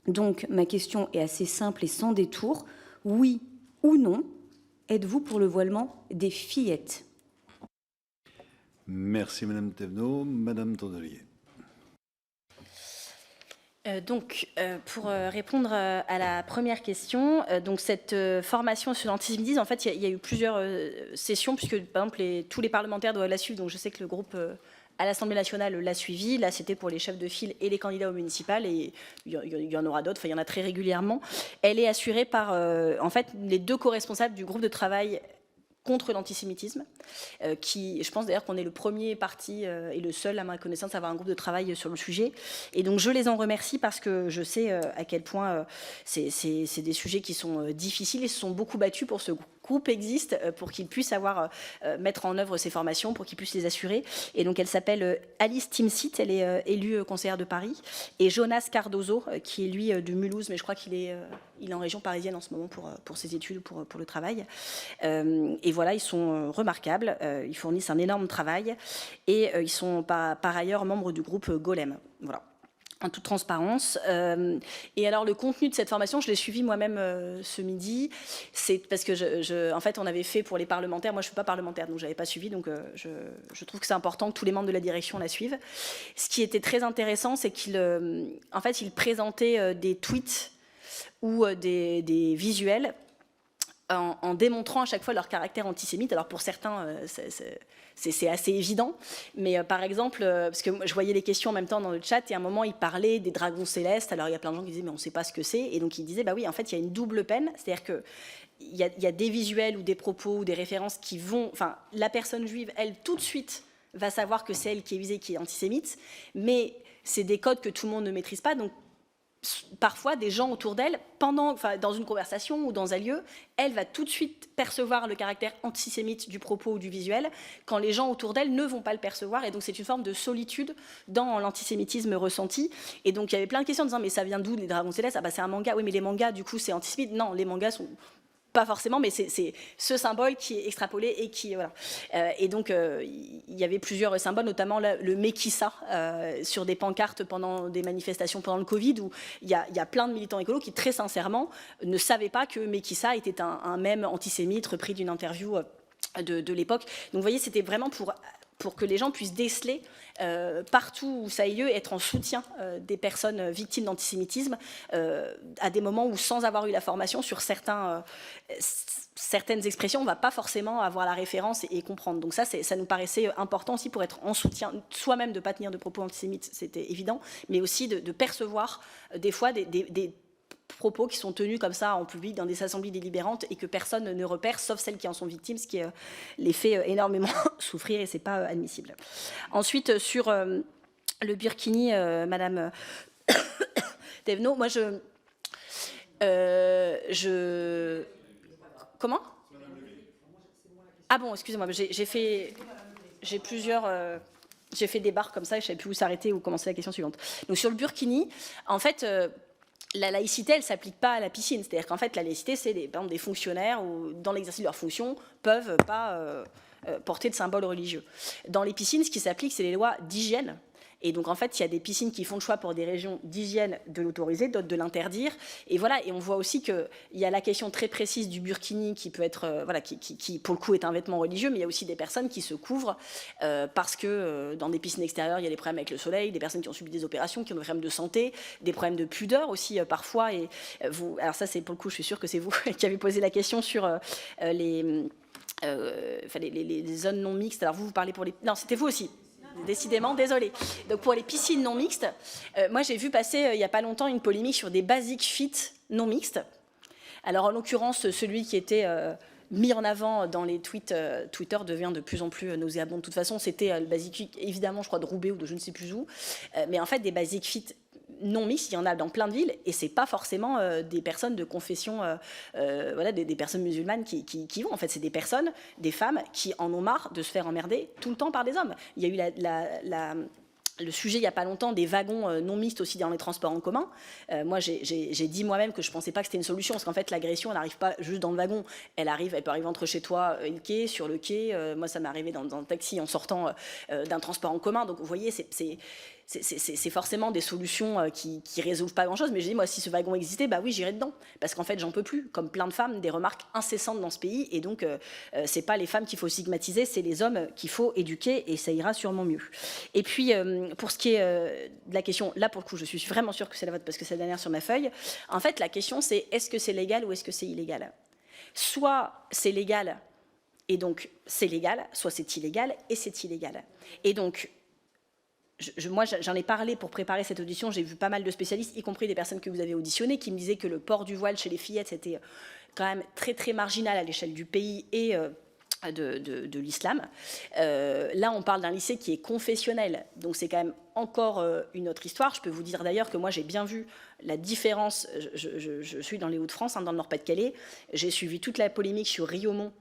Donc, ma question est assez simple et sans détour. Oui ou non, êtes-vous pour le voilement des fillettes? Merci Madame Thévenot. Madame Tondelier. Pour répondre à la première question, donc cette formation sur l'antisémitisme, en fait, il y a eu plusieurs sessions, puisque, par exemple, tous les parlementaires doivent la suivre. Donc, je sais que le groupe à l'Assemblée nationale l'a suivi. Là, c'était pour les chefs de file et les candidats au municipal, et il y en aura d'autres. Enfin, il y en a très régulièrement. Elle est assurée par, en fait, les 2 co-responsables du groupe de travail contre l'antisémitisme, qui, je pense d'ailleurs qu'on est le premier parti et le seul, à ma connaissance, à avoir un groupe de travail sur le sujet. Et donc, je les en remercie parce que je sais à quel point c'est des sujets qui sont difficiles et se sont beaucoup battus pour ce groupe existe, pour qu'il puisse mettre en œuvre ces formations, pour qu'il puisse les assurer. Et donc, elle s'appelle Alice Timsit, elle est élue conseillère de Paris, et Jonas Cardozo, qui est lui de Mulhouse, mais je crois qu'il est en région parisienne en ce moment pour ses études, pour le travail. Et voilà, ils sont remarquables, ils fournissent un énorme travail, et ils sont par ailleurs membres du groupe Golem. Voilà. En toute transparence. Et alors, le contenu de cette formation, je l'ai suivi moi-même ce midi. C'est parce que, en fait, on avait fait pour les parlementaires. Moi, je ne suis pas parlementaire, donc je n'avais pas suivi. Donc, je trouve que c'est important que tous les membres de la direction la suivent. Ce qui était très intéressant, c'est qu'il présentait des tweets ou des visuels en démontrant à chaque fois leur caractère antisémite. Alors, pour certains, c'est assez évident, mais par exemple, parce que je voyais les questions en même temps dans le chat, et à un moment, il parlait des dragons célestes. Alors, il y a plein de gens qui disaient, mais on ne sait pas ce que c'est. Et donc, il disait, bah oui, en fait, il y a une double peine. C'est-à-dire qu'il y a des visuels ou des propos ou des références qui vont... Enfin, la personne juive, elle, tout de suite, va savoir que c'est elle qui est visée, qui est antisémite, mais c'est des codes que tout le monde ne maîtrise pas. Donc, parfois des gens autour d'elle, dans une conversation ou dans un lieu, elle va tout de suite percevoir le caractère antisémite du propos ou du visuel, quand les gens autour d'elle ne vont pas le percevoir, et donc c'est une forme de solitude dans l'antisémitisme ressenti. Et donc il y avait plein de questions en disant mais ça vient d'où les Dragons Célestes? Ah bah c'est un manga, oui mais les mangas du coup c'est antisémite. Non, les mangas sont pas forcément, mais c'est ce symbole qui est extrapolé et qui voilà. Et donc il y avait plusieurs symboles, notamment le Mekissa sur des pancartes pendant des manifestations pendant le Covid, où il y a plein de militants écolos qui très sincèrement ne savaient pas que Mekissa était un mème antisémite repris d'une interview de l'époque. Donc vous voyez, c'était vraiment pour que les gens puissent déceler partout où ça ait lieu, être en soutien des personnes victimes d'antisémitisme à des moments où, sans avoir eu la formation sur certaines expressions, on ne va pas forcément avoir la référence et comprendre. Donc ça nous paraissait important aussi pour être en soutien, soi-même de ne pas tenir de propos antisémites, c'était évident, mais aussi de percevoir des fois des propos qui sont tenus comme ça en public dans des assemblées délibérantes et que personne ne repère, sauf celles qui en sont victimes, ce qui les fait énormément souffrir et c'est pas admissible. Ensuite, sur le burkini, Madame Thévenot, moi Comment? Ah bon, excusez-moi, j'ai fait des barres comme ça et je ne savais plus où s'arrêter ou commencer la question suivante. Donc sur le burkini, en fait, la laïcité, elle ne s'applique pas à la piscine. C'est-à-dire qu'en fait, la laïcité, c'est par exemple des fonctionnaires ou dans l'exercice de leurs fonctions ne peuvent pas porter de symboles religieux. Dans les piscines, ce qui s'applique, c'est les lois d'hygiène. Et donc, en fait, il y a des piscines qui font le choix pour des régions d'hygiène de l'autoriser, d'autres de l'interdire. Et voilà, et on voit aussi qu'il y a la question très précise du burkini qui peut être, qui pour le coup est un vêtement religieux, mais il y a aussi des personnes qui se couvrent parce que dans des piscines extérieures, il y a des problèmes avec le soleil, des personnes qui ont subi des opérations, qui ont des problèmes de santé, des problèmes de pudeur aussi parfois. Et alors ça, c'est pour le coup, je suis sûre que c'est vous qui avez posé la question sur les zones non mixtes. Alors vous parlez pour les... Non, c'était vous aussi. Décidément, désolé. Donc pour les piscines non mixtes, moi j'ai vu passer il n'y a pas longtemps une polémique sur des basic fit non mixtes. Alors en l'occurrence, celui qui était mis en avant dans les tweets, Twitter devient de plus en plus nauséabond. De toute façon, c'était le basic fit, évidemment, je crois, de Roubaix ou de je ne sais plus où. Mais en fait, des basic fit non mixtes, il y en a dans plein de villes, et c'est pas forcément des personnes de confession, des personnes musulmanes qui vont. En fait, c'est des personnes, des femmes qui en ont marre de se faire emmerder tout le temps par des hommes. Il y a eu le sujet il n'y a pas longtemps des wagons non mixtes aussi dans les transports en commun. Moi, j'ai dit moi-même que je ne pensais pas que c'était une solution, parce qu'en fait, l'agression, elle n'arrive pas juste dans le wagon. Elle peut arriver entre chez toi et le quai, sur le quai. Moi, ça m'est arrivé dans un taxi en sortant d'un transport en commun. Donc, vous voyez, c'est forcément des solutions qui résolvent pas grand-chose. Mais je dis, moi, si ce wagon existait, bah oui, j'irais dedans. Parce qu'en fait, j'en peux plus. Comme plein de femmes, des remarques incessantes dans ce pays. Et donc, c'est pas les femmes qu'il faut stigmatiser, c'est les hommes qu'il faut éduquer, et ça ira sûrement mieux. Et puis, pour ce qui est de la question, là, pour le coup, je suis vraiment sûre que c'est la vôtre, parce que c'est la dernière sur ma feuille. En fait, la question, c'est est-ce que c'est légal ou est-ce que c'est illégal? Soit c'est légal, et donc c'est légal, soit c'est illégal, et c'est illégal. Et donc, moi, j'en ai parlé pour préparer cette audition, j'ai vu pas mal de spécialistes, y compris des personnes que vous avez auditionnées, qui me disaient que le port du voile chez les fillettes, c'était quand même très, très marginal à l'échelle du pays et de l'islam. Là, on parle d'un lycée qui est confessionnel, donc c'est quand même encore une autre histoire. Je peux vous dire d'ailleurs que moi, j'ai bien vu la différence. Je suis dans les Hauts-de-France, dans le Nord-Pas-de-Calais. J'ai suivi toute la polémique sur Riaumont.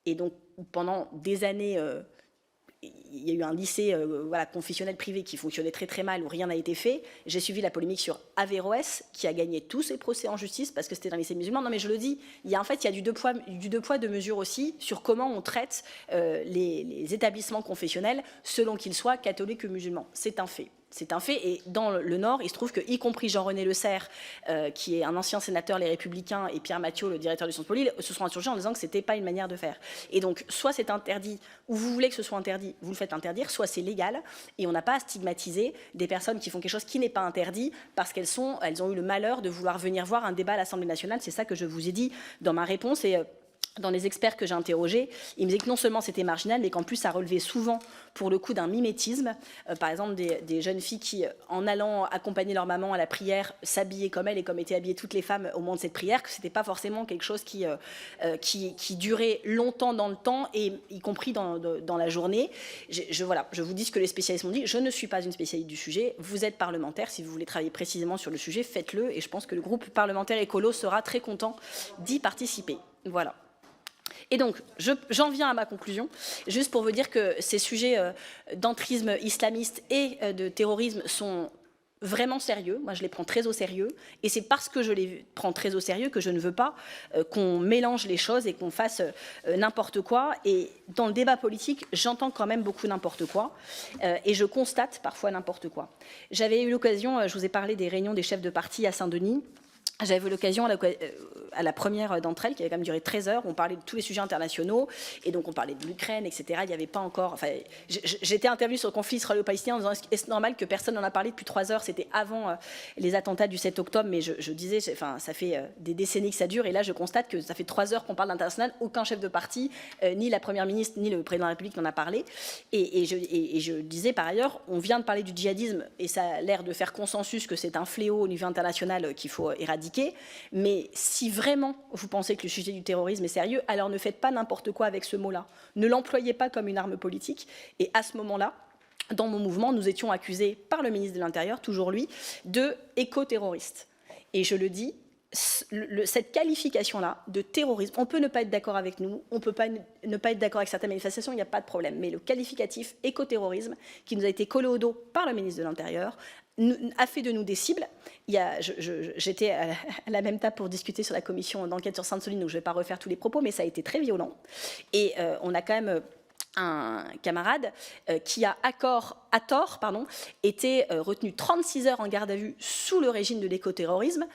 Et donc, pendant des années... il y a eu un lycée confessionnel privé qui fonctionnait très très mal, où rien n'a été fait. J'ai suivi la polémique sur Averroès, qui a gagné tous ses procès en justice parce que c'était un lycée musulman. Non, mais je le dis, il y a du deux poids, deux mesures aussi sur comment on traite les établissements confessionnels selon qu'ils soient catholiques ou musulmans. C'est un fait. C'est un fait, et dans le Nord, il se trouve que, y compris Jean-René Le Serre, qui est un ancien sénateur Les Républicains, et Pierre Mathiot, le directeur du Sciences Po, se sont insurgés en disant que ce n'était pas une manière de faire. Et donc, soit c'est interdit, ou vous voulez que ce soit interdit, vous le faites interdire, soit c'est légal, et on n'a pas à stigmatiser des personnes qui font quelque chose qui n'est pas interdit, parce qu'elles ont eu le malheur de vouloir venir voir un débat à l'Assemblée nationale. C'est ça que je vous ai dit dans ma réponse, et dans les experts que j'ai interrogés, ils me disaient que non seulement c'était marginal, mais qu'en plus ça relevait souvent, pour le coup, d'un mimétisme. Par exemple, des jeunes filles qui, en allant accompagner leur maman à la prière, s'habillaient comme elle et comme étaient habillées toutes les femmes au moment de cette prière, que ce n'était pas forcément quelque chose qui durait longtemps dans le temps, et y compris dans la journée. Voilà, je vous dis ce que les spécialistes m'ont dit. Je ne suis pas une spécialiste du sujet. Vous êtes parlementaire. Si vous voulez travailler précisément sur le sujet, faites-le. Et je pense que le groupe parlementaire écolo sera très content d'y participer. Voilà. Et donc, j'en viens à ma conclusion, juste pour vous dire que ces sujets d'entrisme islamiste et de terrorisme sont vraiment sérieux. Moi, je les prends très au sérieux. Et c'est parce que je les prends très au sérieux que je ne veux pas qu'on mélange les choses et qu'on fasse n'importe quoi. Et dans le débat politique, j'entends quand même beaucoup n'importe quoi. Et je constate parfois n'importe quoi. J'avais eu l'occasion, je vous ai parlé des réunions des chefs de parti à Saint-Denis. J'avais eu l'occasion à la première d'entre elles, qui avait quand même duré 13 heures, on parlait de tous les sujets internationaux, et donc on parlait de l'Ukraine, etc. Il n'y avait pas encore... Enfin, j'étais intervenue sur le conflit israélo-palestinien en disant est-ce normal que personne n'en a parlé depuis 3 heures? C'était avant les attentats du 7 octobre, mais je disais, enfin, ça fait des décennies que ça dure, et là je constate que ça fait 3 heures qu'on parle d'international, aucun chef de parti, ni la première ministre, ni le président de la République n'en a parlé. Et je disais par ailleurs, on vient de parler du djihadisme, et ça a l'air de faire consensus que c'est un fléau au niveau international qu'il faut éradiquer. Mais si vraiment vous pensez que le sujet du terrorisme est sérieux, alors ne faites pas n'importe quoi avec ce mot-là. Ne l'employez pas comme une arme politique. Et à ce moment-là, dans mon mouvement, nous étions accusés par le ministre de l'Intérieur, toujours lui, de éco-terroristes. Et je le dis, cette qualification-là de terrorisme, on peut ne pas être d'accord avec nous, on peut pas ne pas être d'accord avec certaines manifestations, il n'y a pas de problème. Mais le qualificatif éco-terrorisme, qui nous a été collé au dos par le ministre de l'Intérieur, a fait de nous des cibles. J'étais à la même table pour discuter sur la commission d'enquête sur Sainte-Soline, donc je ne vais pas refaire tous les propos, mais ça a été très violent. Et on a quand même un camarade qui a, à tort, été retenu 36 heures en garde à vue sous le régime de l'écoterrorisme,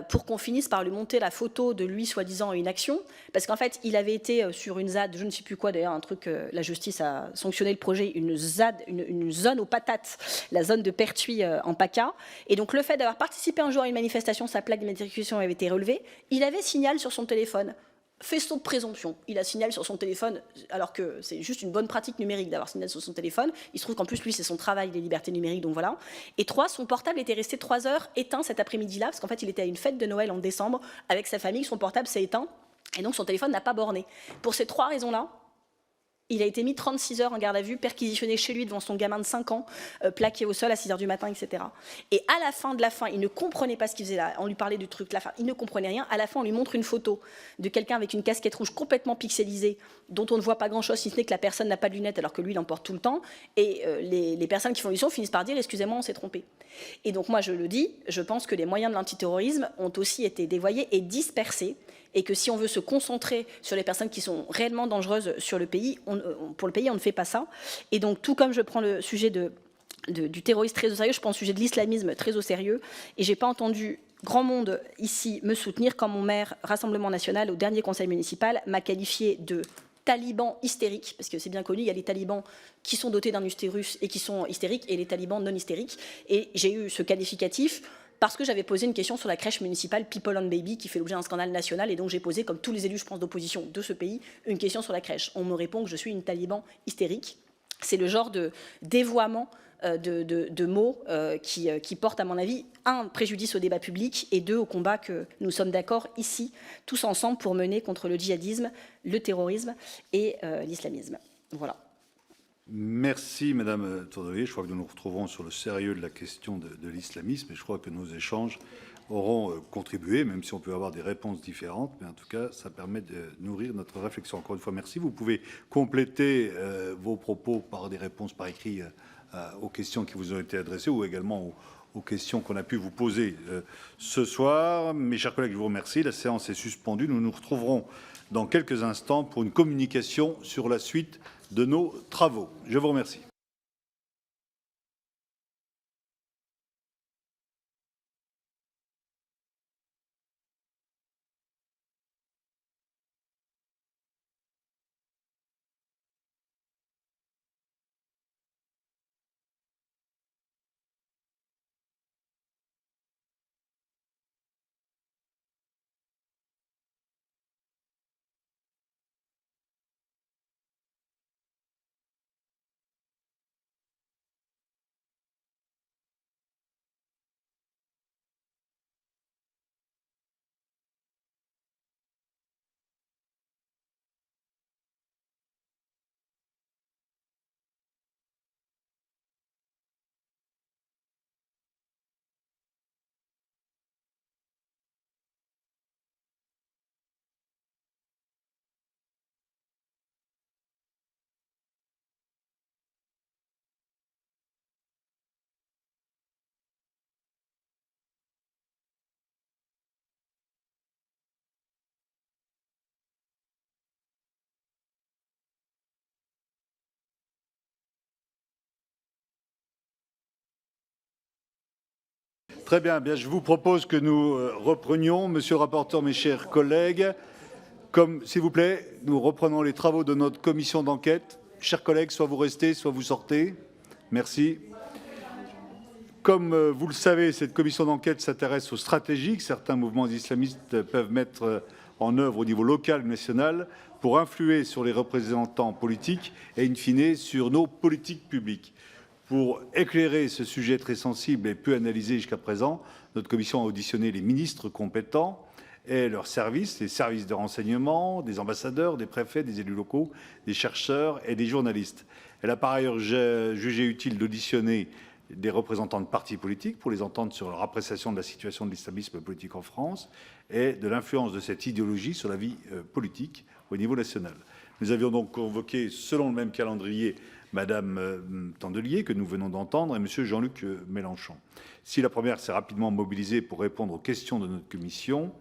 pour qu'on finisse par lui monter la photo de lui soi-disant à une action, parce qu'en fait il avait été sur une ZAD, je ne sais plus quoi d'ailleurs, un truc, la justice a sanctionné le projet, une ZAD, une zone aux patates, la zone de Pertuis en PACA, et donc le fait d'avoir participé un jour à une manifestation, sa plaque d'immatriculation avait été relevée, il avait signal sur son téléphone. Faisceau de présomption. Il a signalé sur son téléphone, alors que c'est juste une bonne pratique numérique d'avoir signalé sur son téléphone. Il se trouve qu'en plus, lui, c'est son travail, les libertés numériques, donc voilà. Et 3, son portable était resté 3 heures éteint cet après-midi-là, parce qu'en fait, il était à une fête de Noël en décembre avec sa famille, son portable s'est éteint, et donc son téléphone n'a pas borné. Pour ces 3 raisons-là, il a été mis 36 heures en garde à vue, perquisitionné chez lui devant son gamin de 5 ans, plaqué au sol à 6 heures du matin, etc. Et à la fin de la fin, il ne comprenait pas ce qu'il faisait là. On lui parlait du truc, il ne comprenait rien. À la fin, on lui montre une photo de quelqu'un avec une casquette rouge complètement pixelisée, dont on ne voit pas grand-chose, si ce n'est que la personne n'a pas de lunettes, alors que lui, il en porte tout le temps. Et les personnes qui font l'audition finissent par dire « Excusez-moi, on s'est trompé ». Et donc moi, je le dis, je pense que les moyens de l'antiterrorisme ont aussi été dévoyés et dispersés, et que si on veut se concentrer sur les personnes qui sont réellement dangereuses sur le pays, pour le pays, on ne fait pas ça. Et donc, tout comme je prends le sujet du terrorisme très au sérieux, je prends le sujet de l'islamisme très au sérieux, et je n'ai pas entendu grand monde ici me soutenir quand mon maire Rassemblement National, au dernier conseil municipal, m'a qualifié de talibans hystériques, parce que c'est bien connu, il y a les talibans qui sont dotés d'un utérus et qui sont hystériques, et les talibans non hystériques. Et j'ai eu ce qualificatif parce que j'avais posé une question sur la crèche municipale People on Baby, qui fait l'objet d'un scandale national, et donc j'ai posé, comme tous les élus, je pense, d'opposition de ce pays, une question sur la crèche. On me répond que je suis une taliban hystérique. C'est le genre de dévoiement de mots qui portent, à mon avis, 1, préjudice au débat public, et 2, au combat que nous sommes d'accord ici, tous ensemble, pour mener contre le djihadisme, le terrorisme et l'islamisme. Voilà. Merci Madame Tourdelier. Je crois que nous nous retrouverons sur le sérieux de la question de l'islamisme, et je crois que nos échanges auront contribué, même si on peut avoir des réponses différentes, mais en tout cas, ça permet de nourrir notre réflexion. Encore une fois, merci. Vous pouvez compléter vos propos par des réponses par écrit aux questions qui vous ont été adressées, ou également aux questions qu'on a pu vous poser ce soir. Mes chers collègues, je vous remercie. La séance est suspendue. Nous nous retrouverons dans quelques instants pour une communication sur la suite de nos travaux. Je vous remercie. Très bien, bien, je vous propose que nous reprenions. Monsieur le rapporteur, mes chers collègues, s'il vous plaît, nous reprenons les travaux de notre commission d'enquête. Chers collègues, soit vous restez, soit vous sortez. Merci. Comme vous le savez, cette commission d'enquête s'intéresse aux stratégies que certains mouvements islamistes peuvent mettre en œuvre au niveau local ou national pour influer sur les représentants politiques et, in fine, sur nos politiques publiques. Pour éclairer ce sujet très sensible et peu analysé jusqu'à présent, notre commission a auditionné les ministres compétents et leurs services, les services de renseignement, des ambassadeurs, des préfets, des élus locaux, des chercheurs et des journalistes. Elle a par ailleurs jugé utile d'auditionner des représentants de partis politiques pour les entendre sur leur appréciation de la situation de l'islamisme politique en France et de l'influence de cette idéologie sur la vie politique au niveau national. Nous avions donc convoqué, selon le même calendrier, Madame Tandelier, que nous venons d'entendre, et Monsieur Jean-Luc Mélenchon. Si la première s'est rapidement mobilisée pour répondre aux questions de notre commission,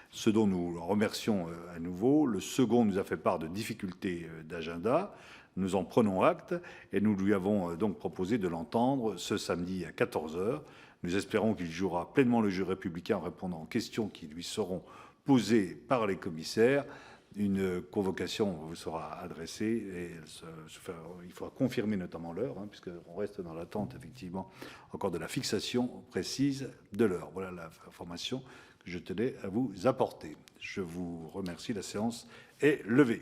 ce dont nous remercions à nouveau, le second nous a fait part de difficultés d'agenda. Nous en prenons acte et nous lui avons donc proposé de l'entendre ce samedi à 14 h. Nous espérons qu'il jouera pleinement le jeu républicain en répondant aux questions qui lui seront posées par les commissaires. Une convocation vous sera adressée et il faudra confirmer notamment l'heure, puisqu'on reste dans l'attente effectivement encore de la fixation précise de l'heure. Voilà l'information que je tenais à vous apporter. Je vous remercie. La séance est levée.